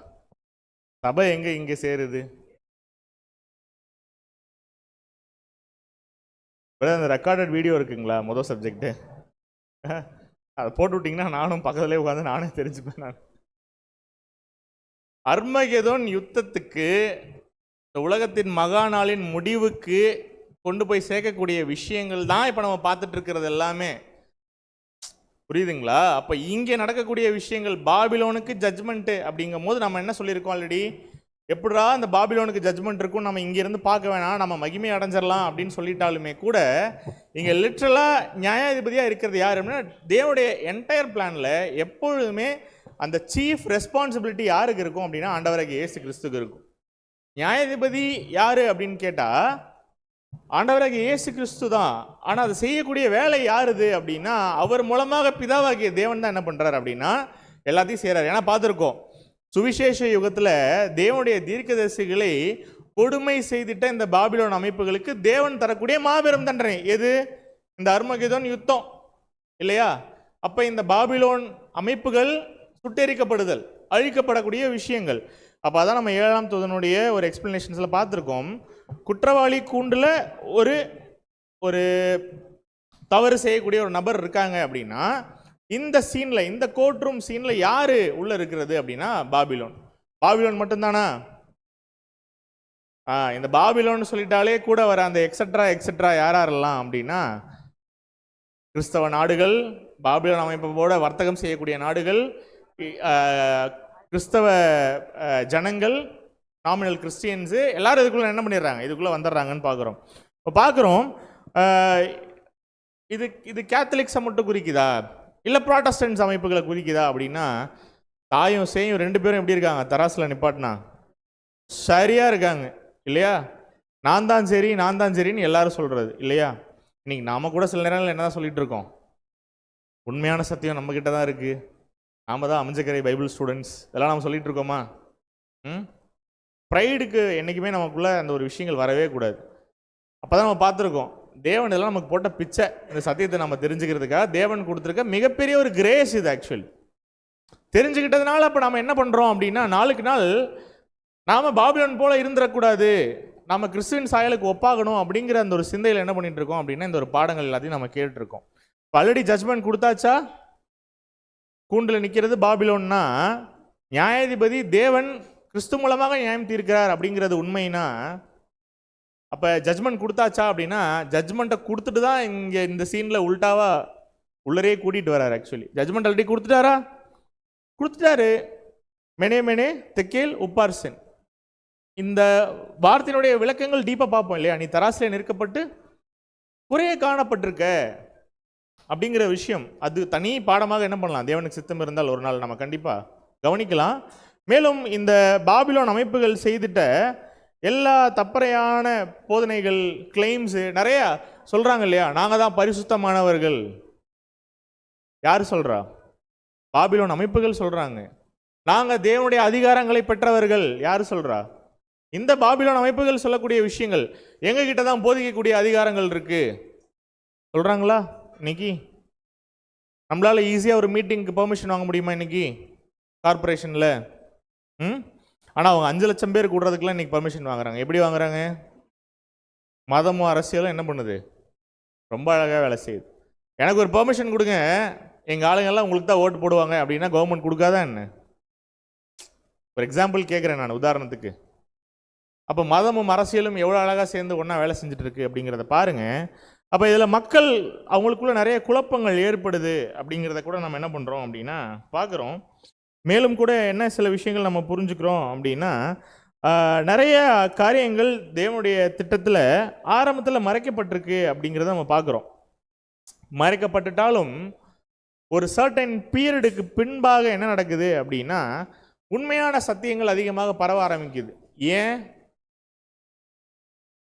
சபை எங்க இங்க சேருது? அந்த ரெக்கார்டட் வீடியோ இருக்குங்களா முதல் சப்ஜெக்ட், அதை போட்டு விட்டிங்கன்னா நானும் பக்கத்துலேயே உட்காந்து நானே தெரிஞ்சுப்பேன். நான் அர்மகெதோன் யுத்தத்துக்கு, இந்த உலகத்தின் மகா நாளின் முடிவுக்கு கொண்டு போய் சேர்க்கக்கூடிய விஷயங்கள் தான் இப்போ நம்ம பார்த்துட்டு இருக்கிறது எல்லாமே. புரியுதுங்களா? அப்போ இங்கே நடக்கக்கூடிய விஷயங்கள் பாபிலோனுக்கு ஜட்ஜ்மெண்ட்டு அப்படிங்கும் போது நம்ம என்ன சொல்லியிருக்கோம் ஆல்ரெடி, எப்படா இந்த பாபிலோனுக்கு ஜட்ஜ்மெண்ட் இருக்கும், நம்ம இங்கேருந்து பார்க்க வேணாம், நம்ம மகிமை அடைஞ்சிடலாம் அப்படின்னு சொல்லிட்டாலுமே கூட இங்கே லிட்ரலாக நியாயாதிபதியாக இருக்கிறது யார் அப்படின்னா தேவனுடைய என்டையர் பிளானில் எப்பொழுதுமே அந்த சீஃப் ரெஸ்பான்சிபிலிட்டி யாருக்கு இருக்கும் அப்படின்னா ஆண்டவராகிய இயேசு கிறிஸ்துக்கு இருக்கும். நியாயாதிபதி யார் அப்படின்னு கேட்டால் ஆண்டவராகிய இயேசு கிறிஸ்து தான். ஆனால் அதை செய்யக்கூடிய வேலை யாருது அப்படின்னா அவர் மூலமாக பிதாவாகிய தேவன் தான் என்ன பண்ணுறாரு அப்படின்னா எல்லாத்தையும் செய்கிறார். ஏன்னா பார்த்துருக்கோம், சுவிசேஷ யுகத்தில் தேவனுடைய தீர்க்கதரிசிகளை கொடுமை செய்துட்ட இந்த பாபிலோன் அமைப்புகளுக்கு தேவன் தரக்கூடிய மாபெரும் தண்டனை எது? இந்த அர்மகெதோன் யுத்தம் இல்லையா? அப்போ இந்த பாபிலோன் அமைப்புகள் சுட்டெரிக்கப்படுதல், அழிக்கப்படக்கூடிய விஷயங்கள். அப்போ அதான் நம்ம 7ஆம் தூதனுடைய ஒரு எக்ஸ்பிளனேஷன்ஸில் பார்த்துருக்கோம். குற்றவாளி கூண்டில் ஒரு ஒரு தவறு செய்யக்கூடிய ஒரு நபர் இருக்காங்க அப்படின்னா இந்த சீனில், இந்த கோர்ட் ரூம் சீனில் யார் உள்ளே இருக்கிறது அப்படின்னா பாபிலோன். பாபிலோன் மட்டும்தானா? இந்த பாபிலோன் சொல்லிட்டாலே கூட வர அந்த எக்ஸட்ரா யாரெல்லாம் அப்படின்னா கிறிஸ்தவ நாடுகள், பாபிலோன் அமைப்போட வர்த்தகம் செய்யக்கூடிய நாடுகள், கிறிஸ்தவ ஜனங்கள், நாமினல் கிறிஸ்டியன்ஸு எல்லாரும் இதுக்குள்ளே என்ன பண்ணிடுறாங்க, இதுக்குள்ளே வந்துடுறாங்கன்னு பார்க்குறோம். இப்போ பார்க்குறோம், இது கேத்தலிக்ஸை மட்டும் குறிக்குதா இல்லை ப்ராட்டஸ்டன்ஸ் அமைப்புகளை குறிக்குதா அப்படின்னா தாயும் சேயும் 2 பேரும் எப்படி இருக்காங்க? தராசில் நிப்பாட்டினா சரியாக இருக்காங்க இல்லையா? நான் தான் சரின்னு எல்லாரும் சொல்கிறது இல்லையா? இன்னைக்கு நாம் கூட சில நேரங்கள் என்ன தான் சொல்லிகிட்டு இருக்கோம், உண்மையான சத்தியம் நம்மக்கிட்ட தான் இருக்குது, நாம் தான் அமைஞ்சக்கரை பைபிள் ஸ்டூடெண்ட்ஸ், இதெல்லாம் நம்ம சொல்லிகிட்டு இருக்கோமா? ப்ரைடுக்கு என்றைக்குமே நமக்குள்ளே அந்த ஒரு விஷயங்கள் வரவே கூடாது. அப்போ தான் நம்ம பார்த்துருக்கோம், தேவன் இதெல்லாம் நமக்கு போட்ட பிச்சை, இந்த சத்தியத்தை நம்ம தெரிஞ்சுக்கிறதுக்காக தேவன் கொடுத்துருக்க மிகப்பெரிய ஒரு கிரேஸ் இது. ஆக்சுவலி தெரிஞ்சுக்கிட்டதுனால அப்போ நம்ம என்ன பண்ணுறோம் அப்படின்னா நாளுக்கு நாள் நாம் பாபிலோன் போல இருந்துடக்கூடாது, நம்ம கிறிஸ்துவின் சாயலுக்கு ஒப்பாகணும் அப்படிங்கிற அந்த ஒரு சிந்தையில் என்ன பண்ணிட்டு இருக்கோம் அப்படின்னா இந்த ஒரு பாடங்கள் எல்லாத்தையும் நம்ம கேட்டுருக்கோம். இப்போ ஆல்ரெடி ஜட்ஜ்மெண்ட் கொடுத்தாச்சா? கூண்டில் நிற்கிறது பாபிலோன்னா நியாயாதிபதி தேவன் கிறிஸ்து மூலமாக நியாயம் தீர்க்கிறார் அப்படிங்கிறது உண்மைனா அப்போ ஜட்ஜ்மெண்ட் கொடுத்தாச்சா அப்படின்னா ஜட்ஜ்மெண்ட்டை கொடுத்துட்டு தான் இங்கே இந்த சீனில் உல்டாவா உள்ளரே கூட்டிகிட்டு வரார். ஆக்சுவலி ஜட்ஜ்மெண்ட் ஆல்ரெடி கொடுத்துட்டாரு. மெனே தெக்கேல் உப்பார்சன், இந்த வார்த்தையினுடைய விளக்கங்கள் டீப்பாக பார்ப்போம் இல்லையா? நீ தராசில் நிற்கப்பட்டு குறைய காணப்பட்டிருக்க அப்படிங்கிற விஷயம் அது தனி பாடமாக என்ன பண்ணலாம், தேவனுக்கு சித்தம் இருந்தால் ஒரு நாள் நம்ம கண்டிப்பாக கவனிக்கலாம். மேலும் இந்த பாபிலோன் அமைப்புகள் செய்துட்ட எல்லா தப்பறையான போதனைகள், கிளைம்ஸு நிறையா சொல்கிறாங்க இல்லையா? நாங்கள் தான் பரிசுத்தமானவர்கள். யார் சொல்கிறா? பாபிலோன் அமைப்புகள் சொல்கிறாங்க. நாங்கள் தேவனுடைய அதிகாரங்களை பெற்றவர்கள். யார் சொல்கிறா? இந்த பாபிலோன் அமைப்புகள் சொல்லக்கூடிய விஷயங்கள். எங்ககிட்ட தான் போதிக்கக்கூடிய அதிகாரங்கள் இருக்குது சொல்கிறாங்களா? இன்னைக்கு நம்மளால் ஈஸியாக ஒரு மீட்டிங்க்கு பெர்மிஷன் வாங்க முடியுமா இன்னைக்கு கார்பரேஷனில்? ஆனால் அவங்க 5 லட்சம் பேர் கூடுறதுக்குலாம் இன்றைக்கி பர்மிஷன் வாங்குறாங்க. எப்படி வாங்குறாங்க? மதமும் அரசியலும் என்ன பண்ணுது? ரொம்ப அழகாக வேலை செய்யுது. எனக்கு ஒரு பெர்மிஷன் கொடுங்க, எங்கள் ஆளுங்கள்லாம் உங்களுக்கு தான் ஓட்டு போடுவாங்க அப்படின்னா கவர்மெண்ட் கொடுக்காதான் என்ன? ஒரு எக்ஸாம்பிள் கேட்குறேன் நான், உதாரணத்துக்கு. அப்போ மதமும் அரசியலும் எவ்வளோ அழகாக சேர்ந்து ஒன்றா வேலை செஞ்சுட்டு இருக்கு அப்படிங்கிறத பாருங்கள். அப்போ இதில் மக்கள் அவங்களுக்குள்ள நிறைய குழப்பங்கள் ஏற்படுது அப்படிங்கிறத கூட நம்ம என்ன பண்ணுறோம் அப்படின்னா பார்க்குறோம். மேலும் கூட என்ன சில விஷயங்கள் நம்ம புரிஞ்சுக்கிறோம் அப்படின்னா நிறைய காரியங்கள் தேவனுடைய திட்டத்தில் ஆரம்பத்தில் மறைக்கப்பட்டிருக்கு அப்படிங்கிறத நம்ம பார்க்குறோம். மறைக்கப்பட்டுட்டாலும் ஒரு சர்டன் பீரியடுக்கு பின்பாக என்ன நடக்குது அப்படின்னா உண்மையான சத்தியங்கள் அதிகமாக பரவ ஆரம்பிக்குது. ஏன்?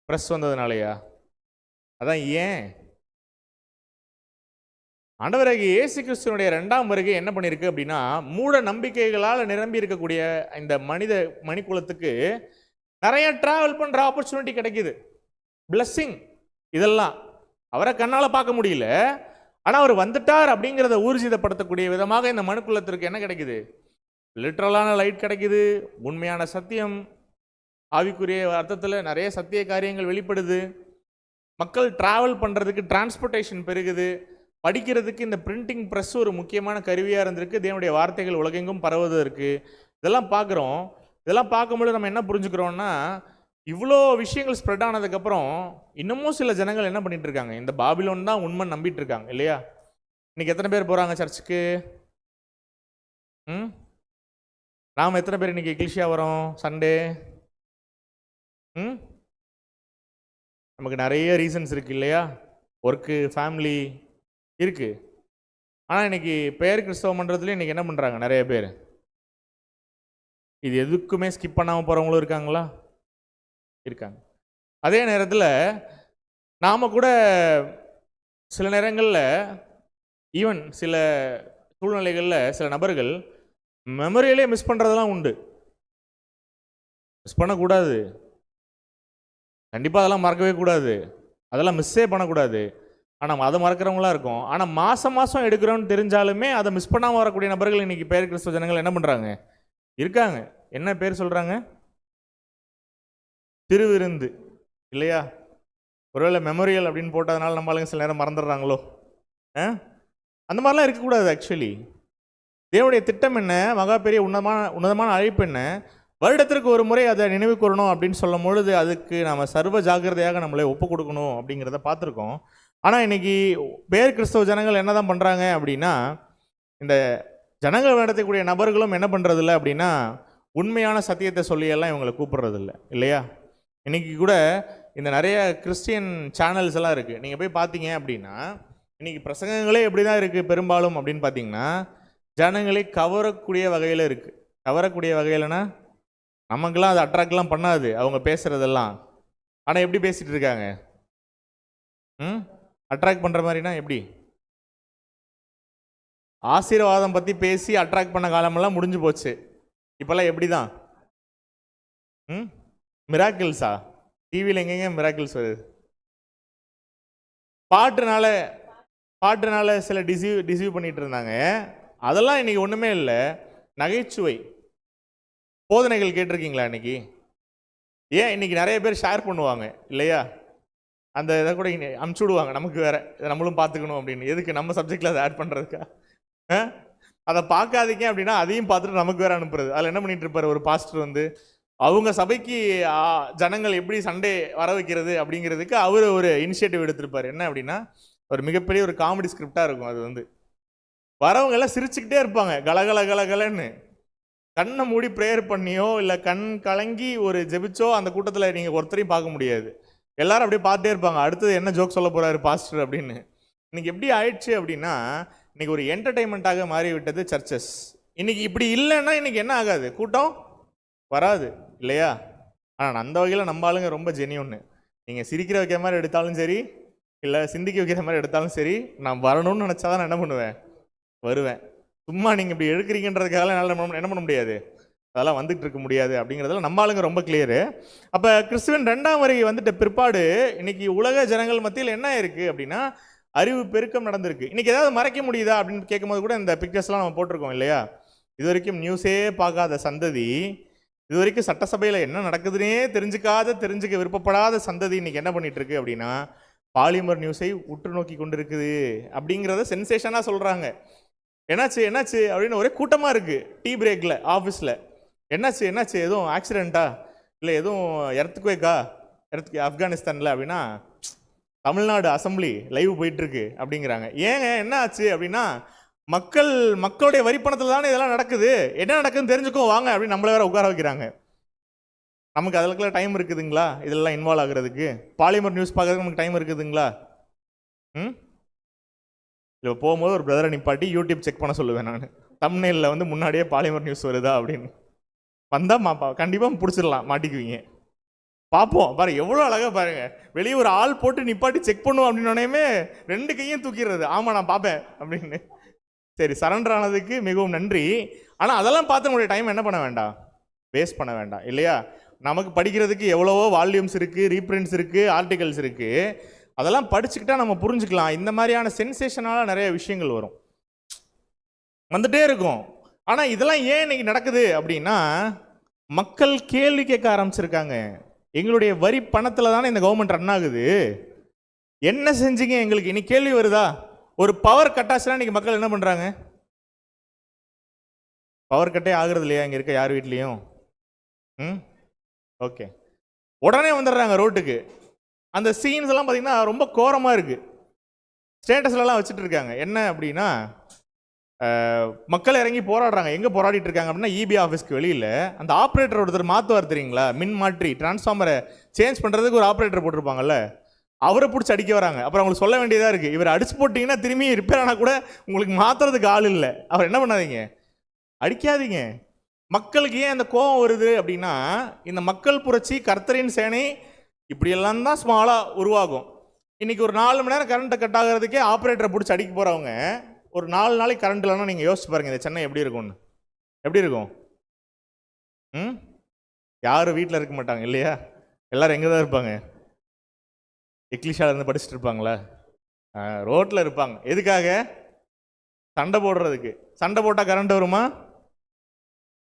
ப்ரெஸ் வந்ததுனாலயா? அதான் ஏன். ஆண்டவராகிய இயேசு கிறிஸ்துவனுடைய 2ஆம் வருகை என்ன பண்ணியிருக்கு அப்படின்னா மூட நம்பிக்கைகளால் நிரம்பி இருக்கக்கூடிய இந்த மனிதகுலத்துக்கு நிறைய ட்ராவல் பண்ணுற ஆப்பர்ச்சுனிட்டி கிடைக்குது. பிளஸ்ஸிங் இதெல்லாம் அவரை கண்ணால் பார்க்க முடியல, ஆனால் அவர் வந்துட்டார் அப்படிங்கிறத ஊர்ஜிதப்படுத்தக்கூடிய விதமாக இந்த மனுக்குலத்திற்கு என்ன கிடைக்குது? லிட்ரலான லைட் கிடைக்குது, உண்மையான சத்தியம், ஆவிக்குரிய அர்த்தத்தில் நிறைய சத்திய காரியங்கள் வெளிப்படுது. மக்கள் ட்ராவல் பண்ணுறதுக்கு டிரான்ஸ்போர்ட்டேஷன் பெருகுது. படிக்கிறதுக்கு இந்த பிரிண்டிங் ப்ரெஸ் ஒரு முக்கியமான கருவியாக இருந்திருக்கு. தேவனுடைய வார்த்தைகள் உலகெங்கும் பரவுவதற்கு. இதெல்லாம் பார்க்குறோம். இதெல்லாம் பார்க்கும்போது நம்ம என்ன புரிஞ்சுக்கிறோன்னா, இவ்வளோ விஷயங்கள் ஸ்ப்ரெட் ஆனதுக்கப்புறம் இன்னமும் சில ஜனங்கள் என்ன பண்ணிட்டு இருக்காங்க, இந்த பாபிலோன் தான் உண்மை நம்பிட்டு இருக்காங்க இல்லையா? இன்னைக்கு எத்தனை பேர் போகிறாங்க சர்ச்சுக்கு? நாம் எத்தனை பேர் இன்னைக்கு எக்லிஷியா வரோம் சண்டே? நமக்கு நிறைய ரீசன்ஸ் இருக்குது இல்லையா? ஒர்க்கு, ஃபேமிலி இருக்குது. ஆனால் இன்றைக்கி பெயர் கிறிஸ்தவ மன்றத்துலேயும் இன்றைக்கி என்ன பண்ணுறாங்க நிறைய பேர்? இது எதுக்குமே ஸ்கிப் பண்ணாமல் போகிறவங்களும் இருக்காங்களா? இருக்காங்க. அதே நேரத்தில் நாம் கூட சில நேரங்களில் ஈவன் சில சூழ்நிலைகளில் சில நபர்கள் மெமரியிலே மிஸ் பண்ணுறதெல்லாம் உண்டு. மிஸ் பண்ணக்கூடாது, கண்டிப்பாக அதெல்லாம் மறக்கவே கூடாது, அதெல்லாம் மிஸ்ஸே பண்ணக்கூடாது. ஆனால் அதை மறக்கிறவங்களாம் இருக்கும். ஆனால் மாதம் எடுக்கிறோன்னு தெரிஞ்சாலுமே அதை மிஸ் பண்ணாமல் வரக்கூடிய நபர்கள் இன்றைக்கி பேர் கிறிஸ்தவ ஜனங்கள் என்ன பண்ணுறாங்க? இருக்காங்க. என்ன பேர் சொல்கிறாங்க? திருவிருந்து இல்லையா? ஒருவேளை மெமோரியல் அப்படின்னு போட்டதுனால நம்மளுங்க சில நேரம் மறந்துடுறாங்களோ? அந்த மாதிரிலாம் இருக்கக்கூடாது. ஆக்சுவலி தேவனுடைய திட்டம் என்ன, மகா பெரிய உன்னதமான அழைப்பு என்ன, வருடத்திற்கு ஒரு முறை அதை நினைவு கூறணும் அப்படின்னு சொல்லும் பொழுது அதுக்கு நம்ம சர்வ ஜாக்கிரதையாக நம்மளை ஒப்பு கொடுக்கணும் அப்படிங்கிறத பார்த்துருக்கோம். ஆனால் இன்றைக்கி பேர் கிறிஸ்தவ ஜனங்கள் என்ன தான் பண்ணுறாங்க அப்படின்னா, இந்த ஜனங்கள் நடத்தக்கூடிய நபர்களும் என்ன பண்ணுறதில்ல அப்படின்னா, உண்மையான சத்தியத்தை சொல்லியெல்லாம் இவங்களை கூப்பிட்றதில்ல இல்லையா? இன்றைக்கி கூட இந்த நிறைய கிறிஸ்டியன் சேனல்ஸ் எல்லாம் இருக்குது. நீங்கள் போய் பார்த்தீங்க அப்படின்னா இன்றைக்கி பிரசங்கங்களே எப்படி தான் இருக்குது பெரும்பாலும் அப்படின்னு பார்த்தீங்கன்னா, ஜனங்களை கவரக்கூடிய வகையில் இருக்குது. கவரக்கூடிய வகையிலனா நமக்கெல்லாம் அது அட்ராக்ட்லாம் பண்ணாது அவங்க பேசுகிறதெல்லாம். ஆனால் எப்படி பேசிகிட்டு இருக்காங்க? அட்ராக்ட் பண்ணுற மாதிரினா எப்படி? ஆசீர்வாதம் பற்றி பேசி அட்ராக்ட் பண்ண காலமெல்லாம் முடிஞ்சு போச்சு. இப்போல்லாம் எப்படி தான்? மிராக்கிள்ஸா? டிவியில் எங்கெங்க மிராக்கிள்ஸ் வருது? பாட்டுனால சில டிசீவ் பண்ணிட்டு இருந்தாங்க. அதெல்லாம் இன்னைக்கு ஒன்றுமே இல்லை. நகைச்சுவை போதனைகள் கேட்டிருக்கீங்களா இன்னைக்கு? ஏன் இன்னைக்கு நிறைய பேர் ஷேர் பண்ணுவாங்க இல்லையா? அந்த இதை கூட அமுச்சு விடுவாங்க நமக்கு வேற, இதை நம்மளும் பார்த்துக்கணும் அப்படின்னு. எதுக்கு நம்ம சப்ஜெக்டில் அதை ஆட் பண்ணுறதுக்கா? அதை பார்க்காதீங்க அப்படின்னா அதையும் பார்த்துட்டு நமக்கு வேற அனுப்புறது. அதில் என்ன பண்ணிட்டு இருப்பார் ஒரு பாஸ்டர் வந்து, அவங்க சபைக்கு ஜனங்கள் எப்படி சண்டே வர வைக்கிறது அப்படிங்கிறதுக்கு அவர் ஒரு இனிஷியேட்டிவ் எடுத்திருப்பார். என்ன அப்படின்னா, ஒரு மிகப்பெரிய ஒரு காமெடி ஸ்கிரிப்டாக இருக்கும். அது வந்து வரவங்க எல்லாம் சிரிச்சுக்கிட்டே இருப்பாங்க, கலகல கலகலன்னு. கண்ணை மூடி ப்ரேயர் பண்ணியோ இல்லை கண் கலங்கி ஒரு ஜெபிச்சோ அந்த கூட்டத்தில் நீங்கள் ஒருத்தரையும் பார்க்க முடியாது. எல்லாரும் அப்படியே பார்த்துட்டே இருப்பாங்க, அடுத்தது என்ன ஜோக் சொல்ல போகிறாரு பாஸ்டர் அப்படின்னு. இன்னைக்கு எப்படி ஆயிடுச்சு அப்படின்னா, இன்னைக்கு ஒரு என்டர்டெயின்மெண்ட்டாக மாறிவிட்டது சர்ச்சஸ். இன்னைக்கு இப்படி இல்லைன்னா இன்னைக்கு என்ன ஆகாது? கூட்டம் வராது இல்லையா? ஆனால் அந்த வகையில் நம்ம ஆளுங்க ரொம்ப ஜெனியூன்னு. நீங்கள் சிரிக்கிற வைக்கிற மாதிரி எடுத்தாலும் சரி, இல்லை சிந்திக்க வைக்கிற மாதிரி எடுத்தாலும் சரி, நான் வரணும்னு நினச்சா தான் நான் என்ன பண்ணுவேன்? வருவேன். சும்மா நீங்கள் இப்படி எடுக்கிறீங்கன்றதுக்காக என்னால் என்ன பண்ண முடியாது, அதெல்லாம் வந்துட்டு இருக்க முடியாது அப்படிங்கிறதுல நம்ம ஆளுங்க ரொம்ப கிளியரு. அப்போ கிறிஸ்துவின் 2ஆம் வருகை வந்துட்ட பிற்பாடு இன்னைக்கு உலக ஜனங்கள் மத்தியில் என்ன இருக்குது அப்படின்னா, அறிவு பெருக்கம் நடந்திருக்கு. இன்னைக்கு ஏதாவது மறைக்க முடியுதா அப்படின்னு கேட்கும்போது கூட இந்த பிக்சர்ஸ்லாம் நம்ம போட்டிருக்கோம் இல்லையா? இது வரைக்கும் நியூஸே பார்க்காத சந்ததி, இது வரைக்கும் சட்டசபையில் என்ன நடக்குதுன்னே தெரிஞ்சுக்க விருப்பப்படாத சந்ததி இன்னைக்கு என்ன பண்ணிட்டு இருக்கு அப்படின்னா, பாலிமர் நியூஸை உற்று நோக்கி கொண்டு இருக்குது அப்படிங்கிறத சென்சேஷனாக சொல்கிறாங்க. என்னாச்சு அப்படின்னு ஒரே கூட்டமாக இருக்குது. டீ பிரேக்கில் ஆஃபீஸில் என்னாச்சு எதுவும் ஆக்சிடெண்ட்டா, இல்லை எதுவும் எர்த்குவேக்கா, ஆப்கானிஸ்தானில் அப்படின்னா, தமிழ்நாடு அசம்பிளி லைவ் போயிட்டுருக்கு அப்படிங்கிறாங்க. ஏங்க என்ன ஆச்சு அப்படின்னா, மக்களுடைய வரிப்பணத்தில் தானே இதெல்லாம் நடக்குது, என்ன நடக்குதுன்னு தெரிஞ்சுக்கோ வாங்க அப்படின்னு நம்மளை வேற உட்கார வைக்கிறாங்க. நமக்கு அதுக்கெல்லாம் டைம் இருக்குதுங்களா இதெல்லாம் இன்வால்வ் ஆகுறதுக்கு? பாலிமர் நியூஸ் பார்க்கறதுக்கு நமக்கு டைம் இருக்குதுங்களா? இல்லை போகும்போது ஒரு பிரதரை நிப்பாட்டி யூடியூப் செக் பண்ண சொல்லுவேன் நான். தம்ப்நெயிலில் வந்து முன்னாடியே பாலிமர் நியூஸ் வருதா அப்படின்னு வந்தால் கண்டிப்பாக பிடிச்சிடலாம், மாட்டிக்குவீங்க. பார்ப்போம் பாரு, எவ்வளோ அழகாக பாருங்க. வெளியே ஒரு ஆள் போட்டு நிப்பாட்டி செக் பண்ணுவோம் அப்படின்னோடனே 2 கையும் தூக்கிடுறது, ஆமாம் நான் பார்ப்பேன் அப்படின்னு. சரி, சரண்டர் ஆனதுக்கு மிகவும் நன்றி. ஆனால் அதெல்லாம் பார்த்து உங்களுடைய டைம் என்ன பண்ண வேண்டாம், வேஸ்ட் பண்ண வேண்டாம் இல்லையா? நமக்கு படிக்கிறதுக்கு எவ்வளவோ வால்யூம்ஸ் இருக்குது, ரீப்ரிண்ட்ஸ் இருக்குது, ஆர்டிகல்ஸ் இருக்குது. அதெல்லாம் படிச்சுக்கிட்டா நம்ம புரிஞ்சுக்கலாம். இந்த மாதிரியான சென்சேஷனால நிறைய விஷயங்கள் வந்துட்டே இருக்கும். ஆனால் இதெல்லாம் ஏன் இன்னைக்கு நடக்குது அப்படின்னா, மக்கள் கேள்வி கேட்க ஆரம்பிச்சிருக்காங்க. எங்களுடைய வரி பணத்தில் தானே இந்த கவர்மெண்ட் ரன் ஆகுது, என்ன செஞ்சீங்க எங்களுக்கு? இன்னைக்கு கேள்வி வருதா? ஒரு பவர் கட்டாச்சுன்னா இன்னைக்கு மக்கள் என்ன பண்ணுறாங்க? பவர் கட்டே ஆகுறது இல்லையா இங்கே இருக்க யார் வீட்லேயும்? ஓகே, உடனே வந்துடுறாங்க ரோட்டுக்கு. அந்த சீன்ஸ் எல்லாம் பார்த்தீங்கன்னா ரொம்ப கோரமாக இருக்குது. ஸ்டேட்டஸ்லலாம் வச்சுட்டு இருக்காங்க. என்ன அப்படின்னா, மக்கள் இறங்கி போராடுறாங்க. எங்கே போராடிட்டு இருக்காங்க அப்படின்னா, இபி ஆஃபீஸ்க்கு வெளியில் அந்த ஆப்ரேட்டர் ஒருத்தர் மாற்றுவார் தெரியுங்களா, மின் மாற்றி டிரான்ஸ்ஃபார்மரை சேஞ்ச் பண்ணுறதுக்கு ஒரு ஆப்ரேட்டர் போட்டிருப்பாங்கல்ல, அவரை பிடிச்சி அடிக்க வராங்க. அப்புறம் அவங்களுக்கு சொல்ல வேண்டியதாக இருக்குது, இவர் அடிச்சு போட்டிங்கன்னா திரும்பி ரிப்பேர் ஆனால் கூட உங்களுக்கு மாற்றுறதுக்கு ஆள் இல்லை, அவர் என்ன பண்ணாதீங்க, அடிக்காதீங்க. மக்களுக்கு ஏன் அந்த கோபம் வருது அப்படின்னா, இந்த மக்கள் புரட்சி, கர்த்தரின் சேனை இப்படியெல்லாம் தான் ஸ்மாலாக உருவாகும். இன்றைக்கி ஒரு 4 மணி நேரம் கரண்ட்டை கட் ஆகிறதுக்கே ஆப்ரேட்டரை பிடிச்சி அடிக்க போகிறவங்க, ஒரு 4 நாளைக்கு கரண்ட் இல்லைன்னா நீங்கள் யோசிச்சு பாருங்கள் இந்த சென்னை எப்படி இருக்கும்னு. எப்படி இருக்கும்? யாரும் வீட்டில் இருக்க மாட்டாங்க இல்லையா? எல்லோரும் எங்கே தான் இருப்பாங்க? இங்கிலீஷாலேருந்து படிச்சுட்டு இருப்பாங்களா? ரோட்டில் இருப்பாங்க. எதுக்காக? சண்டை போடுறதுக்கு. சண்டை போட்டால் கரண்ட் வருமா?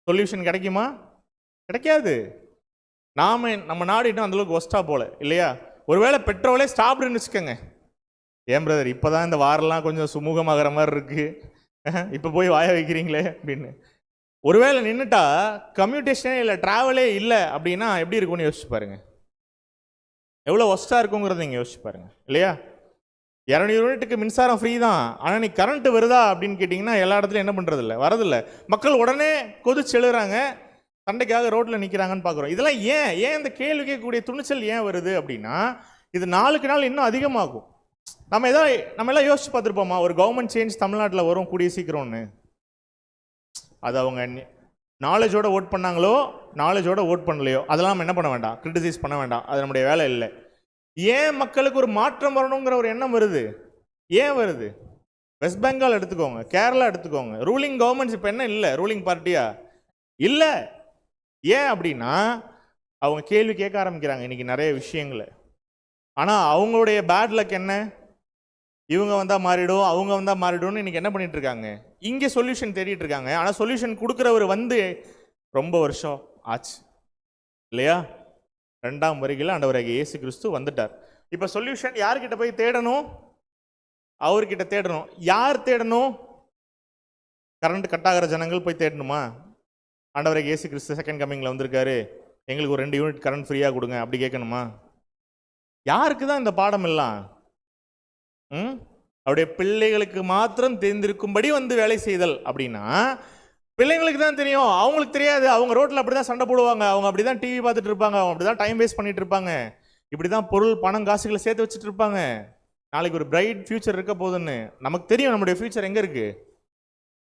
சொல்யூஷன் கிடைக்குமா? கிடைக்காது. நம்ம நாடு இன்னும் அந்தளவுக்கு ஒஸ்ட்டாக போல இல்லையா? ஒருவேளை பெட்ரோலே ஸ்டாப்டுன்னு வச்சுக்கோங்க. ஏன் பிரதர் இப்போ தான் இந்த வாரெல்லாம் கொஞ்சம் சுமூகமாகிற மாதிரி இருக்குது, இப்போ போய் வாய வைக்கிறீங்களே அப்படின்னு. ஒருவேளை நின்றுட்டா கம்யூனிகேஷனே இல்லை, ட்ராவலே இல்லை அப்படின்னா எப்படி இருக்கும்னு யோசிச்சு பாருங்கள். எவ்வளோ ஒஸ்ட்டாக இருக்குங்கிறத நீங்கள் யோசிச்சு பாருங்கள் இல்லையா? 200 யூனிட்டுக்கு மின்சாரம் ஃப்ரீ தான், ஆனால் நீ கரண்ட்டு வருதா அப்படின்னு கேட்டிங்கன்னா எல்லா இடத்துலையும் என்ன பண்ணுறதில்ல, வரதில்லை. மக்கள் உடனே கொதிச்சு எழுறாங்க, சண்டைக்காக ரோட்டில் நிற்கிறாங்கன்னு பார்க்குறோம். இதெல்லாம் ஏன் இந்த கேள்வி கேட்கக்கூடிய துணிச்சல் ஏன் வருது அப்படின்னா, இது நாளுக்கு நாள் இன்னும் அதிகமாகும். நம்ம எல்லாம் யோசிச்சு பார்த்துருப்போமா, ஒரு கவர்மெண்ட் சேஞ்ச் தமிழ்நாட்டில் வரும் கூடிய சீக்கிரம்னு? அது அவங்க நாலேஜோட ஓட் பண்ணாங்களோ நாலேஜோட ஓட் பண்ணலையோ அதெல்லாம் நம்ம என்ன பண்ண வேண்டாம், கிரிட்டிசைஸ் பண்ண வேண்டாம், அது நம்முடைய வேலை இல்லை. ஏன் மக்களுக்கு ஒரு மாற்றம் வரணுங்கிற ஒரு எண்ணம் வருது? ஏன் வருது? வெஸ்ட் பெங்கால் எடுத்துக்கோங்க, கேரளா எடுத்துக்கோங்க, ரூலிங் கவர்மெண்ட்ஸ் இப்போ என்ன இல்லை, ரூலிங் பார்ட்டியா இல்லை. ஏன் அப்படின்னா அவங்க கேள்வி கேட்க ஆரம்பிக்கிறாங்க இன்னைக்கு நிறைய விஷயங்களை. ஆனால் அவங்களுடைய பேட் லக் என்ன, இவங்க வந்தால் மாறிடும், அவங்க வந்தால் மாறிடும்னு இன்னைக்கு என்ன பண்ணிட்டு இருக்காங்க, இங்கே சொல்யூஷன் தேடிட்டு இருக்காங்க. ஆனால் சொல்யூஷன் கொடுக்குறவர் வந்து ரொம்ப வருஷம் ஆச்சு இல்லையா? 2ஆம் வருகையில் ஆண்டவராகிய இயேசு கிறிஸ்து வந்துட்டார். இப்போ சொல்யூஷன் யார்கிட்ட போய் தேடணும்? அவர்கிட்ட தேடணும். யார் தேடணும்? கரண்ட் கட் ஆகிற ஜனங்கள் போய் தேடணுமா? ஆண்டவராகிய இயேசு கிறிஸ்து செகண்ட் கம்மிங்கில் வந்திருக்காரு, எங்களுக்கு ஒரு 2 யூனிட் கரண்ட் ஃப்ரீயாக கொடுங்க அப்படி கேட்கணுமா? யாருக்கு தான் இந்த பாடம் எல்லாம்? அவருடைய பிள்ளைகளுக்கு மாத்திரம் தெரிந்திருக்கும்படி வந்து வேலை செய்தல் அப்படின்னா பிள்ளைங்களுக்கு தான் தெரியும், அவங்களுக்கு தெரியாது. அவங்க ரோட்டில் அப்படி தான் சண்டை போடுவாங்க, அவங்க அப்படி தான் டிவி பார்த்துட்டு இருப்பாங்க, அவங்க அப்படி தான் டைம் வேஸ்ட் பண்ணிட்டு இருப்பாங்க, இப்படி தான் பொருள் பணம் காசுகளை சேர்த்து வச்சுட்டு இருப்பாங்க. நாளைக்கு ஒரு பிரைட் ஃபியூச்சர் இருக்க போகுதுன்னு நமக்கு தெரியும். நம்முடைய ஃபியூச்சர் எங்கே இருக்குது?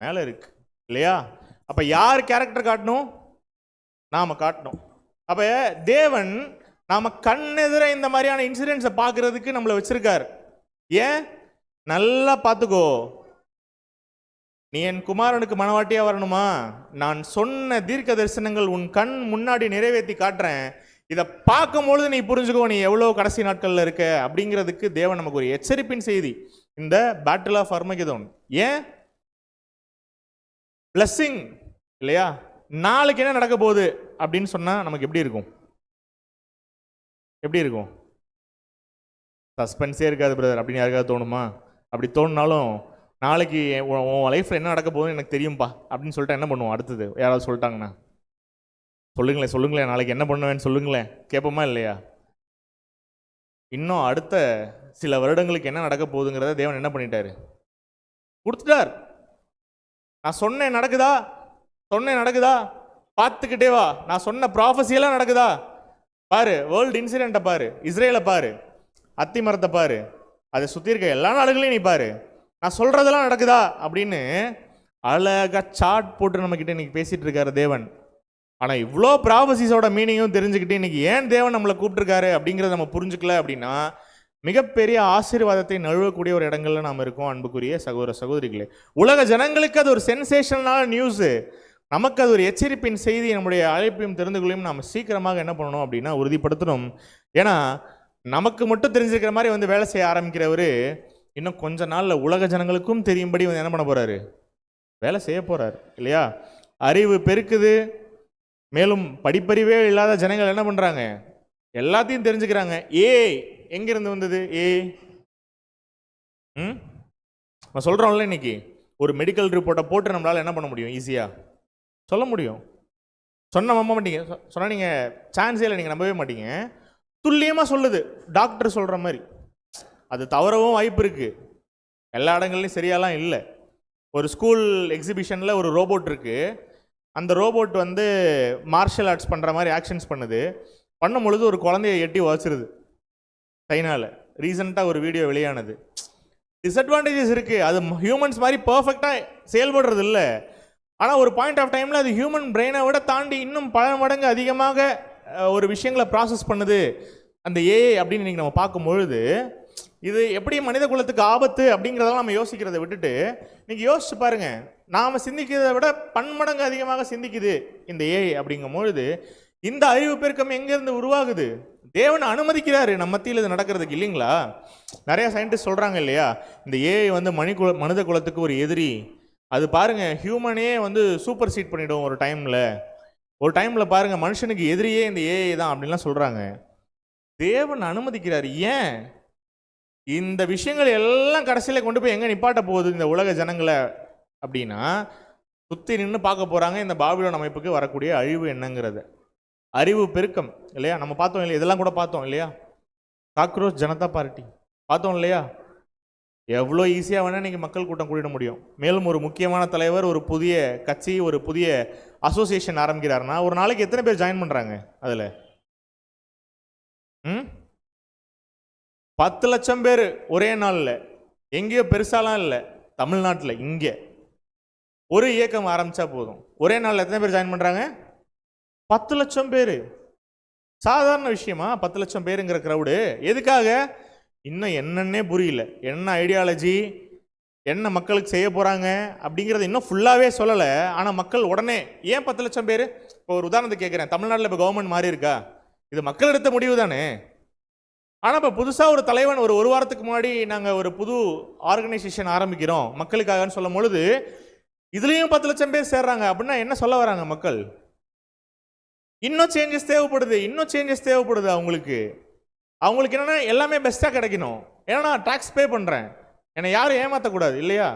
மேலே இருக்கு இல்லையா? அப்போ யார் கேரக்டர் காட்டணும்? நாம் காட்டணும். அப்போ தேவன் நாம் கண்ணெதிர இந்த மாதிரியான இன்சிடென்ட்ஸை பார்க்குறதுக்கு நம்மளை வச்சிருக்கார். ஏன்? நல்லா பார்த்துக்கோ, நீ என் குமாரனுக்கு மனவாட்டியாக வரணுமா, நான் சொன்ன தீர்க்க தரிசனங்கள் உன் கண் முன்னாடி நிறைவேற்றி காட்டுறேன், இதை பார்க்கும்பொழுது நீ புரிஞ்சுக்கோ நீ எவ்வளோ கடைசி நாட்களில் இருக்க அப்படிங்கிறதுக்கு தேவன் நமக்கு ஒரு எச்சரிப்பின் செய்தி இந்த பேட்டில் ஆஃப் அர்மகெதோன். ஏன்? பிளஸ்ஸிங் இல்லையா? நாளைக்கு என்ன நடக்க போகுது அப்படின்னு சொன்னால் நமக்கு எப்படி இருக்கும்? எப்படி இருக்கும்? சஸ்பென்ஸே இருக்காது பிரதர் அப்படின்னு யாருக்காவது தோணுமா? அப்படி தோணுனாலும் நாளைக்கு உன் லைஃப்பில் என்ன நடக்க போகுதுன்னு எனக்கு தெரியும்பா அப்படின்னு சொல்லிட்டு என்ன பண்ணுவோம்? அடுத்தது யாராவது சொல்லிட்டாங்கண்ணா சொல்லுங்களேன் நாளைக்கு என்ன பண்ணுவேன்னு சொல்லுங்களேன், கேட்போமா இல்லையா? இன்னும் அடுத்த சில வருடங்களுக்கு என்ன நடக்க போகுதுங்கிறத தேவன் என்ன பண்ணிட்டாரு? கொடுத்துட்டார். நான் சொன்னேன் நடக்குதா பார்த்துக்கிட்டே வா, நான் சொன்ன ப்ராஃபஸியெல்லாம் நடக்குதா பாரு, வேர்ல்டு இன்சிடென்ட்டை பாரு, இஸ்ரேலை பாரு, அத்தி மரத்தை பாரு, அதை சுற்றி இருக்க எல்லா நாடுகளையும் நீ பாரு, நான் சொல்கிறதெல்லாம் நடக்குதா அப்படின்னு அழகாக சார்ட் போட்டு நம்மக்கிட்ட இன்றைக்கி பேசிகிட்டு இருக்காரு தேவன். ஆனால் இவ்வளோ ப்ராஃபஸிஸோட மீனிங்கும் தெரிஞ்சுக்கிட்டு இன்றைக்கி ஏன் தேவன் நம்மளை கூப்பிட்டுருக்காரு அப்படிங்கிறத நம்ம புரிஞ்சுக்கல அப்படின்னா மிகப்பெரிய ஆசீர்வாதத்தை நழுவக்கூடிய ஒரு இடங்கள்ல நாம் இருக்கோம். அன்புக்குரிய சகோதர சகோதரிகளே, உலக ஜனங்களுக்கு அது ஒரு சென்சேஷனலான நியூஸு, நமக்கு அது ஒரு எச்சரிப்பின் செய்தி. நம்முடைய அழைப்பையும் தெரிந்துகளையும் நாம் சீக்கிரமாக என்ன பண்ணணும் அப்படின்னா உறுதிப்படுத்தணும். ஏன்னா நமக்கு மட்டும் தெரிஞ்சிருக்கிற மாதிரி வந்து வேலை செய்ய ஆரம்பிக்கிறவர் இன்னும் கொஞ்ச நாளில் உலக ஜனங்களுக்கும் தெரியும்படி வந்து என்ன பண்ண போகிறாரு? வேலை செய்ய போகிறார் இல்லையா? அறிவு பெருக்குது. மேலும் படிப்பறிவே இல்லாத ஜனங்கள் என்ன பண்ணுறாங்க? எல்லாத்தையும் தெரிஞ்சுக்கிறாங்க. எங்கிருந்து வந்தது? நம்ம சொல்கிறோம்ல, இன்னைக்கு ஒரு மெடிக்கல் ரிப்போர்ட்டை போட்டு நம்மளால் என்ன பண்ண முடியும்? ஈஸியாக சொல்ல முடியும். சொன்ன நம்ப மாட்டீங்க. சொன்னால் நீங்கள் சான்ஸே இல்லை, நீங்கள் நம்பவே மாட்டீங்க. துல்லியமாக சொல்லுது, டாக்டர் சொல்கிற மாதிரி. அது தவறவும் வாய்ப்பு இருக்குது, எல்லா இடங்கள்லையும் சரியாலாம் இல்லை. ஒரு ஸ்கூல் எக்ஸிபிஷனில் ஒரு ரோபோட் இருக்குது. அந்த ரோபோட் வந்து மார்ஷல் ஆர்ட்ஸ் பண்ணுற மாதிரி ஆக்ஷன்ஸ் பண்ணும் பொழுது ஒரு குழந்தைய எட்டி வச்சிருது சைனாவில். ரீசெண்டாக ஒரு வீடியோ வெளியானது. டிஸ்அட்வான்டேஜஸ் இருக்குது. அது ஹியூமன்ஸ் மாதிரி பர்ஃபெக்டாக செயல்படுறது இல்லை. ஆனால் ஒரு பாயிண்ட் ஆஃப் டைமில் அது ஹியூமன் பிரெயினை விட தாண்டி இன்னும் பல மடங்கு அதிகமாக ஒரு விஷயங்களை ப்ராசஸ் பண்ணுது அந்த ஏஐ அப்படின்னு நீங்கள் நம்ம பார்க்கும்பொழுது, இது எப்படி மனித குலத்துக்கு ஆபத்து அப்படிங்கிறதெல்லாம் நம்ம யோசிக்கிறத விட்டுட்டு நீங்கள் யோசிச்சு பாருங்கள். நாம் சிந்திக்கிறதை விட பன்மடங்கு அதிகமாக சிந்திக்குது இந்த ஏஐ அப்படிங்கும்பொழுது, இந்த அறிவு பெருக்கம் எங்கேருந்து உருவாகுது? தேவன் அனுமதிக்கிறாரு நம்ம மத்தியில் இது நடக்கிறதுக்கு, இல்லைங்களா? நிறையா சயின்டிஸ்ட் சொல்கிறாங்க இல்லையா, இந்த ஏஐ வந்து மனித குலத்துக்கு ஒரு எதிரி. அது பாருங்கள், ஹியூமனே வந்து சூப்பர் சீட் பண்ணிவிடும் ஒரு டைமில் பாருங்கள், மனுஷனுக்கு எதிரியே இந்த ஏஐ தான் அப்படின்லாம் சொல்கிறாங்க. தேவன் அனுமதிக்கிறார். ஏன்? இந்த விஷயங்கள் எல்லாம் கடைசியில் கொண்டு போய் எங்கே நிப்பாட்ட போகுது இந்த உலக ஜனங்களை அப்படின்னா, சுற்றி நின்று பார்க்க போகிறாங்க இந்த பாபிலோன் அமைப்புக்கு வரக்கூடிய அழிவு என்னங்கிறது. அறிவு பெருக்கம் இல்லையா? நம்ம பார்த்தோம் இல்லையா? இதெல்லாம் கூட பார்த்தோம் இல்லையா? காக்ரோச் ஜனதா பார்ட்டி பார்த்தோம் இல்லையா? எவ்வளோ ஈஸியாக வேணால் இன்றைக்கி மக்கள் கூட்டம் கூட்டிட முடியும். மேலும் ஒரு முக்கியமான தலைவர் ஒரு புதிய கட்சி, ஒரு புதிய அசோசியேஷன் ஆரம்பிக்கிறாருன்னா ஒரு நாளைக்கு எத்தனை பேர் ஜாயின் பண்ணுறாங்க? அதில் 10 லட்சம் பேர் ஒரே நாளில். எங்கேயோ பெருசாலாம் இல்லை, தமிழ்நாட்டில் இங்கே ஒரு இயக்கம் ஆரம்பித்தா போதும், ஒரே நாளில் எத்தனை பேர் ஜாயின் பண்ணுறாங்க? 10 லட்சம் பேர். சாதாரண விஷயமா 10 லட்சம் பேருங்கிற க்ரௌடு? எதுக்காக? இன்னும் என்னன்னே புரியல. என்ன ஐடியாலஜி, என்ன மக்களுக்கு செய்ய போகிறாங்க அப்படிங்கிறது இன்னும் ஃபுல்லாகவே சொல்லலை. ஆனால் மக்கள் உடனே ஏன் 10 லட்சம் பேர்? இப்போ ஒரு உதாரணத்துக்கு கேட்குறேன். தமிழ்நாட்டில் இப்போ கவர்மெண்ட் மாறி இருக்கா? இது மக்கள் எடுத்த முடிவு தானே. ஆனால் இப்போ புதுசாக ஒரு தலைவன் ஒரு வாரத்துக்கு முன்னாடி நாங்கள் ஒரு புது ஆர்கனைசேஷன் ஆரம்பிக்கிறோம் மக்களுக்காகன்னு சொல்லும் பொழுது இதுலேயும் 10 லட்சம் பேர் சேர்றாங்க. அப்படின்னா என்ன சொல்ல வராங்க மக்கள்? இன்னும் சேஞ்சஸ் தேவைப்படுது அவங்களுக்கு என்னென்னா எல்லாமே பெஸ்ட்டாக கிடைக்கணும். ஏன்னா நான் டேக்ஸ் பே பண்ணுறேன், என்னை யாரும் ஏமாற்றக்கூடாது இல்லையா?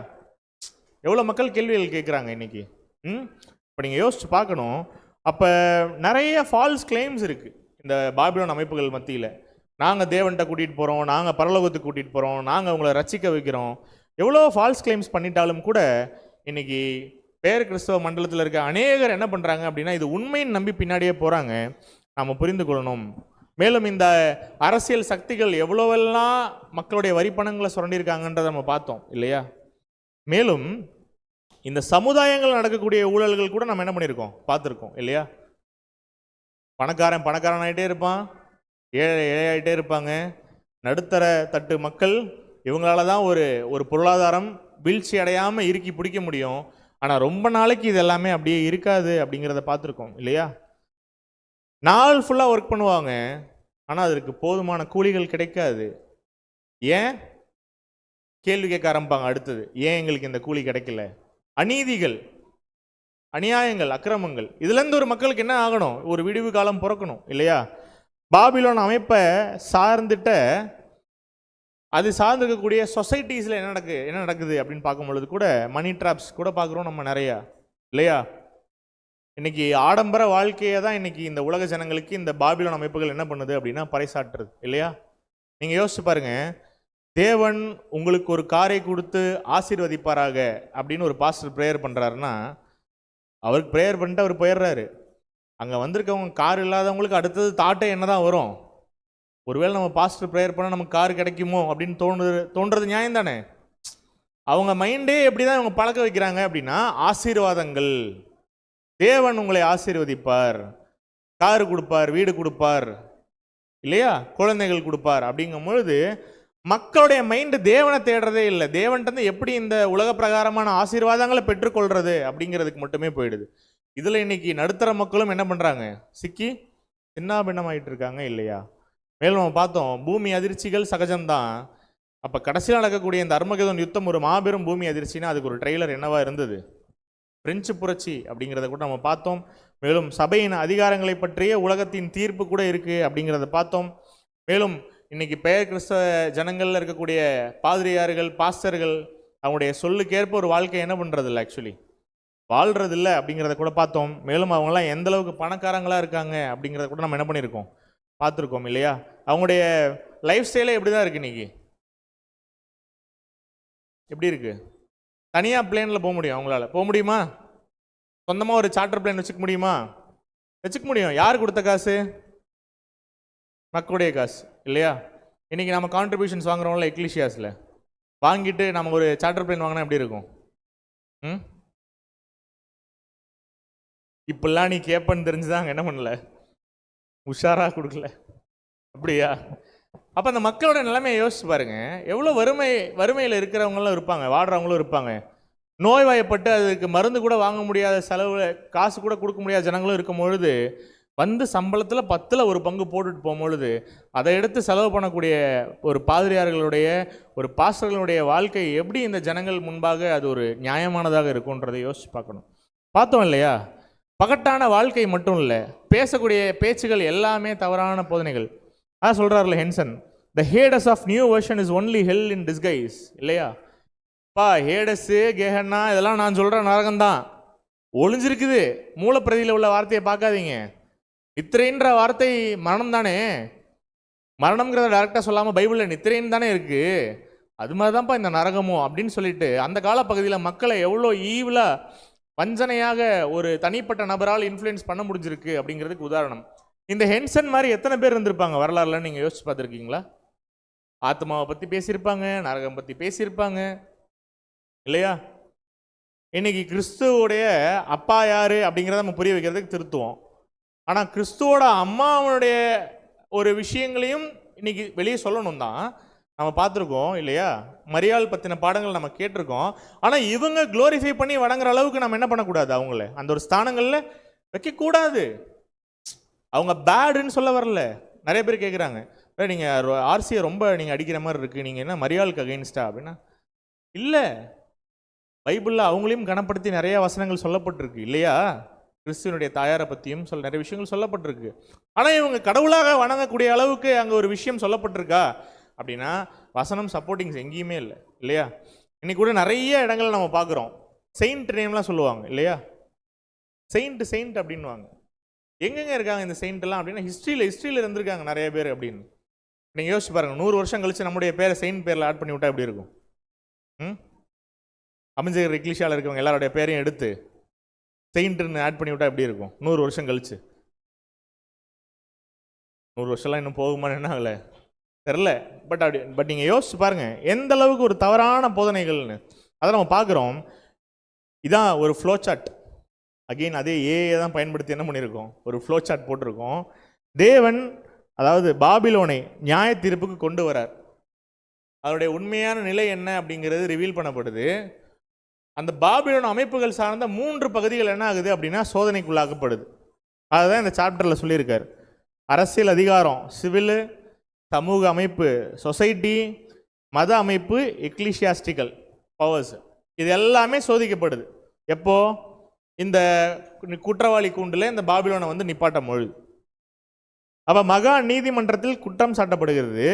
எவ்வளோ மக்கள் கேள்விகள் கேட்குறாங்க இன்றைக்கி. இப்போ நீங்கள் யோசிச்சு பார்க்கணும். அப்போ நிறைய ஃபால்ஸ் கிளைம்ஸ் இருக்குது இந்த பாபிலோன் அமைப்புகள் மத்தியில். நாங்கள் தேவன்கிட்ட கூட்டிகிட்டு போகிறோம், நாங்கள் பரலோகத்துக்கு கூட்டிகிட்டு போகிறோம், நாங்கள் அவங்கள ரட்சிக்க வைக்கிறோம். எவ்வளோ ஃபால்ஸ் கிளைம்ஸ் பண்ணிட்டாலும் கூட இன்றைக்கி பேர் கிறிஸ்தவ மண்டலத்தில் இருக்க அநேகர் என்ன பண்ணுறாங்க அப்படின்னா இது உண்மையின் நம்பி பின்னாடியே போகிறாங்க. நாம் புரிந்து கொள்ளணும். மேலும் இந்த அரசியல் சக்திகள் எவ்வளோவெல்லாம் மக்களுடைய வரிப்பணங்களை சுரண்டியிருக்காங்கன்றதை நம்ம பார்த்தோம் இல்லையா? மேலும் இந்த சமுதாயங்கள் நடக்கக்கூடிய ஊழல்கள் கூட நம்ம என்ன பண்ணியிருக்கோம், பார்த்துருக்கோம் இல்லையா? பணக்காரன் ஆகிட்டே இருப்பான், ஏழை ஆகிட்டே இருப்பாங்க. நடுத்தர தட்டு மக்கள் இவங்களால தான் ஒரு பொருளாதாரம் வீழ்ச்சி அடையாமல் இறுக்கி பிடிக்க முடியும். ஆனால் ரொம்ப நாளைக்கு இது எல்லாமே அப்படியே இருக்காது அப்படிங்கிறத பார்த்துருக்கோம் இல்லையா? நாள் ஃபுல்லாக ஒர்க் பண்ணுவாங்க, ஆனால் அதற்கு போதுமான கூலிகள் கிடைக்காது. ஏன்? கேள்வி கேட்க ஆரம்பிப்பாங்க அடுத்தது, ஏன் எங்களுக்கு இந்த கூலி கிடைக்கல? அநீதிகள், அநியாயங்கள், அக்கிரமங்கள், இதுலேருந்து ஒரு மக்களுக்கு என்ன ஆகணும்? ஒரு விடிவு காலம் பிறக்கணும் இல்லையா? பாபிலோன் அமைப்பை சார்ந்துட்ட அது சார்ந்திருக்கக்கூடிய சொசைட்டிஸில் என்ன நடக்குது அப்படின்னு பார்க்கும்பொழுது கூட மணி ட்ராப்ஸ் கூட பார்க்குறோம் நம்ம நிறையா இல்லையா? இன்றைக்கி ஆடம்பர வாழ்க்கையை தான் இன்றைக்கி இந்த உலக ஜனங்களுக்கு இந்த பாபிலோன் அமைப்புகள் என்ன பண்ணுது அப்படின்னா பறைசாற்றுறது இல்லையா? நீங்கள் யோசிச்சு பாருங்கள், தேவன் உங்களுக்கு ஒரு காரை கொடுத்து ஆசீர்வதிப்பாராக அப்படின்னு ஒரு பாஸ்டர் ப்ரேயர் பண்ணுறாருன்னா அவருக்கு ப்ரேயர் பண்ணிட்டு அவர் போயிடுறாரு. அங்கே வந்திருக்கவங்க கார் இல்லாதவங்களுக்கு அடுத்தது தாட்டே என்ன தான் வரும்? ஒருவேளை நம்ம பாஸ்டர் ப்ரேயர் பண்ணால் நமக்கு கார் கிடைக்குமோ அப்படின்னு தோன்றது நியாயம் தானே? அவங்க மைண்டே எப்படி தான் இவங்க பழக்க வைக்கிறாங்க அப்படின்னா ஆசீர்வாதங்கள், தேவன் உங்களை ஆசீர்வதிப்பார், காரு கொடுப்பார், வீடு கொடுப்பார் இல்லையா, குழந்தைகள் கொடுப்பார் அப்படிங்கும் பொழுது மக்களுடைய மைண்டு தேவனை தேடுறதே இல்லை. தேவன்கிட்ட எப்படி இந்த உலக பிரகாரமான ஆசீர்வாதங்களை பெற்றுக்கொள்றது அப்படிங்கிறதுக்கு மட்டுமே போயிடுது. இதில் இன்னைக்கு நடுத்தர மக்களும் என்ன பண்ணுறாங்க, சிக்கி சின்ன பின்னமாயிட்டு இருக்காங்க இல்லையா? மேலும் நம்ம பார்த்தோம், பூமி அதிர்ச்சிகள் சகஜம்தான். அப்போ கடைசியில் நடக்கக்கூடிய இந்த அர்மகெதோன் யுத்தம் ஒரு மாபெரும் பூமி அதிர்ச்சின்னா அதுக்கு ஒரு ட்ரெய்லர் என்னவா இருந்தது? பிரெஞ்சு புரட்சி அப்படிங்கிறத கூட நம்ம பார்த்தோம். மேலும் சபையின் அதிகாரங்களை பற்றிய உலகத்தின் தீர்ப்பு கூட இருக்குது அப்படிங்கிறத பார்த்தோம். மேலும் இன்னைக்கு பெயர் கிறிஸ்தவ ஜனங்களில் இருக்கக்கூடிய பாதிரியார்கள், பாஸ்டர்கள் அவங்களுடைய சொல்லுக்கேற்ப ஒரு வாழ்க்கை என்ன பண்ணுறதில்ல, ஆக்சுவலி வாழ்கிறதில்ல அப்படிங்கிறத கூட பார்த்தோம். மேலும் அவங்களாம் எந்த அளவுக்கு பணக்காரங்களாக இருக்காங்க அப்படிங்கிறத கூட நம்ம என்ன பண்ணியிருக்கோம், பார்த்துருக்கோம் இல்லையா? அவங்களுடைய லைஃப் ஸ்டைலே எப்படி தான் இருக்குது இன்னைக்கு, எப்படி இருக்குது? தனியாக பிளேனில் போக முடியும், அவங்களால போக முடியுமா? சொந்தமாக ஒரு சார்ட்டர் பிளேன் வச்சுக்க முடியுமா? வச்சுக்க முடியும். யார் கொடுத்த காசு? மக்களுடைய காசு இல்லையா? இன்றைக்கி நம்ம கான்ட்ரிபியூஷன்ஸ் வாங்குறோம்ல எக்லிஷியாஸில், வாங்கிட்டு நம்ம ஒரு சார்ட்டர் பிளேன் வாங்கினா எப்படி இருக்கும்? இப்பெல்லாம் நீ கேட்பன்னு தெரிஞ்சுதான் அங்கே என்ன பண்ணல, உஷாராக கொடுக்கல, அப்படியா? அப்போ அந்த மக்களோட நிலைமையை யோசிச்சு பாருங்க. எவ்வளோ வறுமையில் இருக்கிறவங்களும் இருப்பாங்க, வாடுறவங்களும் இருப்பாங்க, நோய்வாய்ப்பட்டு அதுக்கு மருந்து கூட வாங்க முடியாத, செலவு காசு கூட கொடுக்க முடியாத ஜனங்களும் இருக்கும் பொழுது, வந்து சம்பளத்தில் 10ல் ஒரு பங்கு போட்டுட்டு போகும்பொழுது அதை எடுத்து செலவு பண்ணக்கூடிய ஒரு பாதிரியார்களுடைய, ஒரு பாஸ்டர்களுடைய வாழ்க்கை எப்படி இந்த ஜனங்கள் முன்பாக அது ஒரு நியாயமானதாக இருக்குன்றதை யோசிச்சு பார்க்கணும். பார்த்தோம் இல்லையா? பகட்டான வாழ்க்கை மட்டும் இல்லை, பேசக்கூடிய பேச்சுகள் எல்லாமே தவறான போதனைகள். அதான் சொல்கிறார்ல Henson, the Hades of new version is only hell in disguise, இல்லையா? ஹேடஸு, கெஹன்னா இதெல்லாம் நான் சொல்கிற நரகம்தான் ஒளிஞ்சிருக்குது. மூலப்பிரதியில் உள்ள வார்த்தையை பார்க்காதீங்க. நித்திரைன்ற வார்த்தை மரணம் தானே, மரணம்ங்கிறத டேரெக்டாக சொல்லாமல் பைபிளில் நித்திரைன்னு தானே இருக்குது. அது மாதிரி தான்ப்பா இந்த நரகமும் அப்படின்னு சொல்லிட்டு அந்த காலப்பகுதியில் மக்களை எவ்வளோ ஈவிலாக வஞ்சனையாக ஒரு தனிப்பட்ட நபரால் இன்ஃப்ளூயன்ஸ் பண்ண முடிஞ்சிருக்கு அப்படிங்கிறதுக்கு உதாரணம். இந்த ஹென்சன் மாதிரி எத்தனை பேர் இருந்திருப்பாங்க வரலாறுல, நீங்கள் யோசிச்சு பார்த்துருக்கீங்களா? ஆத்மாவை பற்றி பேசியிருப்பாங்க, நரகம் பற்றி பேசியிருப்பாங்க இல்லையா? இன்னைக்கு கிறிஸ்துவோடைய அப்பா யார் அப்படிங்கிறத நம்ம புரிய வைக்கிறதுக்கு திருத்துவோம். ஆனால் கிறிஸ்துவோட அம்மாவுடைய ஒரு விஷயங்களையும் இன்னைக்கு வெளியே சொல்லணும் தான் நம்ம பார்த்துருக்கோம் இல்லையா? மரியாள் பற்றின பாடங்கள் நம்ம கேட்டிருக்கோம். ஆனால் இவங்க க்ளோரிஃபை பண்ணி வணங்குற அளவுக்கு நம்ம என்ன பண்ணக்கூடாது, அவங்கள அந்த ஒரு ஸ்தானங்களில் வைக்கக்கூடாது. அவங்க பேடுன்னு சொல்ல வரல. நிறைய பேர் கேட்குறாங்க, நீங்கள் ஆர்சியை ரொம்ப நீங்கள் அடிக்கிற மாதிரி இருக்குது, நீங்கள் என்ன மரியாளுக்கு அகைன்ஸ்டா அப்படின்னா, இல்லை, பைபிளில் அவங்களையும் கனப்படுத்தி நிறைய வசனங்கள் சொல்லப்பட்டிருக்கு இல்லையா? கிறிஸ்துவனுடைய தாயாரை பற்றியும் நிறைய விஷயங்கள் சொல்லப்பட்டிருக்கு. ஆனால் இவங்க கடவுளாக வணங்கக்கூடிய அளவுக்கு அங்கே ஒரு விஷயம் சொல்லப்பட்டிருக்கா அப்படின்னா வசனம் சப்போர்ட்டிங்ஸ் எங்கேயுமே இல்லை இல்லையா? இன்னைக்கு கூட நிறைய இடங்கள் நம்ம பார்க்குறோம், செயின்ட் நேம்லாம் சொல்லுவாங்க இல்லையா? செயின்ட் அப்படின்வாங்க. எங்கெங்க இருக்காங்க இந்த செயின்ட்லாம் அப்படின்னா ஹிஸ்ட்ரியில் இருந்திருக்காங்க நிறைய பேர் அப்படின்னு. நீங்கள் யோசிச்சு பாருங்கள், 100 வருஷம் கழிச்சு நம்முடைய பேரை செயின்ட் பேரில் ஆட் பண்ணி விட்டா எப்படி இருக்கும்? அமைஞ்சர் இங்கிலீஷால் இருக்கவங்க எல்லாருடைய பேரையும் எடுத்து செயின்ட்னு ஆட் பண்ணி விட்டா எப்படி இருக்கும் 100 வருஷம் கழிச்சு? 100 வருஷம்லாம் இன்னும் போகுமான்னு என்ன ஆகலை தெரில. பட் நீங்கள் யோசிச்சு பாருங்கள் எந்த அளவுக்கு ஒரு தவறான போதனைகள்னு. அதை நம்ம பார்க்குறோம். இதான் ஒரு ஃப்ளோ சார்ட். அகெயின் அதே ஏஐ தான் பயன்படுத்தி என்ன பண்ணியிருக்கோம், ஒரு ஃப்ளோ சார்ட் போட்டிருக்கோம். தேவன் அதாவது பாபிலோனை நியாய தீர்ப்புக்கு கொண்டு வரார். அதனுடைய உண்மையான நிலை என்ன அப்படிங்கிறது ரிவீல் பண்ணப்படுது. அந்த பாபிலோன் அமைப்புகள் சார்ந்த 3 பகுதிகள் என்ன ஆகுது அப்படின்னா சோதனைக்குள்ளாக்கப்படுது. அதுதான் இந்த சாப்டரில் சொல்லியிருக்கார். அரசியல் அதிகாரம், சிவில், சமூக அமைப்பு, சொசைட்டி, மத அமைப்பு, எக்லிஷியாஸ்டிக்கல் பவர்ஸ், இது எல்லாமே சோதிக்கப்படுது. எப்போ? இந்த குற்றவாளி கூண்டில் இந்த பாபிலோனை வந்து நிப்பாட்டும் பொழுது. அப்போ மகா நீதிமன்றத்தில் குற்றம் சாட்டப்படுகிறது.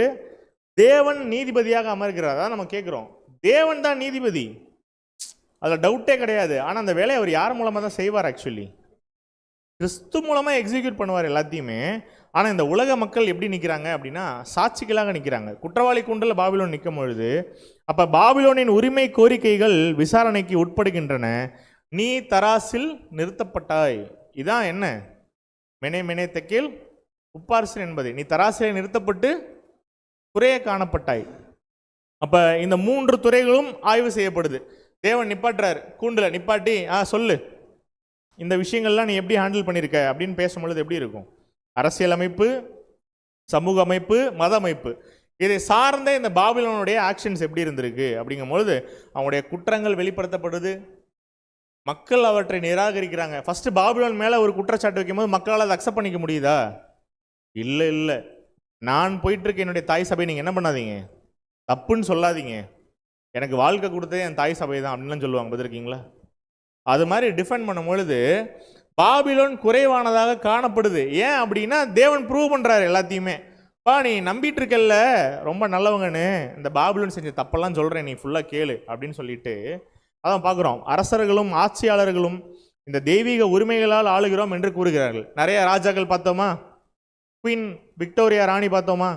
தேவன் நீதிபதியாக அமர்கிறார். அதான் நம்ம கேட்குறோம், தேவன் தான் நீதிபதி, அதில் டவுட்டே கிடையாது. ஆனால் அந்த வேலையை அவர் யார் மூலமாக தான் செய்வார்? ஆக்சுவலி கிறிஸ்து மூலமாக எக்ஸிக்யூட் பண்ணுவார் எல்லாத்தையுமே. ஆனால் இந்த உலக மக்கள் எப்படி நிற்கிறாங்க அப்படின்னா சாட்சிகளாக நிற்கிறாங்க. குற்றவாளி கூண்டில் பாபிலோன் நிற்கும் பொழுது அப்போ பாபிலோனின் உரிமை கோரிக்கைகள் விசாரணைக்கு உட்படுகின்றன. நீ தராசில் நிறுத்தப்பட்டாய். இதான் என்ன? மெனே தெக்கேல் உப்பார்சன் என்பது, நீ தராசிலே நிறுத்தப்பட்டு குறைய காணப்பட்டாய். அப்போ இந்த 3 துறைகளும் ஆய்வு செய்யப்படுது. தேவன் நிப்பாட்டுறார், கூண்டில் நிப்பாட்டி சொல்லு, இந்த விஷயங்கள்லாம் நீ எப்படி ஹேண்டில் பண்ணியிருக்க அப்படின்னு பேசும்பொழுது எப்படி இருக்கும்? அரசியல் அமைப்பு, சமூக அமைப்பு, மத அமைப்பு, இதை சார்ந்த இந்த பாபிலோனுடைய ஆக்ஷன்ஸ் எப்படி இருந்திருக்கு அப்படிங்கும்பொழுது அவங்களுடைய குற்றங்கள் வெளிப்படுத்தப்படுது. மக்கள் அவற்றை நிராகரிக்கிறாங்க. ஃபஸ்ட்டு பாபிலோன் மேலே ஒரு குற்றச்சாட்டு வைக்கும்போது மக்களால் அதை அக்செப்ட் பண்ணிக்க முடியுதா? இல்லை. நான் போயிட்டுருக்க என்னுடைய தாய் சபை நீங்கள் என்ன பண்ணாதீங்க, தப்புன்னு சொல்லாதீங்க, எனக்கு வாழ்க்கை கொடுத்ததே என் தாய் சபை தான் அப்படின்லாம் சொல்லுவாங்க. பார்த்துருக்கீங்களா? அது மாதிரி டிஃபெண்ட் பண்ணும் பொழுது பாபிலோன் குறைவானதாக காணப்படுது. ஏன் அப்படின்னா தேவன் ப்ரூவ் பண்ணுறாரு எல்லாத்தையுமே. நீ நம்பிட்டு இருக்கல்ல ரொம்ப நல்லவங்கன்னு, இந்த பாபிலோன் செஞ்ச தப்பெல்லாம் சொல்கிறேன், நீ ஃபுல்லாக கேளு அப்படின்னு சொல்லிட்டு அதான் பார்க்குறோம். அரசர்களும் ஆட்சியாளர்களும் இந்த தெய்வீக உரிமைகளால் ஆளுகிறோம் என்று கூறுகிறார்கள். நிறைய ராஜாக்கள் பார்த்தோமா, குயின் விக்டோரியா ராணி பார்த்தோமா,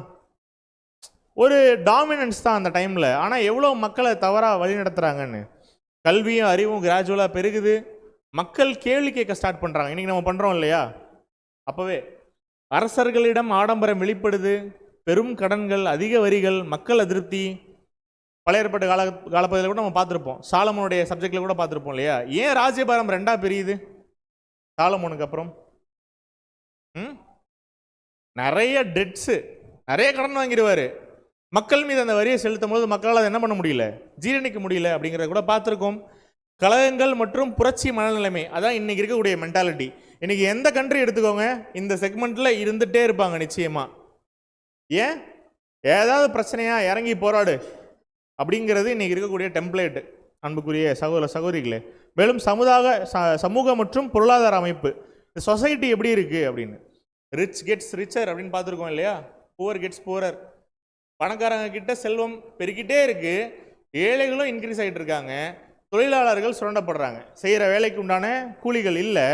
ஒரு டாமினன்ஸ் தான் அந்த டைமில். ஆனால் எவ்வளோ மக்களை தவறாக வழி நடத்துகிறாங்கன்னு. கல்வியும் அறிவும் கிராஜுவலாக பெருகுது, மக்கள் கேள்வி கேட்க ஸ்டார்ட் பண்ணுறாங்க. இன்றைக்கி நம்ம பண்ணுறோம் இல்லையா? அப்போவே அரசர்களிடம் ஆடம்பரம் வெளிப்படுது, பெரும் கடன்கள், அதிக வரிகள், மக்கள் அதிருப்தி. பழைய ஏற்பாட்டு காலப்பகுதியில் கூட நம்ம பார்த்துருப்போம், சாலமோனுடைய சப்ஜெக்டில் கூட பார்த்துருப்போம் இல்லையா? ஏன் ராஜ்யபாரம் ரெண்டாக பிரியுது சாலமோனுக்கு அப்புறம்? நிறைய டெட்ஸு, நிறைய கடன் வாங்கிடுவார். மக்கள் மீது அந்த வரியை செலுத்தும் போது மக்களால் அதை என்ன பண்ண முடியல, ஜீரணிக்க முடியல அப்படிங்கிறத கூட பார்த்துருக்கோம். கலகங்கள் மற்றும் புரட்சி மனநிலைமை, அதான் இன்னைக்கு இருக்கக்கூடிய மென்டாலிட்டி. இன்னைக்கு எந்த கண்ட்ரி எடுத்துக்கோங்க, இந்த செக்மெண்ட்ல இருந்துகிட்டே இருப்பாங்க நிச்சயமா. ஏன்? ஏதாவது பிரச்சனையா இறங்கி போராடு அப்படிங்கிறது இன்னைக்கு இருக்கக்கூடிய டெம்ப்ளேட். அன்புக்குரிய சகோதர சகோதரிகளே, மேலும் சமூக மற்றும் பொருளாதார அமைப்பு, இந்த சொசைட்டி எப்படி இருக்கு அப்படின்னு. ரிச் கெட்ஸ் ரிச்சர் அப்படின்னு பார்த்துருக்கோம் இல்லையா? Poor gets poorer. பணக்காரங்க கிட்ட செல்வம் பெருக்கிட்டே இருக்கு, ஏழைகளும் இன்க்ரீஸ் ஆகிட்டு இருக்காங்க, தொழிலாளர்கள் சுரண்டப்படுறாங்க, செய்கிற வேலைக்கு உண்டான கூலிகள் இல்லை.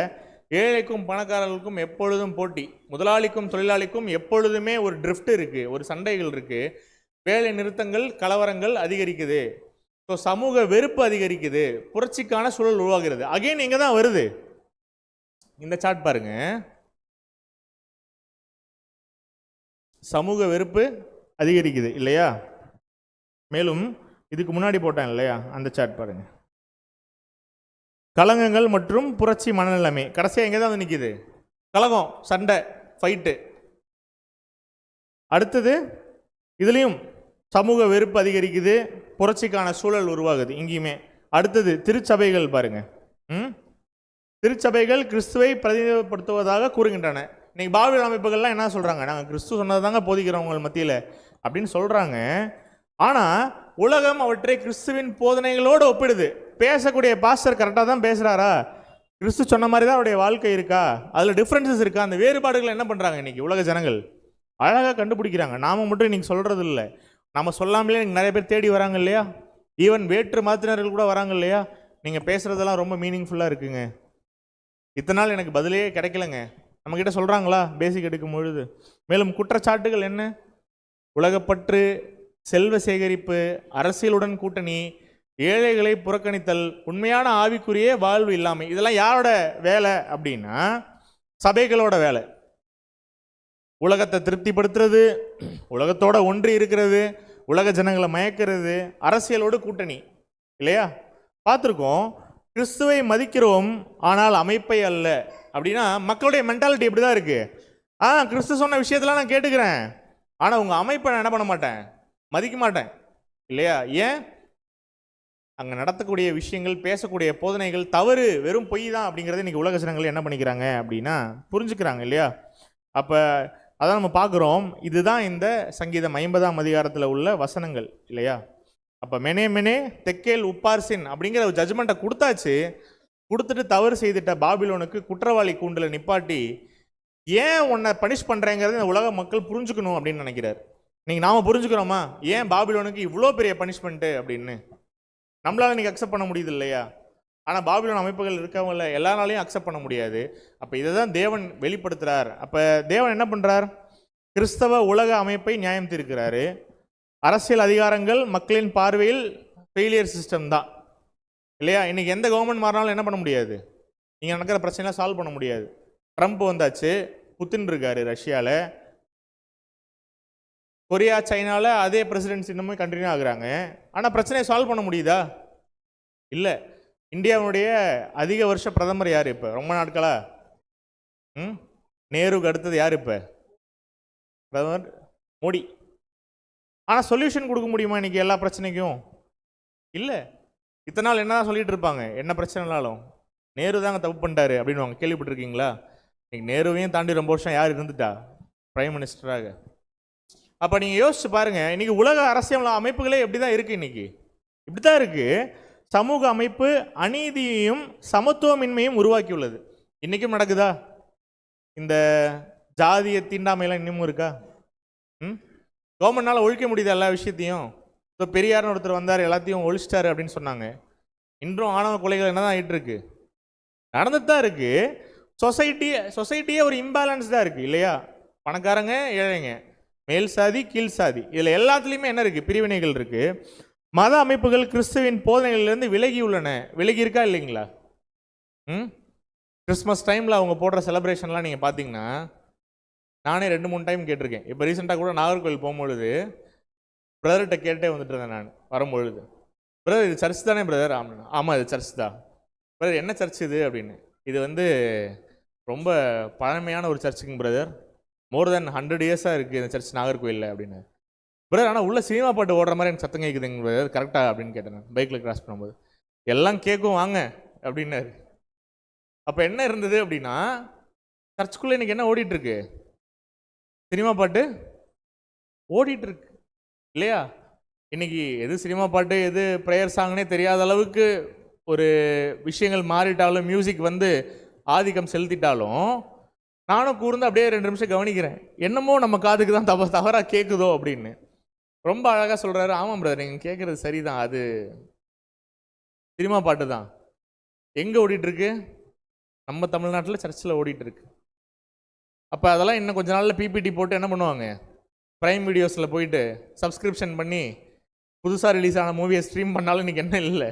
ஏழைக்கும் பணக்காரர்களுக்கும் எப்பொழுதும் போட்டி, முதலாளிக்கும் தொழிலாளிக்கும் எப்பொழுதுமே ஒரு ட்ரிஃப்ட் இருக்குது, ஒரு சண்டைகள் இருக்குது, வேலை நிறுத்தங்கள், கலவரங்கள் அதிகரிக்குது. ஸோ சமூக வெறுப்பு அதிகரிக்குது, புரட்சிக்கான சூழல் உருவாகிறது. அகைன் இங்கே தான் வருது இந்த சார்ட் பாருங்க. சமூக வெறுப்பு அதிகரிக்குது இல்லையா? மேலும் இதுக்கு முன்னாடி போட்டேன் இல்லையா, அந்த சார்ட் பாருங்க. கலங்கங்கள் மற்றும் புரட்சி மனநிலைமை கடைசியாக எங்கே தான் வந்து நிற்கிது? கலகம், சண்டை, ஃபைட்டு. அடுத்தது இதுலேயும் சமூக வெறுப்பு அதிகரிக்குது, புரட்சிக்கான சூழல் உருவாகுது இங்கேயுமே. அடுத்தது திருச்சபைகள் பாருங்க. திருச்சபைகள் கிறிஸ்துவை பிரதிநிதிப்படுத்துவதாக கூறுகின்றன. இன்னைக்கு பாபிலோன் அமைப்புகள்லாம் என்ன சொல்கிறாங்க, நாங்கள் கிறிஸ்து சொன்னது தாங்க போதிக்கிறவங்க மத்தியில் அப்படின்னு சொல்கிறாங்க. ஆனால் உலகம் அவற்றை கிறிஸ்துவின் போதனைகளோடு ஒப்பிடுது. பேசக்கூடிய பாஸ்டர் கரெக்டாக தான் பேசுகிறாரா, கிறிஸ்து சொன்ன மாதிரி தான் அவருடைய வாழ்க்கை இருக்கா, அதில் டிஃப்ரென்சஸ் இருக்கா, அந்த வேறுபாடுகள் என்ன பண்ணுறாங்க இன்றைக்கி உலக ஜனங்கள் அழகாக கண்டுபிடிக்கிறாங்க. நாம் மட்டும் இன்றைக்கி சொல்கிறது இல்லை, நம்ம சொல்லாமலே எனக்கு நிறைய பேர் தேடி வராங்க இல்லையா? ஈவன் வேற்று மாத்தினர்கள் கூட வராங்க இல்லையா? நீங்கள் பேசுகிறதெல்லாம் ரொம்ப மீனிங்ஃபுல்லாக இருக்குங்க, இத்தனை நாள் எனக்கு பதிலே கிடைக்கலங்க, நம்மக்கிட்ட சொல்கிறாங்களா பேசிக் எடுக்கும் பொழுது. மேலும் குற்றச்சாட்டுகள் என்ன? உலகப்பற்று, செல்வ சேகரிப்பு, அரசியலுடன் கூட்டணி, ஏழைகளை புறக்கணித்தல், உண்மையான ஆவிக்குரிய வாழ்வு இல்லாமை. இதெல்லாம் யாரோட வேலை அப்படின்னா சபைகளோட வேலை. உலகத்தை திருப்திப்படுத்துறது, உலகத்தோட ஒன்றி இருக்கிறது, உலக ஜனங்களை மயக்கிறது, அரசியலோடு கூட்டணி இல்லையா? பார்த்துருக்கோம். கிறிஸ்துவை மதிக்கிறோம் ஆனால் அமைப்பை அல்ல அப்படின்னா மக்களுடைய மென்டாலிட்டி எப்படி தான் இருக்குது. கிறிஸ்து சொன்ன விஷயத்தெல்லாம் நான் கேட்டுக்கிறேன், ஆனால் உங்கள் அமைப்பை நான் என்ன பண்ண மாட்டேன், மதிக்க மாட்டேன் இல்லையா? ஏன்? அங்கே நடத்தக்கூடிய விஷயங்கள், பேசக்கூடிய போதனைகள் தவறு, வெறும் பொய் தான் அப்படிங்கிறது இன்றைக்கி உலக ஜனங்கள் என்ன பண்ணிக்கிறாங்க அப்படின்னா புரிஞ்சுக்கிறாங்க இல்லையா? அப்போ அதான் நம்ம பார்க்குறோம். இதுதான் இந்த சங்கீதம் 50ஆம் அதிகாரத்தில் உள்ள வசனங்கள் இல்லையா? அப்போ மெனே தெக்கேல் உப்பார்சின் அப்படிங்கிற ஒரு ஜட்ஜ்மெண்ட்டை கொடுத்தாச்சு. கொடுத்துட்டு தவறு செய்துட்ட பாபிலோனுக்கு குற்றவாளி கூண்டில் நிப்பாட்டி ஏன் உன்னை பனிஷ் பண்ணுறேங்கிறது இந்த உலக மக்கள் புரிஞ்சுக்கணும் அப்படின்னு நினைக்கிறார். நீங்கள் நாம் புரிஞ்சுக்கிறோமா ஏன் பாபிலோனுக்கு இவ்வளோ பெரிய பனிஷ்மெண்ட்டு அப்படின்னு? நம்மளால் இன்றைக்கி அக்செப்ட் பண்ண முடியுது இல்லையா? ஆனால் பாபிலோன் அமைப்புகள் இருக்கவங்கள எல்லாராலையும் அக்செப்ட் பண்ண முடியாது. அப்போ இதை தான் தேவன் வெளிப்படுத்துகிறார். அப்போ தேவன் என்ன பண்ணுறார்? கிறிஸ்தவ உலக அமைப்பை நியாயம் தீர்க்கிறாரு. அரசியல் அதிகாரங்கள் மக்களின் பார்வையில் ஃபெயிலியர் சிஸ்டம் தான் இல்லையா? இன்றைக்கி எந்த கவர்மெண்ட் மாறினாலும் என்ன பண்ண முடியாது, இங்கே நடக்கிற பிரச்சனைலாம் சால்வ் பண்ண முடியாது. ட்ரம்ப் வந்தாச்சு, புத்தின் இருக்காரு ரஷ்யாவில், கொரியா, சைனாவில் அதே பிரசிடென்ட்ஸ் இன்னமும் கண்டினியூ ஆகுறாங்க. ஆனால் பிரச்சனையை சால்வ் பண்ண முடியுதா? இல்லை. இந்தியாவுடைய அதிக வருஷ பிரதமர் யார் இப்போ ரொம்ப நாட்களா? நேருவுக்கு அடுத்தது யார் இப்போ? பிரதமர் மோடி. ஆனால் சொல்யூஷன் கொடுக்க முடியுமா இன்றைக்கி எல்லா பிரச்சனைக்கும்? இல்லை. இத்தனை நாள் என்ன தான் சொல்லிகிட்டு இருப்பாங்க, என்ன பிரச்சனைனாலும் நேரு தாங்க தப்பு பண்ணிட்டாரு அப்படின்னு கேள்விப்பட்டிருக்கீங்களா? இன்னைக்கு நேருவையும் தாண்டி ரொம்ப வருஷம் யார் இருந்துட்டா பிரைம் மினிஸ்டராக? அப்போ நீங்கள் யோசிச்சு பாருங்கள், இன்றைக்கி உலக அரசியல் அமைப்புகளே எப்படி தான் இருக்குது, இன்றைக்கி இப்படி தான் இருக்குது. சமூக அமைப்பு அநீதியையும் சமத்துவமின்மையும் உருவாக்கியுள்ளது. இன்றைக்கும் நடக்குதா? இந்த ஜாதிய தீண்டாமையெல்லாம் இன்னமும் இருக்கா? கவர்மெண்ட்னால ஒழிக்க முடியுது எல்லா விஷயத்தையும். இப்போ பெரியார்னு ஒருத்தர் வந்தார், எல்லாத்தையும் ஒழிச்சிட்டாரு அப்படின்னு சொன்னாங்க. இன்றும் ஆணவ கொலைகள் என்ன தான் ஆகிட்டு இருக்கு, நடந்துட்டு தான் இருக்கு. சொசைட்டியே ஒரு இம்பேலன்ஸ் தான் இருக்குது இல்லையா? பணக்காரங்க ஏழைங்க, மேல் சாதி கீழ் சாதி, இதில் எல்லாத்துலேயுமே என்ன இருக்குது? பிரிவினைகள் இருக்குது. மத அமைப்புகள் கிறிஸ்துவின் போதனைகளிலிருந்து விலகி உள்ளன. விலகி இருக்கா இல்லைங்களா? கிறிஸ்மஸ் டைமில் அவங்க போடுற செலிப்ரேஷன்லாம் நீங்கள் பார்த்தீங்கன்னா, நானே 2-3 டைம் கேட்டிருக்கேன். இப்போ ரீசெண்டாக கூட நாகர்கோவில் போகும்பொழுது பிரதர்கிட்ட கேட்டே வந்துட்டு இருந்தேன் நான் வரும்பொழுது. பிரதர், இது சர்ச் தானே பிரதர்? ஆமாம் இது சர்ச் தான். பிரதர், என்ன சர்ச் இது அப்படின்னு. இது வந்து ரொம்ப பழமையான ஒரு சர்ச்சுங்க பிரதர், மோர் தென் 100 இயர்ஸாக இருக்குது இந்த சர்ச் நாகர்கோவிலில் அப்படின்னு. பிரதர், ஆனால் உள்ள சினிமா பாட்டு ஓடுற மாதிரி எனக்கு சத்தம் கேட்குதுங்க பிரதர், கரெக்டாக அப்படின்னு கேட்டேன் நான் பைக்கில் கிராஸ் பண்ணும்போது. எல்லாம் கேட்கும் வாங்க அப்படின்னாரு. அப்போ என்ன இருந்தது அப்படின்னா, சர்ச்சுக்குள்ளே இன்றைக்கி என்ன ஓடிட்டுருக்கு? சினிமா பாட்டு ஓடிட்டுருக்கு இல்லையா? இன்றைக்கி எது சினிமா பாட்டு எது ப்ரேயர் சாங்னே தெரியாத அளவுக்கு ஒரு விஷயங்கள் மாறிட்டாலும், மியூசிக் வந்து ஆதிக்கம் செலுத்திட்டாலும், நானும் கூர்ந்து அப்படியே 2 நிமிஷம் கவனிக்கிறேன். என்னமோ நம்ம காதுக்கு தான் தவறாக கேட்குதோ அப்படின்னு. ரொம்ப அழகாக சொல்கிறாரு. ஆமாம் பிரதர், நீங்கள் கேட்குறது சரிதான், அது சினிமா பாட்டு தான். எங்கே ஓடிட்டுருக்கு? நம்ம தமிழ்நாட்டில் சர்ச்சில் ஓடிட்டுருக்கு. அப்போ அதெல்லாம் இன்னும் கொஞ்ச நாளில் பிபிடி போட்டு என்ன பண்ணுவாங்க, ப்ரைம் வீடியோஸில் போயிட்டு சப்ஸ்கிரிப்ஷன் பண்ணி புதுசாக ரிலீஸ் ஆன மூவியை ஸ்ட்ரீம் பண்ணாலும் இன்றைக்கி என்ன இல்லை,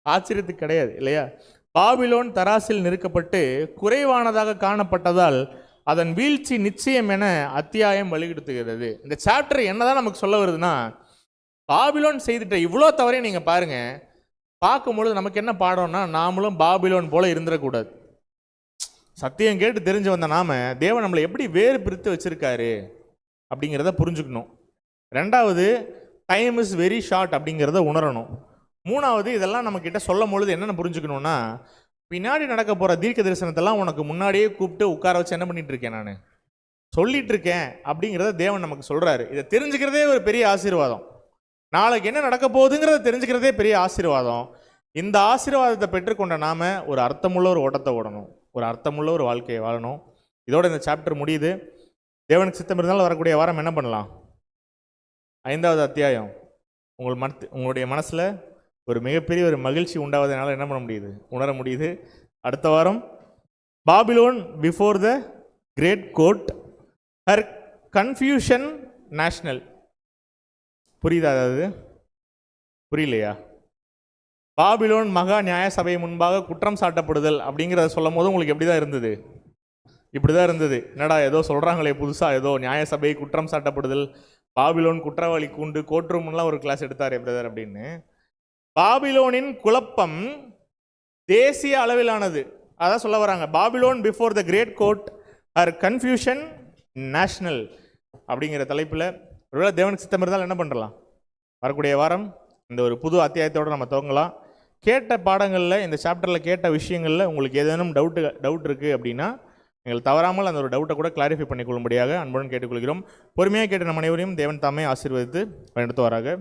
ஆச்சரியத்துக்கு கிடையாது இல்லையா? பாபிலோன் தராசில் நிறுக்கப்பட்டு குறைவானதாக காணப்பட்டதால் அதன் வீழ்ச்சி நிச்சயம் என அத்தியாயம் வலியுறுத்துகிறது. இந்த சாப்டர் என்னதான் நமக்கு சொல்ல வருதுன்னா, பாபிலோன் செய்துட்ட இவ்வளோ தவறையும் நீங்கள் பாருங்கள், பார்க்கும்பொழுது நமக்கு என்ன பாடம்னா, நாமளும் பாபிலோன் போல இருந்துடக்கூடாது. சத்தியம் கேட்டு தெரிஞ்சு வந்த நாம தேவன் நம்மளை எப்படி வேறு பிரித்து வச்சிருக்காரு அப்படிங்கிறத புரிஞ்சுக்கணும். 2வது, டைம் இஸ் வெரி ஷார்ட் அப்படிங்கிறத உணரணும். 3வது, இதெல்லாம் நம்மக்கிட்ட சொல்லும் பொழுது என்னென்ன புரிஞ்சுக்கணும்னா, பின்னாடி நடக்க போகிற தீர்க்க தரிசனத்தெல்லாம் உனக்கு முன்னாடியே கூப்பிட்டு உட்கார வச்சு என்ன பண்ணிட்டு இருக்கேன், நான் சொல்லிட்டு இருக்கேன் அப்படிங்கிறத தேவன் நமக்கு சொல்கிறாரு. இதை தெரிஞ்சுக்கிறதே ஒரு பெரிய ஆசீர்வாதம். நாளைக்கு என்ன நடக்க போகுதுங்கிறத தெரிஞ்சுக்கிறதே பெரிய ஆசீர்வாதம். இந்த ஆசீர்வாதத்தை பெற்றுக்கொண்ட நாம ஒரு அர்த்தமுள்ள ஒரு ஓட்டத்தை ஓடணும், ஒரு அர்த்தமுள்ள ஒரு வாழ்க்கையை வாழணும். இதோட இந்த சாப்டர் முடியுது. தேவனுக்கு சித்தம் இருந்தாலும் வரக்கூடிய வாரம் என்ன பண்ணலாம்? 5வது அத்தியாயம் உங்களுடைய மனசில் ஒரு மிகப்பெரிய ஒரு மகிழ்ச்சி உண்டாவதனால என்ன பண்ண முடியுது, உணர முடியுது. அடுத்த வாரம் Babylon before the great court, her confusion national. புரியுதா? அதாவது புரியலையா? பாபிலோன் மகா நியாய சபை முன்பாக குற்றம் சாட்டப்படுதல் அப்படிங்கிறத சொல்லும் போது உங்களுக்கு எப்படி தான் இருந்தது? இப்படி தான் இருந்தது. என்னடா ஏதோ சொல்கிறாங்களே புதுசாக, ஏதோ நியாய சபை குற்றம் சாட்டப்படுதல், பாபிலோன் குற்றவாளி கூண்டு, கோர்ட் ரூம்லாம் ஒரு கிளாஸ் எடுத்தார் பிரதர் அப்படின்னு. பாபிலோனின் குழப்பம் தேசிய அளவிலானது, அதான் சொல்ல வராங்க. Babylon before the great court, or confusion national அப்படிங்கிற தலைப்பில் ஒருவேளை தேவனுக்கு சித்தம் இருந்தால் என்ன பண்ணலாம், வரக்கூடிய வாரம் இந்த ஒரு புது அத்தியாயத்தோடு நம்ம துவங்கலாம். கேட்ட பாடங்களில், இந்த சாப்டரில் கேட்ட விஷயங்களில் உங்களுக்கு ஏதேனும் டவுட் இருக்குது அப்படின்னா நீங்கள் தவறாமல் அந்த ஒரு டவுட்டை கூட கிளாரிஃபை பண்ணிக்கொள்ளும்படியாக அன்புடன் கேட்டுக்கொள்கிறோம். பொறுமையாக கேட்ட நம் அனைவரையும் தேவன் தாமே ஆசீர்வதித்து பயன்படுத்துவாராக.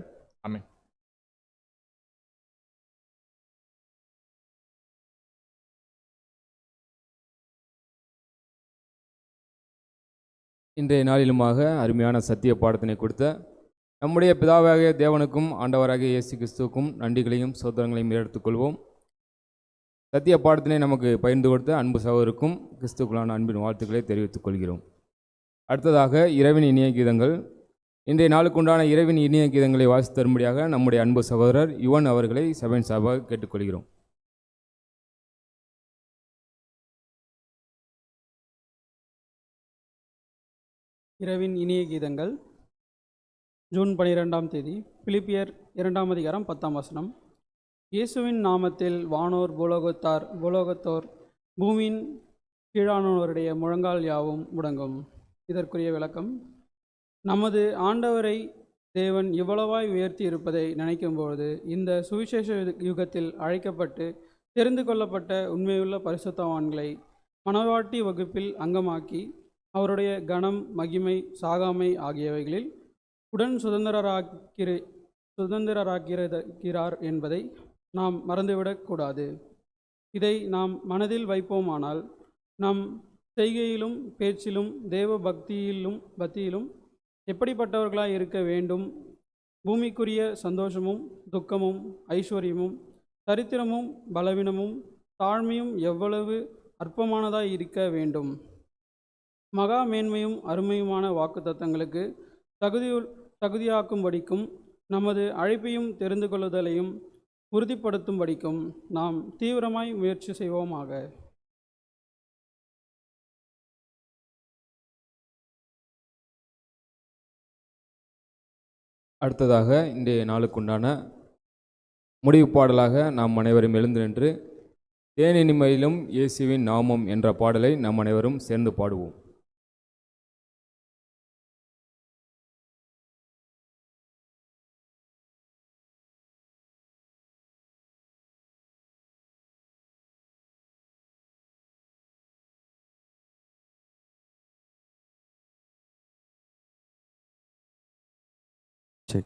ஆமென். இன்றைய நாளிலுமாக அருமையான சத்திய பாடத்தினை கொடுத்த நம்முடைய பிதாவாகிய தேவனுக்கும் ஆண்டவராகிய இயேசு கிறிஸ்துவுக்கும் நன்றிகளையும் சோதரங்களையும் எடுத்துக்கொள்வோம். சத்திய பாடத்தினை நமக்கு பகிர்ந்து கொடுத்த அன்பு சகோதரருக்கும் கிறிஸ்துக்குள்ளான அன்பின் வாழ்த்துக்களை தெரிவித்துக் கொள்கிறோம். அடுத்ததாக இரவின் இனிய கீதங்கள். இன்றைய நாளுக்குண்டான இரவின் இனிய கீதங்களை வாசித்து தரும்படியாக நம்முடைய அன்பு சகோதரர் யுவன் அவர்களை சபையின் சார்பாக கேட்டுக்கொள்கிறோம். இரவின் இனிய கீதங்கள். ஜூன் 12ஆம் தேதி, பிலிப்பியர் 2ஆம் அதிகாரம் 10ஆம் வசனம். இயேசுவின் நாமத்தில் வானோர் பூலோகத்தோர் பூமியின் கீழானோருடைய முழங்கால் யாவும் முடங்கும். இதற்குரிய விளக்கம்: நமது ஆண்டவரை தேவன் இவ்வளவாய் உயர்த்தி இருப்பதை நினைக்கும்போது, இந்த சுவிசேஷ யுகத்தில் அழைக்கப்பட்டு தெரிந்து கொள்ளப்பட்ட உண்மையுள்ள பரிசுத்தவான்களை மனவாட்டி வகுப்பில் அங்கமாக்கி அவருடைய கனம், மகிமை, சாகாமை ஆகியவைகளில் உடன் சுதந்திரராக்கிறார் என்பதை நாம் மறந்துவிடக்கூடாது. இதை நாம் மனதில் வைப்போமானால் நம் செய்கையிலும் பேச்சிலும் தேவ பக்தியிலும் எப்படிப்பட்டவர்களாய் இருக்க வேண்டும். பூமிக்குரிய சந்தோஷமும் துக்கமும் ஐஸ்வர்யமும் தரித்திரமும் பலவீனமும் தாழ்மையும் எவ்வளவு அற்பமானதாய் இருக்க வேண்டும். மகா மேன்மையும் அருமையுமான வாக்குத்தத்தங்களுக்கு தகுதியாக்கும்படிக்கும் நமது அழைப்பையும் தெரிந்து கொள்ளுதலையும் உறுதிப்படுத்தும்படிக்கும் நாம் தீவிரமாய் முயற்சி செய்வோமாக. அடுத்ததாக இன்றைய நாளுக்குண்டான முடிவு பாடலாக நாம் அனைவரும் எழுந்து நின்று தேனினிமையிலும் இயேசுவின் நாமம் என்ற பாடலை நாம் அனைவரும் சேர்ந்து பாடுவோம். சரி.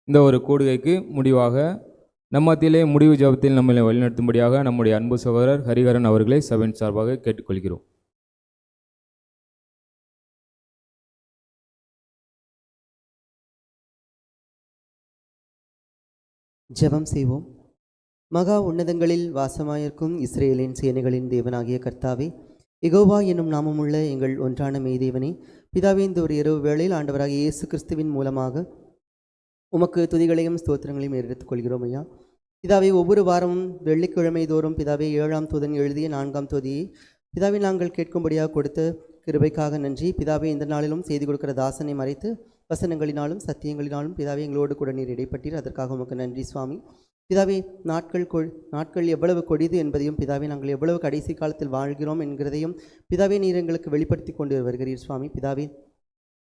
இந்த ஒரு கூடுகைக்கு முடிவாக நம்மத்திலே முடிவு ஜெபத்தில் நம்மளை வழிநடத்தும்படியாக நம்முடைய அன்பு சகோதரர் ஹரிஹரன் அவர்களை சபையின் சார்பாக கேட்டுக்கொள்கிறோம். ஜெபம் செய்வோம். மகா உன்னதங்களில் வாசமாயிருக்கும் இஸ்ரேலின் சேனைகளின் தேவனாகிய கர்த்தாவே, யெகோவா என்னும் நாமமுள்ள எங்கள் ஒன்றான மெய்தேவனே, பிதாவே, இந்த ஒரு இரவு வேளையில் ஆண்டவராகிய இயேசு கிறிஸ்துவின் மூலமாக உமக்கு துதிகளையும் ஸ்தோத்திரங்களையும் எடுத்துக் கொள்கிறோம் ஐயா. பிதாவே, ஒவ்வொரு வாரமும் வெள்ளிக்கிழமை தோறும் பிதாவே 7ஆம் தூதன் எழுதிய 4ஆம் தொதியை பிதாவே நாங்கள் கேட்கும்படியாக கொடுத்த கிருபைக்காக நன்றி. பிதாவே, இந்த நாளிலும் செய்தி கொடுக்கிற தாசனை மறைத்து வசனங்களினாலும் சத்தியங்களினாலும் பிதாவே எங்களோடு கூட நீர் இடைப்பட்டீர். அதற்காக உமக்கு நன்றி சுவாமி. பிதாவே, நாட்கள் எவ்வளவு கொடிது என்பதையும் பிதாவே நாங்கள் எவ்வளவு கடைசி காலத்தில் வாழ்கிறோம் என்கிறதையும் பிதாவே நீர் எங்களுக்கு வெளிப்படுத்தி கொண்டு வருகிறீர் சுவாமி. பிதாவே,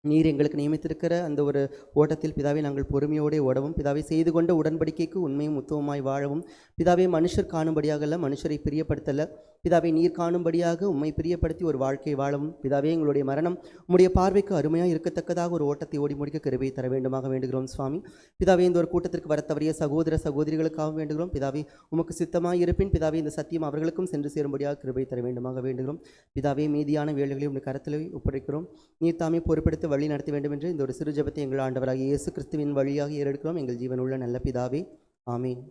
நீர் எங்களுக்கு நியமித்திருக்கிற அந்த ஒரு ஓட்டத்தில் பிதாவே நாங்கள் பொறுமையோடு ஓடவும், பிதாவே செய்து கொண்ட உடன்படிக்கைக்கு உண்மையும் உத்தவமாய் வாழவும், பிதாவே மனுஷர் காணும்படியாக அல்ல, மனுஷரை பிரியப்படுத்தல, பிதாவே நீர் காணும்படியாக உம்மை பிரியப்படுத்தி ஒரு வாழ்க்கை வாழவும், பிதாவே எங்களுடைய மரணம் உம்முடைய பார்வைக்கு அருமையாக இருக்கத்தக்கதாக ஒரு ஓட்டத்தை ஓடி முடிக்க கிருபை தர வேண்டுமாக வேண்டுகிறோம் சுவாமி. பிதாவே, இந்த ஒரு கூட்டத்திற்கு வர தவறிய சகோதர சகோதரிகளுக்காக வேண்டுகிறோம். பிதாவே, உமக்கு சித்தமாக இருப்பின் பிதாவே இந்த சத்தியம் அவர்களுக்கும் சென்று சேரும்படியாக கிருபை தர வேண்டுமாக வேண்டுகிறோம். பிதாவே, மீதியான வேலைகளை உடைய கரத்தில் ஒப்படைக்கிறோம். நீர் தாமே பொறுப்பெடுத்து வழி நடத்த வேண்டும் என்று இந்த ஒரு சிறு ஜெபத்தை எங்கள் ஆண்டவராகிய இயேசு கிறிஸ்துவின் வழியாக ஏறெடுக்கிறோம். எங்கள் ஜீவனுள்ள நல்ல பிதாவே, ஆமீன்.